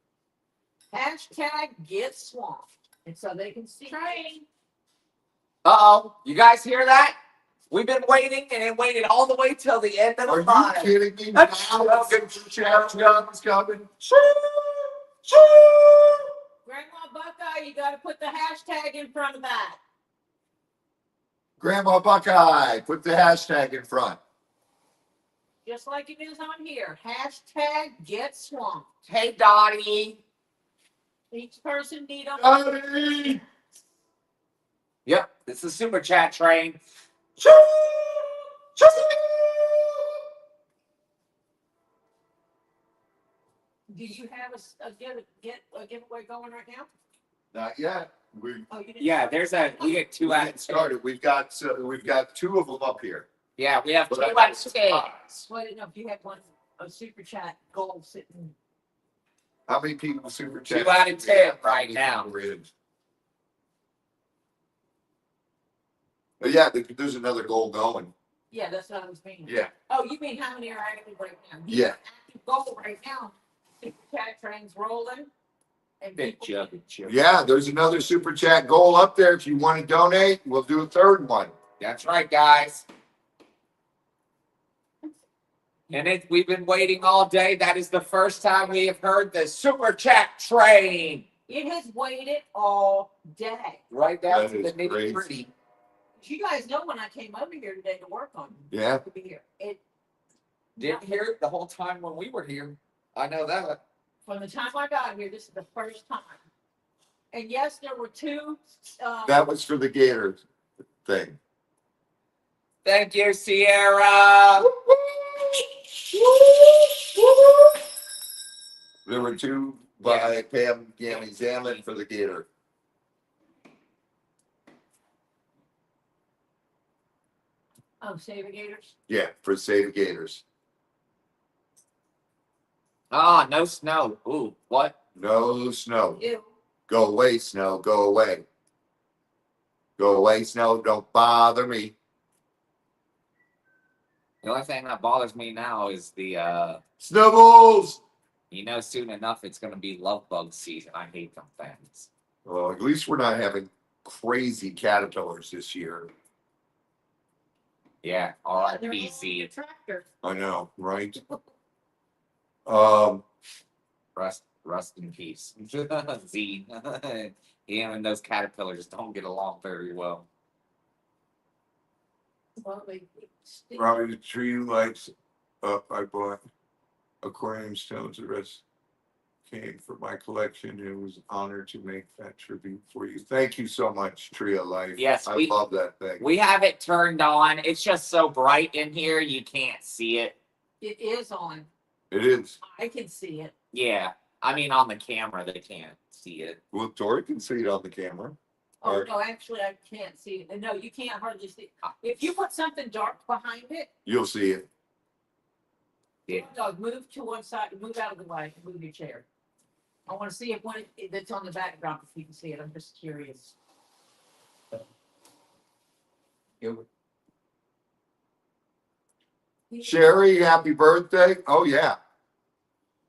Hashtag get swamped, and so they can see. Train. Uh-oh, you guys hear that? We've been waiting, and it waited all the way till the end of the Are line. you kidding me? That's Now so the super chat guns coming. Grandma Buckeye, you gotta put the hashtag in front of that. Grandma Buckeye, put the hashtag in front. Just like it is on here. Hashtag get swamped. Hey, Dottie. Each person need a. Dottie! Yep, it's the super chat train. Do you have a giveaway going right now? Not yet. Oh, you didn't. Yeah, we get We 2 out of haven't started. We've got 2 of them up here. Yeah, we have 2 But out I- of 10. So I didn't know if you had a super chat goal sitting. How many people super chat? 2 out of 10 right now. But yeah, there's another goal going. Yeah, that's what I was meaning. Yeah. Oh, you mean how many are active right now? Yeah. Active goal right now. Super chat train's rolling. And Good people- job, good job. Yeah, there's another super chat goal up there. If you want to donate, we'll do a third one. That's right, guys. And we've been waiting all day. That is the first time we have heard the super chat train. It has waited all day. Right down That to the is nitty crazy. gritty. You guys know when I came over here today to work on it. Yeah. To be here. It, Didn't hear it the whole time when we were here. I know that. from the time I got here, this is the first time. And yes, there were two, That was for the Gators thing. Thank you, Sierra. There were two by Pam Gammy Zammit for the Gator. Savigators. Yeah, for Save Gators. Ah, no snow. Ooh, what? No snow. Ew. Go away, snow. Go away. Go away, snow. Don't bother me. The only thing that bothers me now is the Snowballs! soon enough it's gonna be love bug season. I hate them things. Well, at least we're not having crazy caterpillars this year. Yeah, They're RIP all on your Z. tractor. I know, right? Rest in peace. Z. Him and those caterpillars don't get along very well. Well, they stink. Probably the tree lights up. I bought aquarium stones. The rest came from my collection. It was an honor to make that tribute for you. Thank you so much, Tree of Life. Yes, I love that thing. We have it turned on. It's just so bright in here you can't see it. It is on. It is. I can see it. Yeah. I mean on the camera they can't see it. Well, Tori can see it on the camera. Oh, Or- no, actually, I can't see it. No, you can't hardly see it. If you put something dark behind it, You'll see it. Yeah. no, move to one side, move out of the way, move your chair. I want to see if one that's on the background, if you can see it. I'm just curious. Sherry, happy birthday. Oh, yeah.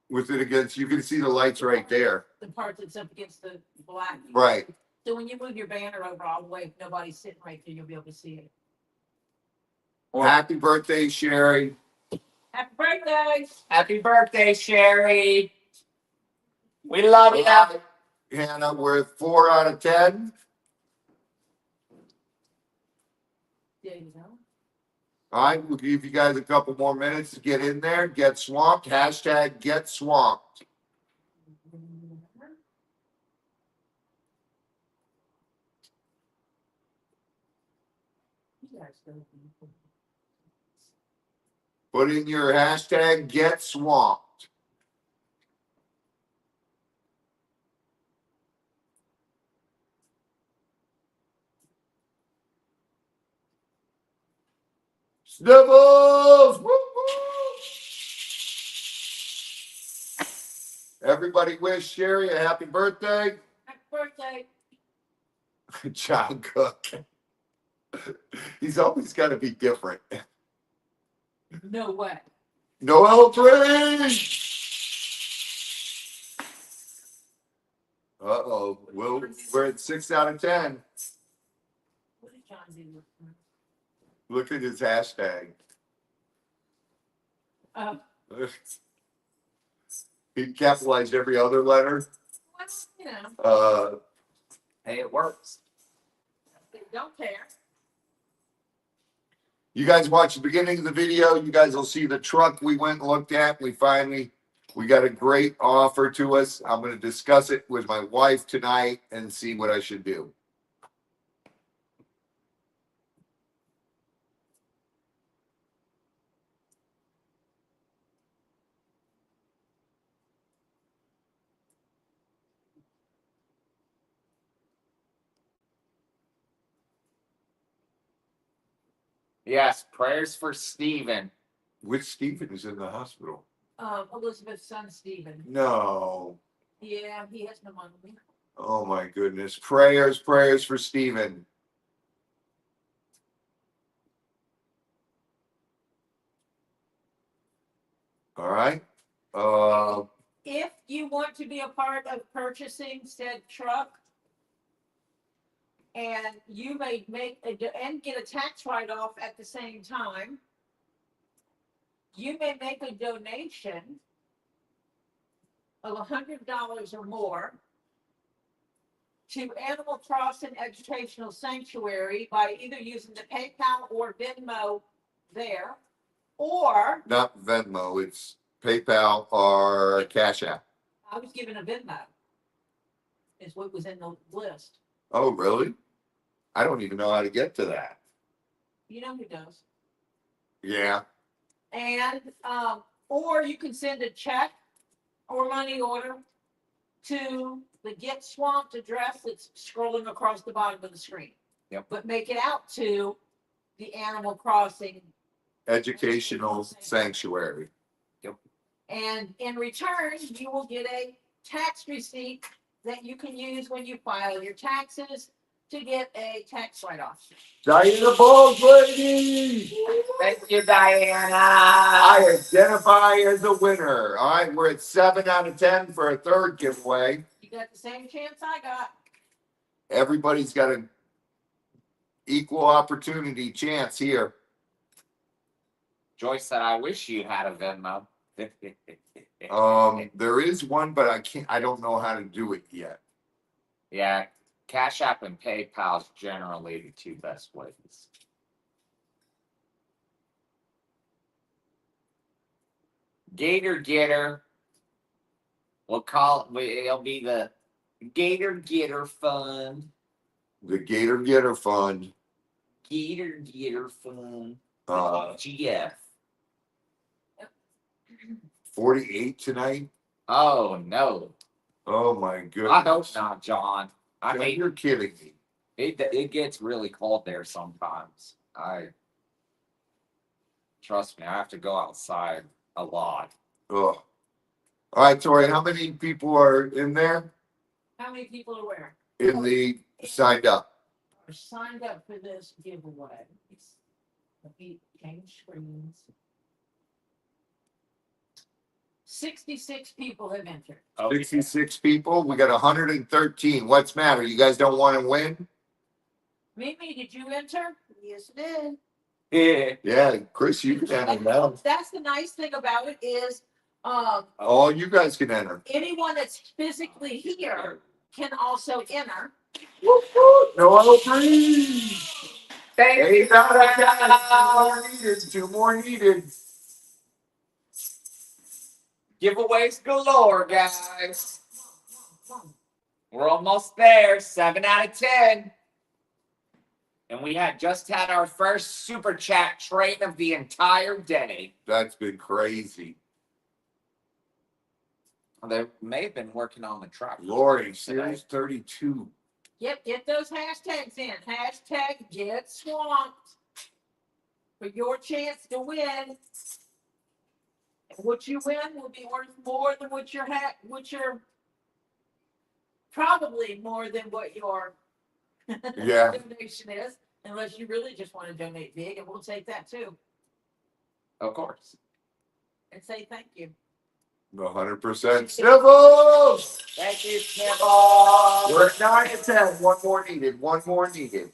With it against, you can see the lights right there. The part that's up against the black. Right. So when you move your banner over all the way, if nobody's sitting right there, you'll be able to see it. Happy birthday, Sherry. Happy birthday! Happy birthday, Sherry. We love you. Hannah, we're at 4 out of 10. There you go. All right, we'll give you guys a couple more minutes to get in there, get swamped. Hashtag get swamped. You guys go. Put in your hashtag get swamped. Snivels! Woo, woo. Everybody wish Sherry a happy birthday. Happy birthday! John Cook. He's always got to be different. No way. Noel Tree! Uh-oh. We're at 6 out of 10. What did John do? Look at his hashtag. He capitalized every other letter. Well, you know, Hey, it works. they don't care. You guys watch the beginning of the video. You guys will see the truck we went and looked at. We got a great offer to us. I'm going to discuss it with my wife tonight and see what I should do. Yes, prayers for Steven. Which Stephen is in the hospital? Elizabeth's son, Stephen. No. Yeah, he has pneumonia. Oh my goodness. Prayers for Stephen. All right. If you want to be a part of purchasing said truck, and you may and get a tax write-off at the same time, you may make a donation of $100 or more to Animal Crossing Educational Sanctuary by either using the PayPal or Venmo there, or Not Venmo, it's PayPal or Cash App. I was given a Venmo. Is what was in the list. Oh, really? I don't even know how to get to that. You know who does. Yeah, And, or you can send a check or money order to the Get Swamped address that's scrolling across the bottom of the screen. Yep. But make it out to the Animal Crossing. educational sanctuary. And in return, you will get a tax receipt that you can use when you file your taxes to get a tax write-off. Diana Balls lady! Thank you, Diana. I identify as a winner. All right, we're at 7 out of 10 for a third giveaway. You got the same chance I got. Everybody's got an equal opportunity chance here. Joyce said, I wish you had a Venmo. There is one, but I don't know how to do it yet. Yeah, Cash App and PayPal is generally the two best ways. Gator Getter. It'll be the Gator Getter Fund. The Gator Getter Fund. Gator Getter Fund. Uh, GF. 48 tonight. Oh no. Oh my goodness. I hope not, John. I hate You're kidding me. it gets really cold there sometimes. Trust me, I have to go outside a lot. Oh. All right, Tori, how many people are in there? How many people are where? In the signed up? Are signed up for this giveaway? Let me change screens. 66 people have entered. Oh, 66 people. We got 113. What's matter? You guys don't want to win? Mimi, did you enter? Yes, it did. yeah. Yeah, Chris, you can enter now. That's the nice thing about it is, All you guys can enter. anyone that's physically here can also enter. No free. Thank you. 8 out of 10. 2 more needed. 2 more needed. Giveaways galore, guys. We're almost there. 7 out of 10. And we just had our first super chat train of the entire day. That's been crazy. They may have been working on the truck. Lori, Series 32. Yep, get those hashtags in. Hashtag get swamped for your chance to win. And what you win will be worth more than what your probably more than what your Yeah. donation is, unless you really just want to donate big, and we'll take that too Of course. and say thank you. 100%. Snivels! Thank you, Snibble. We're at 9 to 10. One more needed. One more needed.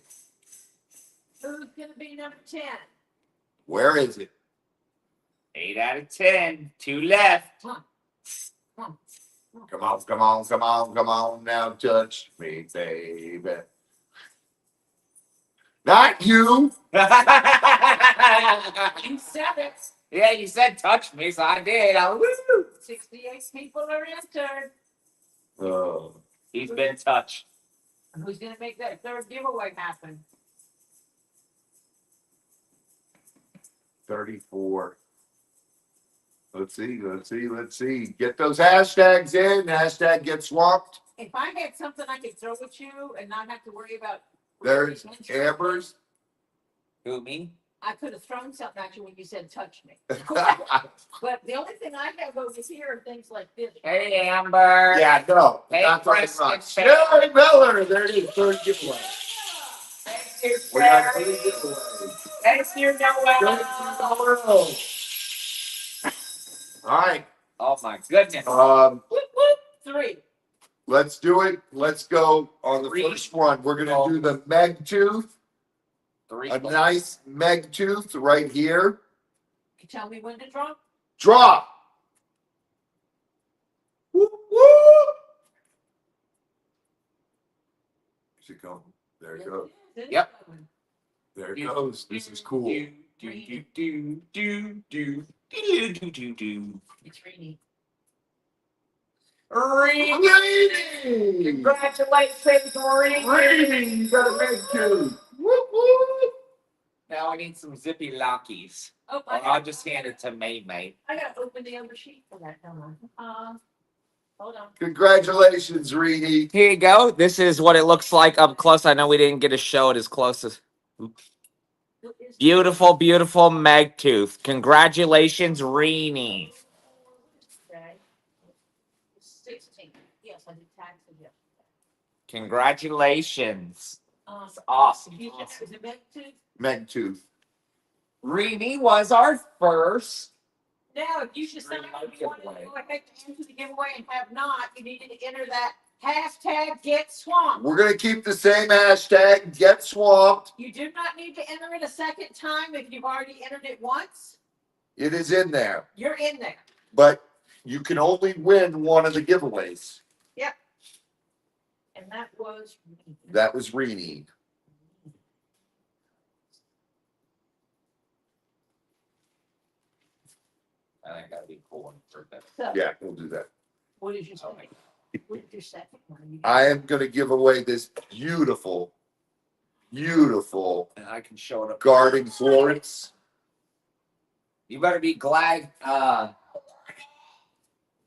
Who's gonna be number 10? Where is it? 8 out of 10. 2 left. Come on, come on, come on, come on. Now touch me, baby. Not you. You said it. Yeah, you said touch me, so I did. Woo! 68 people are entered. Oh. He's been touched. Who's gonna make that third giveaway happen? 34. Let's see. Get those hashtags in. Hashtag get swamped. If I had something I could throw at you and not have to worry about. There's Amber's. Who, me? I could have thrown something at you when you said touch me. But the only thing I have over here are things like this. Hey, Amber. Yeah, no. Hey, Not very Preston, much. Sam. Sherry Miller. There it is. Third giveaway. Thank you, We got Sherry. 3 giveaways. Thank you, Noel. All right. Oh, my goodness. Whoop, whoop, 3. Let's do it. Let's go on the 3. first one. We're gonna do the Meg tooth. 3. A nice Meg tooth right here. You tell me when to draw? Draw. Whoop, whoop. Is it going? There it goes. Yep. There it goes. This is cool. Do. It's rainy. Rainy! Congratulations, Rainy! You got a big too. Whoop, whoop. Now I need some zippy lockies. Oh, Or I'll just hand it to May. I gotta open the other sheet for that, don't I? Hold on. Congratulations, Reedy. Here you go. This is what it looks like up close. I know we didn't get to show it as close as. Beautiful, beautiful Meg tooth. Congratulations, Reenie. Okay. 16. Yes, I did taxes yesterday. Congratulations. It's awesome, You awesome. just, is it meant to? Meg tooth. Reenie was our first. Now, if you decide you want to go ahead and enter the giveaway and have not, you need to enter that hashtag get swamped. We're gonna keep the same hashtag, get swamped. You do not need to enter it a second time if you've already entered it once. It is in there, You're in there. but you can only win one of the giveaways. And that was. That was Reedy. I think that'd be cool for that. So, Yeah, we'll do that. what is your Oh, second? What is your second one? I am gonna give away this beautiful, beautiful And I can show it up. garden Florence. You better be glad.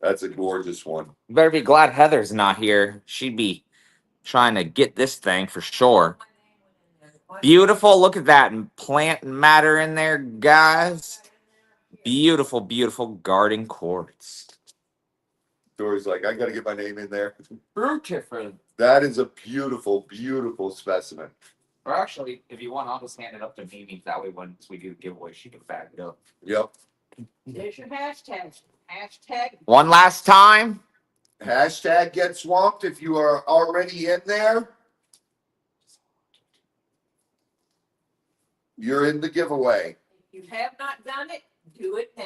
That's a gorgeous one. You better be glad Heather's not here. She'd be trying to get this thing for sure. Beautiful. Look at that plant matter in there, guys. Beautiful, beautiful garden quartz. Dory's like, I gotta get my name in there. Beautiful. That is a beautiful, beautiful specimen. Or actually, if you want, I'll just hand it up to Mimi. That way, once we do the giveaway, she can back it up. Yep. There's your hashtag. Hashtag. One last time. Hashtag get swamped if you are already in there. You're in the giveaway. If you have not done it, do it now.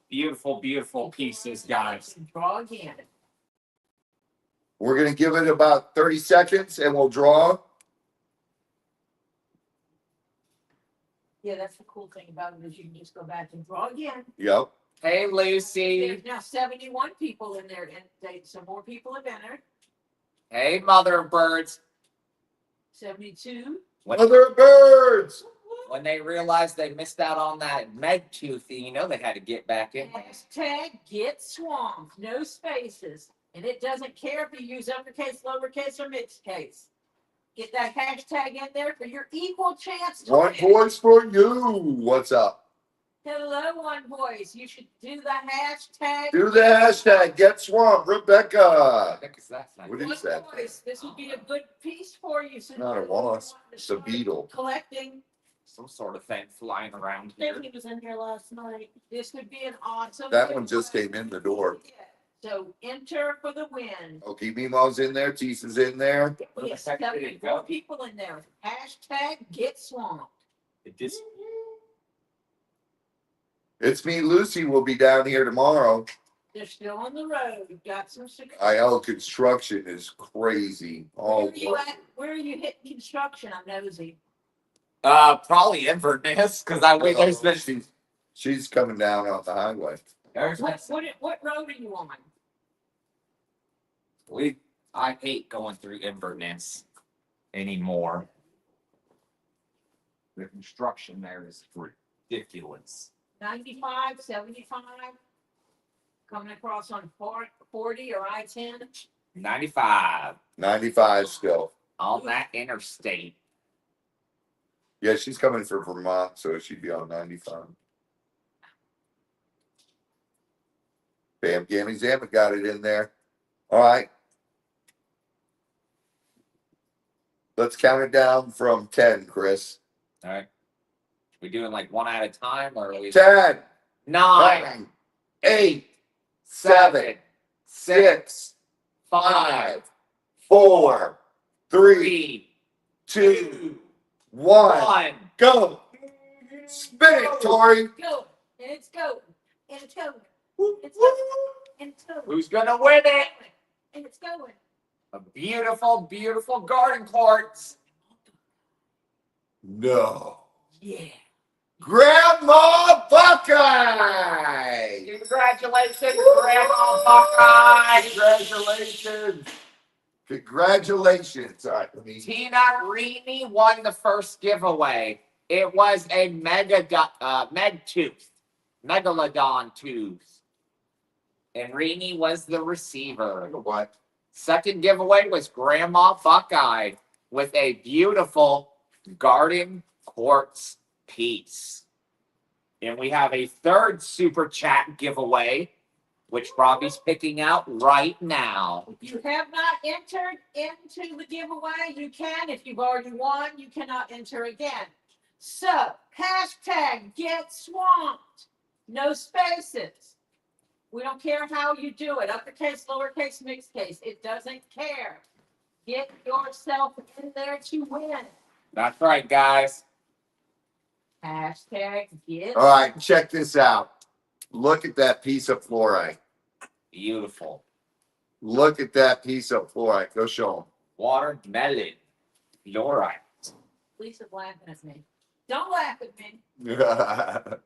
Beautiful, beautiful pieces, guys. Draw again. We're gonna give it about 30 seconds and we'll draw. Yeah, that's the cool thing about it is you can just go back and draw again. Yep. Hey, Lucy. There's now 71 people in there, and some more people have entered. Hey, mother of birds. 72. Mother birds. When they realized they missed out on that Meg tooth, you know they had to get back in. Hashtag get swamped. No spaces. And it doesn't care if you use uppercase, lowercase, or mixed case. Get that hashtag in there for your equal chance to One win. voice for you. What's up? Hello, one voice. You should do the hashtag. Do the hashtag get swamped, Rebecca. What One is that? voice. This would be a good piece for you. Since Not a you're wasp. wanting to It's a start beetle. Collecting. Some sort of thing flying around I here. think he was in here last night. This would be an awesome. That one just came in the door. So enter for the win. Okay, Meemaw's in there. Tisa's in there. Yes, Where the heck did it 74 go? people in there. Hashtag get swamped. It just It's me, Lucy. Will be down here tomorrow. They're still on the road. We've got some. IL construction is crazy. Where Oh, are you at? Where are you hitting construction? I'm nosy. probably Inverness, because I wait. There's been she's coming down on the highway. What road are you on? I hate going through Inverness anymore. The construction there is ridiculous. 95, 75? Coming across on 40 or I-10? 95 95 still. on that interstate. Yeah, she's coming from Vermont, so she'd be on 95. Bam, Gammy Zammit got it in there. All right. Let's count it down from 10, Chris. All right. We doing like one at a time, or are we 10, 9, 9, 8, 7, 7, 6, 5, 5, 4, 3, 3, 2, 1. 1. Go. Spin it, Tori. Go. And it's going. And it's going. It's going. And it's going. Who's gonna win it? And it's going. A beautiful, beautiful garden quartz. No. Yeah. Grandma Buckeye! Congratulations, Grandma Buckeye. Congratulations. Congratulations. All right, let me. Tina Reedy won the first giveaway. It was a megalodon tooth. And Reedy was the receiver. What? Second giveaway was Grandma Buckeye with a beautiful garden quartz piece. And we have a third super chat giveaway, which Robbie's picking out right now. If you have not entered into the giveaway, you can. If you've already won, you cannot enter again. So, hashtag get swamped. No spaces. We don't care how you do it. Uppercase, lowercase, mixed case. It doesn't care. Get yourself in there to win. That's right, guys. Hashtag get. All right, check this out. Look at that piece of fluorite. Beautiful. Look at that piece of fluorite. Go show Watermelon. Fluorite. Lisa's laughing at me. Don't laugh at me. them.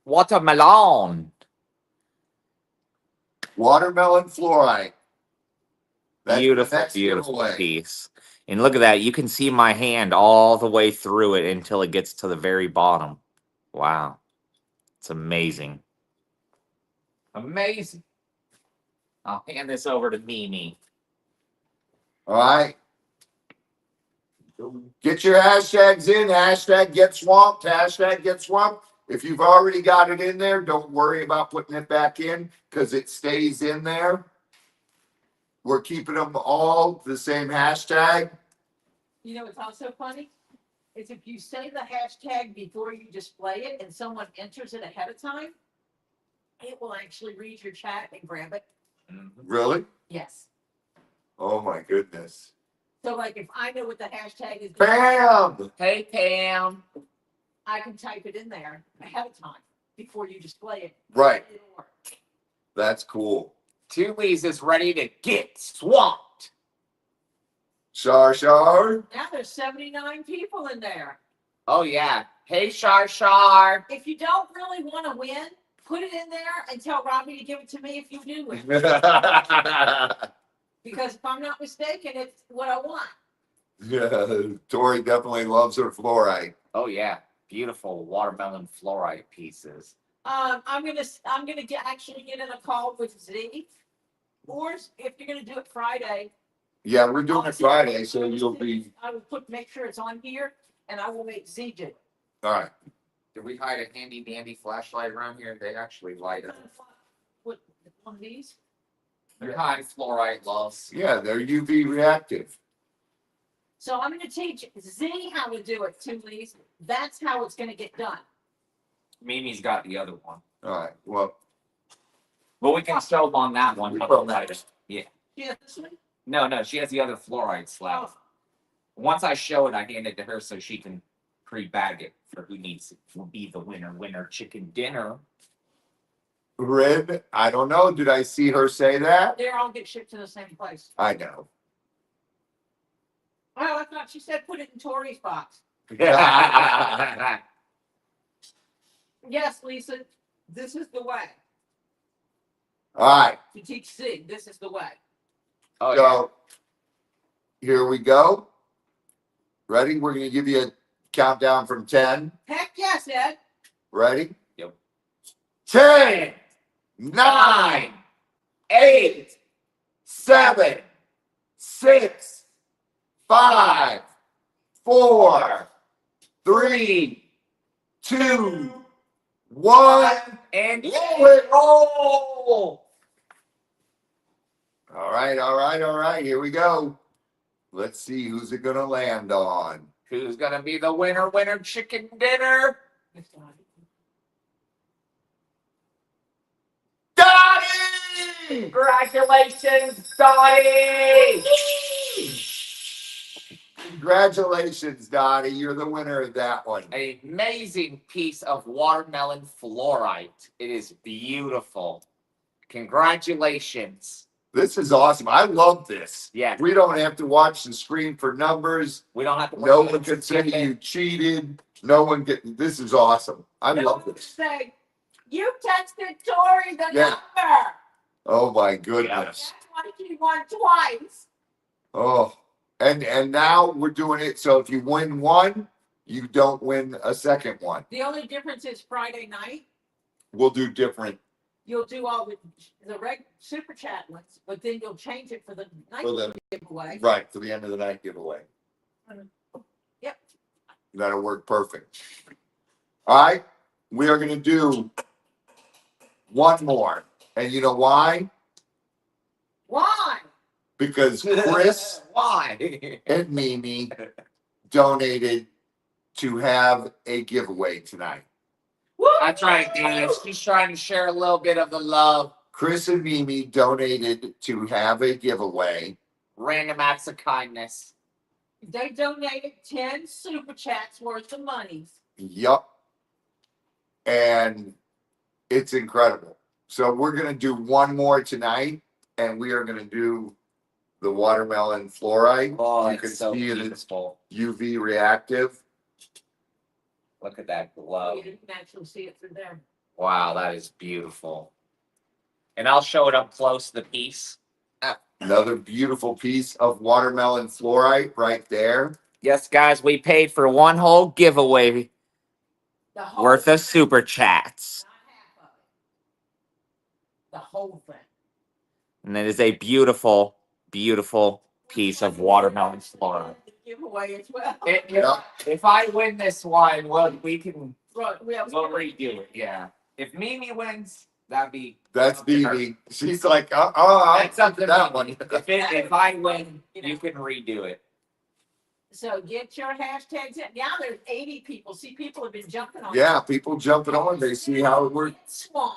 Watermelon. Watermelon fluorite. That's the Beautiful, next beautiful giveaway. piece. And look at that. You can see my hand all the way through it until it gets to the very bottom. Wow. It's amazing. Amazing. I'll hand this over to Mimi. All right. Get your hashtags in. Hashtag get swamped. Hashtag get swamped. If you've already got it in there, don't worry about putting it back in because it stays in there. We're keeping them all the same hashtag. You know what's also funny? Is if you say the hashtag before you display it and someone enters it ahead of time, it will actually read your chat and grab it. Really? Yes. Oh my goodness. So like if I know what the hashtag is, Bam! Hey, Pam. I can type it in there ahead of time before you display it. Right. It'll work. That's cool. Tuli's is ready to get swamped. Shar. Now there's 79 people in there. Oh, yeah. Hey, Shar Shar. If you don't really want to win, put it in there and tell Robbie to give it to me if you do win. Because if I'm not mistaken, it's what I want. Yeah, Tori definitely loves her fluorite. Oh, yeah. Beautiful watermelon fluorite pieces. I'm gonna actually get in a call with Z, or if you're gonna do it Friday. Yeah, we're doing it Friday, so you'll be I will make sure it's on here, and I will make Z do it. all right. Did we hide a handy dandy flashlight around here? They actually light it. What, one of these? They're high fluorite loves. Yeah, they're UV reactive. So I'm gonna teach Z how to do it, two Lees. That's how it's gonna get done. Mimi's got the other one. All right. Well, But we can show them on that one. Yeah, this one? No, she has the other fluoride slab. Oh, Once I show it, I hand it to her so she can pre-bag it for who needs to be the winner chicken dinner. Red, I don't know. Did I see her say that? they all get shipped to the same place. I know. Oh, I thought she said put it in Tori's box. Yes, Lisa, this is the way All right. to teach Z. This is the way. Oh, yeah. So here we go. Ready? We're going to give you a countdown from 10. Heck yes, Ed. Ready? Yep. 10, 9, 8, 7, 6, 5, 4, 3, 2, 1. And Roll! All right. Here we go. Let's see who's it gonna land on. who's gonna be the winner chicken dinner? Dottie! Congratulations, Dottie! Congratulations, Dottie. You're the winner of that one. An amazing piece of watermelon fluorite. It is beautiful. Congratulations. This is awesome. I love this. Yeah, We don't have to watch the screen for numbers. we don't have to. No worry one about can say skipping. you cheated. No one can. This is awesome. I No love one this. say, you texted Tori the Yeah. number. Oh my goodness. That's why she won twice. Oh, and now we're doing it. So if you win one, you don't win a second one. The only difference is Friday night, We'll do different you'll do all the super chat ones, but then you'll change it for the night for the giveaway. right for the end of the night giveaway. Yep. That'll work perfect. All right, we are going to do one more, and you know why? Why? Because Chris Why? and Mimi donated to have a giveaway tonight. Woo! That's right, guys. She's trying to share a little bit of the love. Chris and Mimi donated to have a giveaway. Random acts of kindness. They donated 10 super chats worth of monies. Yup. And it's incredible. So we're going to do one more tonight, and we are going to do the watermelon fluoride. Oh, You can it's so see it is beautiful. UV reactive. Look at that glow. You didn't actually see it through there. Wow, that is beautiful. And I'll show it up close, the piece. Another beautiful piece of watermelon fluoride right there. Yes, guys, we paid for one whole giveaway The whole worth of thing, super chats. not half of it. The whole thing. And it is a beautiful, beautiful piece of watermelon flora. Giveaway as well. Yeah. If I win this one, we can Right, we'll redo it. Yeah. If Mimi wins, that'd be That's Mimi. She's like, I'm that's up to that Mimi. one. If I win, you can redo it. So get your hashtags in. Now there's 80 people. See, people have been jumping on. Yeah, people jumping on. They see how it works. Swamp.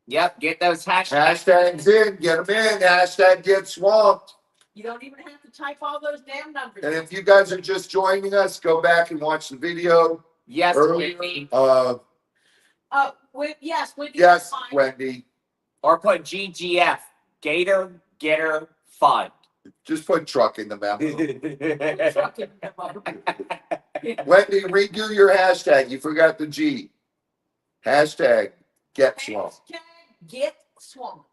Yep, get those hashtags. Hashtags in, get them in. Hashtag get swamped. You don't even have to type all those damn numbers. And if you guys are just joining us, go back and watch the video. Yes, Earlier. Whitney. Yes, Yes, Wendy. Or put GGF. Gator Getter Fund. Just put truck in the memo. Wendy. Wendy, redo your hashtag. You forgot the G. Hashtag get swamped. Get swamped.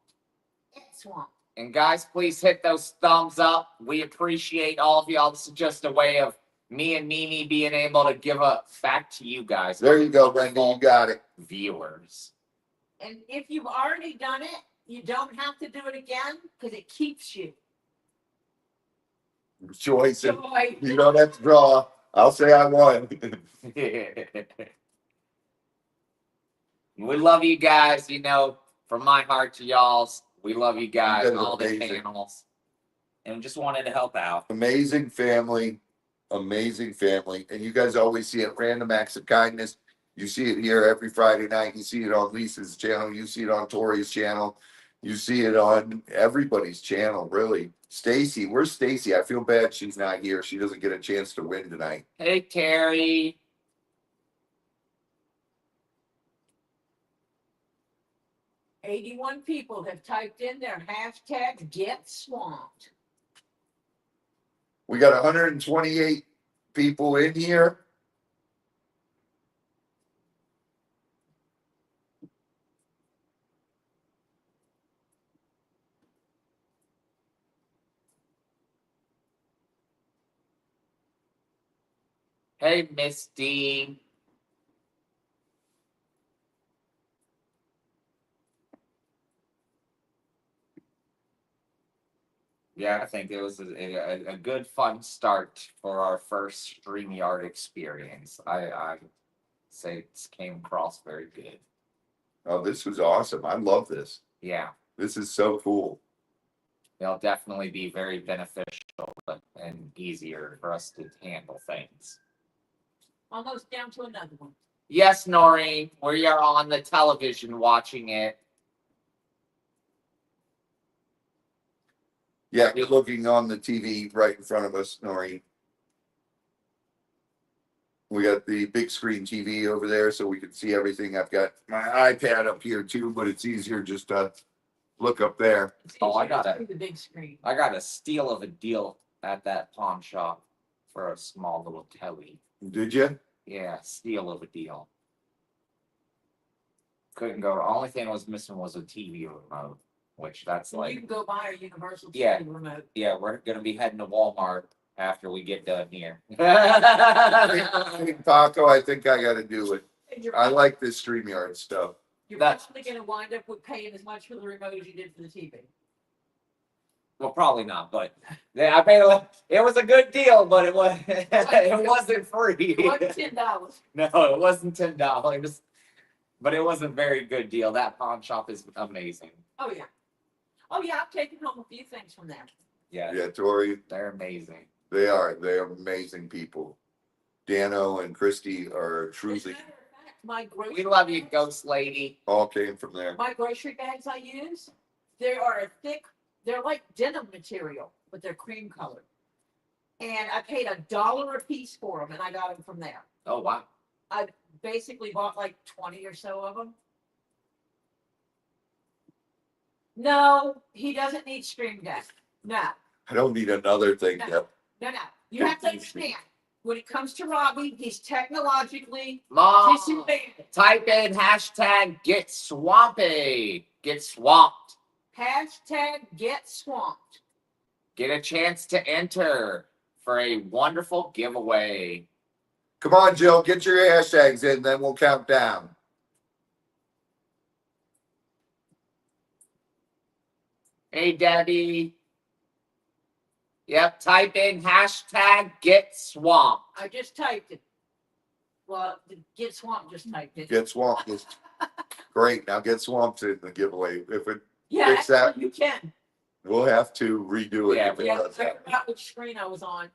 Get swamped. And guys, please hit those thumbs up. We appreciate all of y'all. This is just a way of me and Mimi being able to give a back to you guys. There you go, Wendy. You got it. Viewers. And if you've already done it, you don't have to do it again because it keeps you. Choice. Joy. You don't have to draw. I'll say I won. We love you guys, from my heart to y'all's. We love you guys, You guys are all the amazing. channels. And just wanted to help out. Amazing family. Amazing family. And you guys always see it. Random acts of kindness. You see it here every Friday night. You see it on Lisa's channel. You see it on Tori's channel. You see it on everybody's channel, really. Stacy, where's Stacy? I feel bad she's not here. She doesn't get a chance to win tonight. Hey, Terry. 81 people have typed in their hashtag get swamped. We got 128 people in here. Hey, Misty. Yeah, I think it was a good, fun start for our first StreamYard experience. I say it came across very good. Oh, this was awesome. I love this. Yeah, This is so cool. they'll definitely be very beneficial and easier for us to handle things. Almost down to another one. Yes, Noreen, we are on the television watching it. Yeah, you're looking on the TV right in front of us, Noreen. We got the big screen TV over there so we can see everything. I've got my iPad up here too, but it's easier just to look up there. Oh, I got it. The big screen. I got a steal of a deal at that pawn shop for a small little telly. Did you? Yeah, steal of a deal. Couldn't go. Only thing I was missing was a TV remote, which that's You like, can go buy a universal Yeah. TV remote. yeah, we're gonna be heading to Walmart after we get done here. Paco, I think I gotta do it. And you're, I like this StreamYard stuff. you're that- probably gonna wind up with paying as much for the remote as you did for the TV. Well, probably not, but yeah, I paid it was a good deal, but it was it wasn't free. It wasn't $10. No, it wasn't $10, but it was a very good deal. That pawn shop is amazing. Oh, yeah. Oh, yeah, I've taken home a few things from there. Yeah, Yeah, Tori, they're amazing. they are amazing people. Dano and Christy are As a truly matter of fact, my grocery We love you, bags- Ghost Lady. all came from there. My grocery bags I use, they are a thick, they're like denim material, but they're cream colored. And I paid $1 a piece for them, and I got them from there. Oh wow. I basically bought like 20 or so of them. No, he doesn't need Stream Deck. No, I don't need another thing, yep. no. You have to understand, when it comes to Robbie, he's technologically Mom, disadvantaged. type in hashtag get swampy. Get swamped. Hashtag get swamped. Get a chance to enter for a wonderful giveaway. Come on, Jill, get your hashtags in, then we'll count down. Hey, Debbie. Yep, type in hashtag get swamped. I just typed it. Well, the get swamped just typed it. Get swamped is great. Now get swamped in the giveaway. If it, Yeah, fix that. actually, you can. we'll have to redo it. Yeah, if it Yeah, does I that. forgot which screen I was on.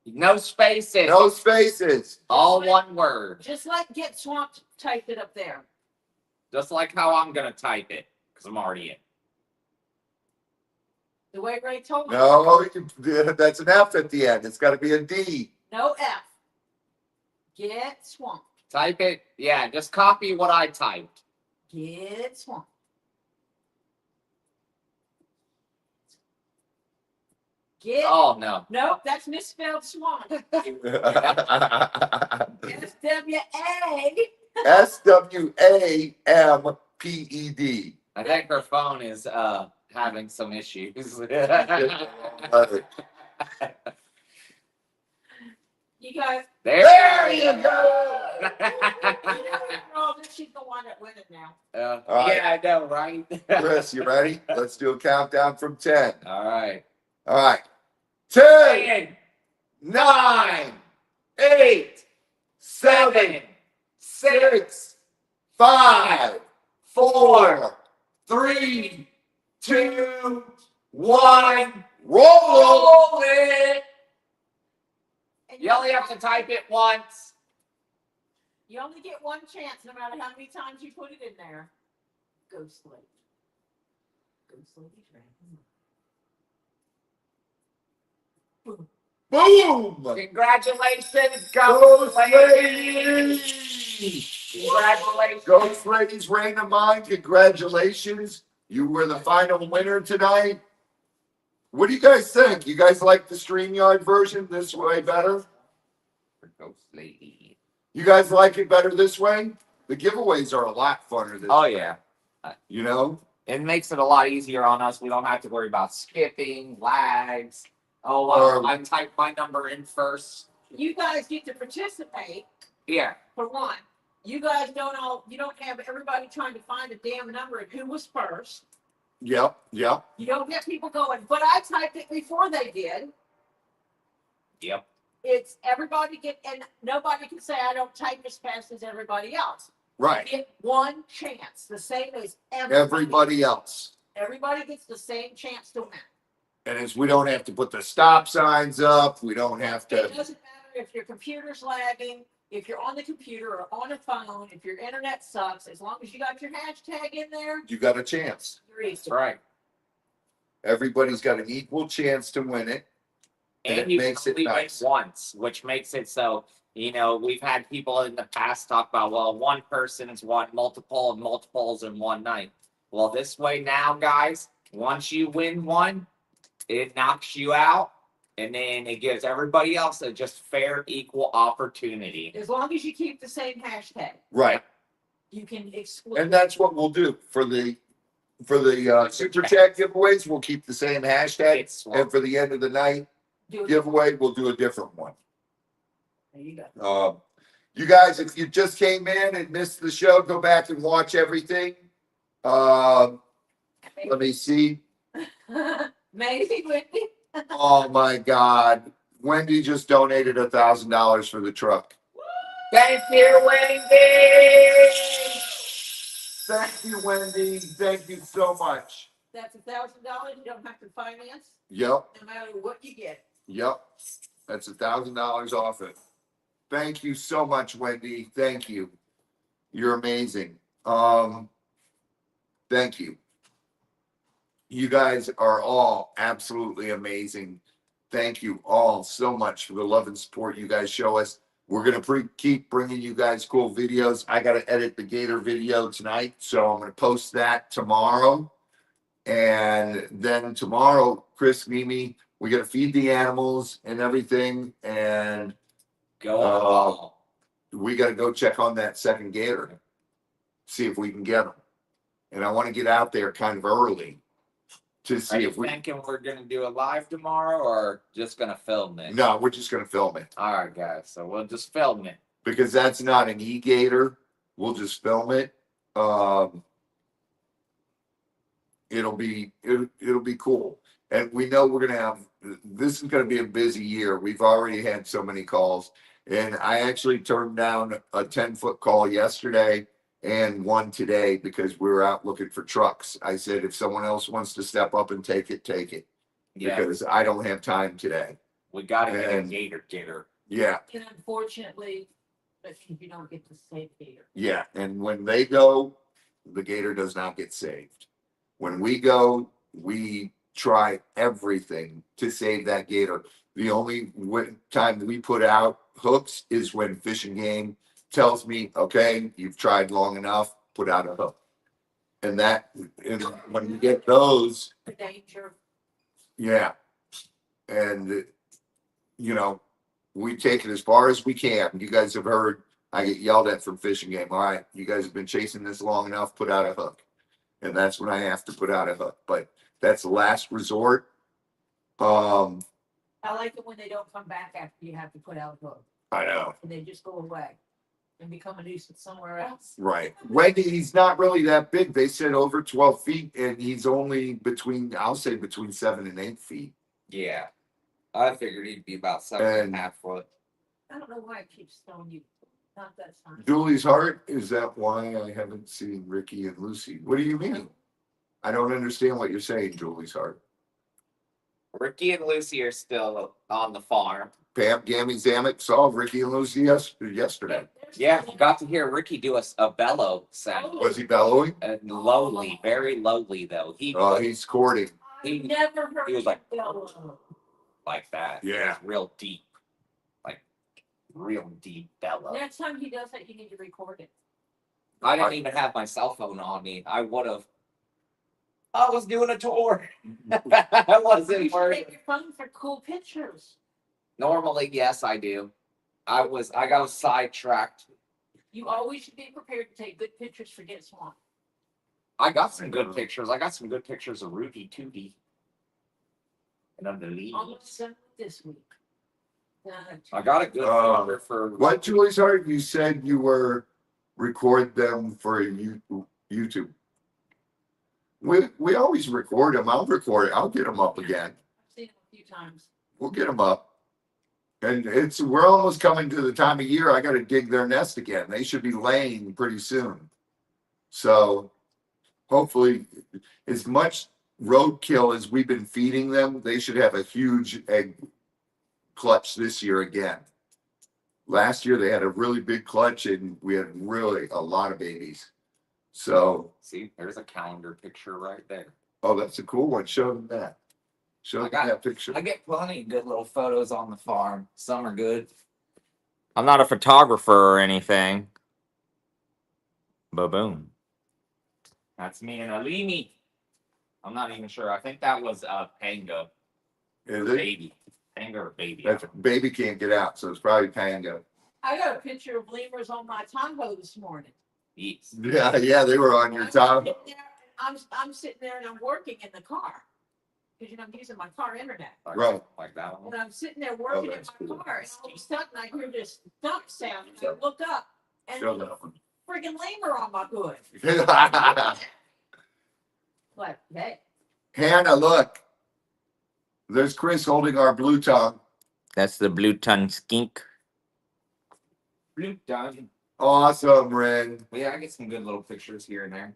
No spaces. No spaces. All one word. Just like get swamped, typed it up there. Just like how I'm going to type it because I'm already in. The way Ray told me. No, that's an F at the end. It's got to be a D. No F. Get swamped. Type it. Yeah, just copy what I typed. Get swamped. Get. Oh, no. Nope, that's misspelled swamp. SWA. SWAMPED. I think her phone is having some issues. You guys. There you go. Oh, she's the one that win it now. All right. Yeah, I know, right? Chris, you ready? Let's do a countdown from 10. All right. All right. 10, 10, 9, 8, 7, 7, 6, 5, 4, 3, 2, 1. roll. Roll it. And You only have to type it once. You only get one chance, no matter how many times you put it in there. Ghost Lady. Ghost Lady's ready. Boom. Boom. Congratulations, Ghost Ghost Lady. Lady. Congratulations. Ghost Lady's reign of mine. Congratulations. You were the final winner tonight. What do you guys think? You guys like the StreamYard version this way better? Ghost Lady. You guys like it better this way? The giveaways are a lot funner this Oh, way. yeah. You know? It makes it a lot easier on us. We don't have to worry about skipping, lags. Oh, I typed my number in first. You guys get to participate Yeah. for one. You guys don't have everybody trying to find a damn number and who was first. Yep, yep. You don't get people going, but I typed it before they did. Yep. It's everybody and nobody can say I don't type as fast as everybody else. Right. You get one chance, the same as Everybody else. Everybody gets the same chance to win. And as we don't have to put the stop signs up, we don't have It to. doesn't matter if your computer's lagging, if you're on the computer or on a phone, if your internet sucks, as long as you got your hashtag in there, You got a chance. you're easy. That's right. Everybody's got an equal chance to win it. And And it you makes can it only win nice. once, which makes it so, we've had people in the past talk about, well, one person is one multiple of multiples in one night. Well, this way now, guys, once you win one, it knocks you out, and then it gives everybody else a just fair, equal opportunity. As long as you keep the same hashtag, Right. you can exclude. And that's what we'll do for the super chat giveaways. We'll keep the same hashtag, It's and for the end of the night Do it. giveaway, we'll do a different one. There you go. You guys, if you just came in and missed the show, go back and watch everything. Let me see. Maybe, Wendy. Oh my God, Wendy just donated $1,000 for the truck. Thank you, Wendy. Thank you, Wendy. Thank you so much. That's $1,000 you don't have to finance, Yep. no matter what you get. Yep, that's $1,000 off it. Thank you so much, Wendy. Thank you. You're amazing. Thank you. You guys are all absolutely amazing. Thank you all so much for the love and support you guys show us. We're gonna keep bringing you guys cool videos. I gotta edit the Gator video tonight, so I'm gonna post that tomorrow. And then tomorrow, Chris, Mimi, we gotta feed the animals and everything, and Go on. we gotta go check on that second gator, see if we can get them. And I want to get out there kind of early to Are see you if we. thinking we're gonna do a live tomorrow, or just gonna film it? No, we're just gonna film it All right, guys. So we'll just film it. because that's not an e-gator. We'll just film it. It'll be cool, and we know we're gonna have. This is gonna be a busy year. We've already had so many calls, and I actually turned down a 10-foot call yesterday and one today because we were out looking for trucks. I said, if someone else wants to step up and take it, Yeah, because I don't have time today. we gotta get a and- gator. Yeah, And unfortunately, but you don't get to save here. yeah. And when they go, the gator does not get saved. When we go, we try everything to save that gator. The only time we put out hooks is when Fish and Game tells me, okay, you've tried long enough, put out a hook. And when you get those, The danger. yeah. And, we take it as far as we can. You guys have heard, I get yelled at from Fish and Game. All right, you guys have been chasing this long enough, put out a hook. And that's when I have to put out a hook. But that's the last resort. I like it when they don't come back after you have to put out a hook. I know. And they just go away and become a nuisance somewhere else. Right. Wendy, he's not really that big. They said over 12 feet, and he's only I'll say between 7 and 8 feet. Yeah, I figured he'd be about 7.5 foot. I don't know why it keeps throwing you. Not that sign. Julie's heart, is that why I haven't seen Ricky and Lucy? What do you mean? I don't understand what you're saying, Julie's heart. Ricky and Lucy are still on the farm. Pam, Gammy, Zamet saw Ricky and Lucy yesterday. Yeah, got to hear Ricky do a bellow sound. Was he bellowing? And lowly, very lowly though. He's courting. He- Never heard. he was like- him bellow. like that. Yeah. It was real deep. Like real deep bellow. Next time he does that, you need to record it. I didn't even have my cell phone on me. I was doing a tour. I You wasn't should worried. take your phone for cool pictures. Normally, yes, I do. I got sidetracked. You always should be prepared to take good pictures for Get Swamp. I got some good pictures. I got some good pictures of Rudy Tootie. And under the leaves. Almost done with this week. Then I have two. I got a good picture for What, Julie's heart? You said you were record them for YouTube. We always record them. I'll record it. I'll get them up again. I've seen it a few times. We'll get them up. And we're almost coming to the time of year I got to dig their nest again. They should be laying pretty soon. So hopefully, as much roadkill as we've been feeding them, they should have a huge egg clutch this year again. Last year they had a really big clutch and we had really a lot of babies. So, see, there's a calendar picture right there. oh, that's a cool one. Show them that. Show them that picture. I get plenty of good little photos on the farm. Some are good. I'm not a photographer or anything. Ba-boom. That's me and Alimi. I'm not even sure. I think that was Panga. Is it? Baby. Panga or baby. That's baby can't get out, so it's probably Pango. I got a picture of lemurs on my Tahoe this morning. Yes. Yeah, they were on your top. I'm sitting there and I'm working in the car. Because I'm using my car internet. Right. Like that one. And I'm sitting there working in that's my cool. car, and all of a sudden I hear this thump sound, and I look up, and Show there's that a one. friggin' lemur on my hood. Like, hey, Hannah, look. There's Chris holding our blue tongue. That's the blue tongue skink. Blue tongue. Awesome, Ren. Yeah, I get some good little pictures here and there.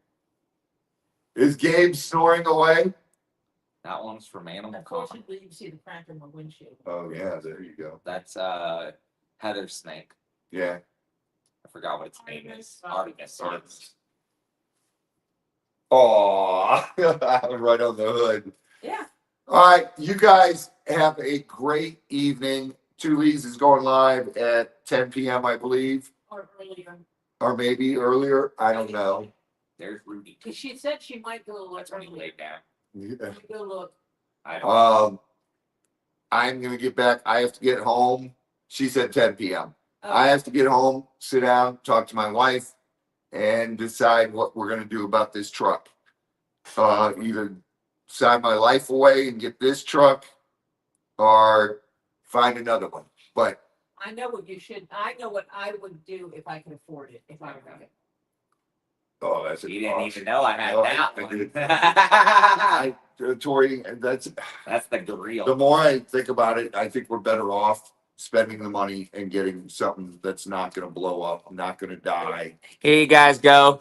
Is Gabe snoring away? That one's from Animal Con. unfortunately, you can see the crack in my windshield. Oh yeah, there you go. That's Heather Snake. Yeah. I forgot what its name is. Artemis. Artemis. Oh, right on the hood. Yeah. All right, you guys have a great evening. Tully's is going live at 10 p.m., I believe, Or earlier. or maybe earlier. I don't know. There's Rudy. Cause she said she might go look That's when he earlier. laid down. Yeah. Go look. I don't. I'm gonna get back. I have to get home. She said 10 p.m. Oh, I have to get home, sit down, talk to my wife, and decide what we're gonna do about this truck. Either sign my life away and get this truck, or find another one. But I know what you should, I know what I would do if I could afford it, if I were gonna. oh, that's You didn't even know I had No, that I one. did. Tori, that's That's the grill. the more I think about it, I think we're better off spending the money and getting something that's not gonna blow up, not gonna die. Here you guys go.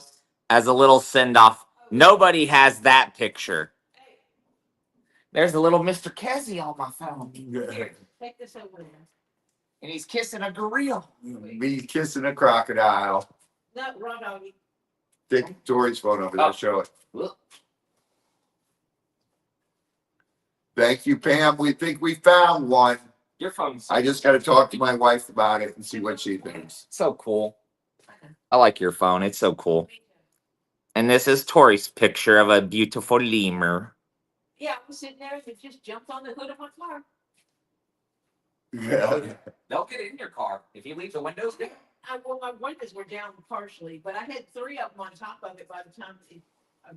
As a little send off. Nobody has that picture. There's a little Mr. Kessie on my phone. Here, take this over there. And he's kissing a gorilla. Me kissing a crocodile. No, raw doggy. Take Tori's phone over there, show it. Thank you, Pam. We think we found one. Your phone's I just gotta talk to my wife about it and see what she thinks. so cool. I like your phone. It's so cool. And this is Tori's picture of a beautiful lemur. Yeah, I was sitting there and it just jumped on the hood of my car. Yeah. They'll get in your car if you leave the windows down. Well, my windows were down partially, but I had 3 of them on top of it by the time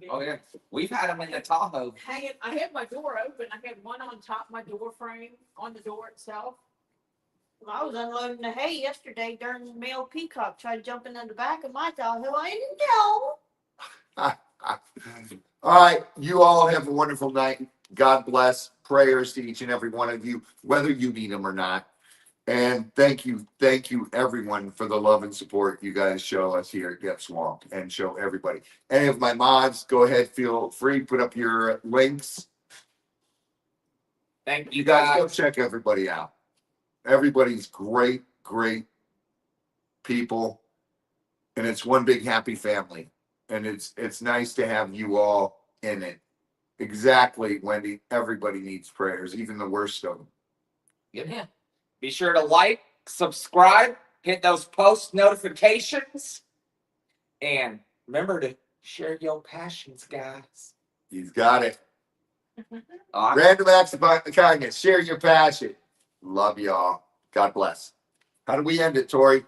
Oh yeah, we've had them in the Tahoe. I had my door open. I had one on top of my door frame, on the door itself. Well, I was unloading the hay yesterday during the male peacock tried jumping in the back of my Tahoe. I didn't know. All right, you all have a wonderful night. God bless. Prayers to each and every one of you, whether you need them or not. And thank you, everyone, for the love and support you guys show us here at Get Swamped, and show everybody. Any of my mods, go ahead, feel free, put up your links. Thank You guys go check everybody out. Everybody's great people, and it's one big happy family. And it's nice to have you all in it. Exactly, Wendy. Everybody needs prayers, even the worst of them. Yeah. Be sure to like, subscribe, hit those post notifications, and remember to share your passions, guys. He's got it. All right. Random acts of kindness. Share your passion. Love y'all. God bless. How do we end it, Tori?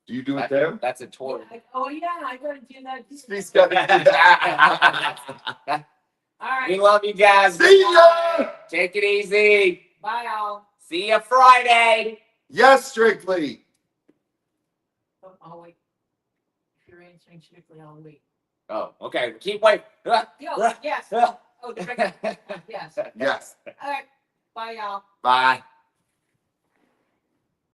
Do you do it there? That's a tour. Oh, yeah, I gotta do that. He's got it. All right. We love you guys. See ya! Take it easy. Bye, all. See ya Friday. Yes, Strictly. Oh, I'll wait. If you're answering strictly, I'll wait. Oh, okay. Keep waiting. Yo, yes. Oh, the regular. Yes. Yes. All right. Bye, y'all. Bye.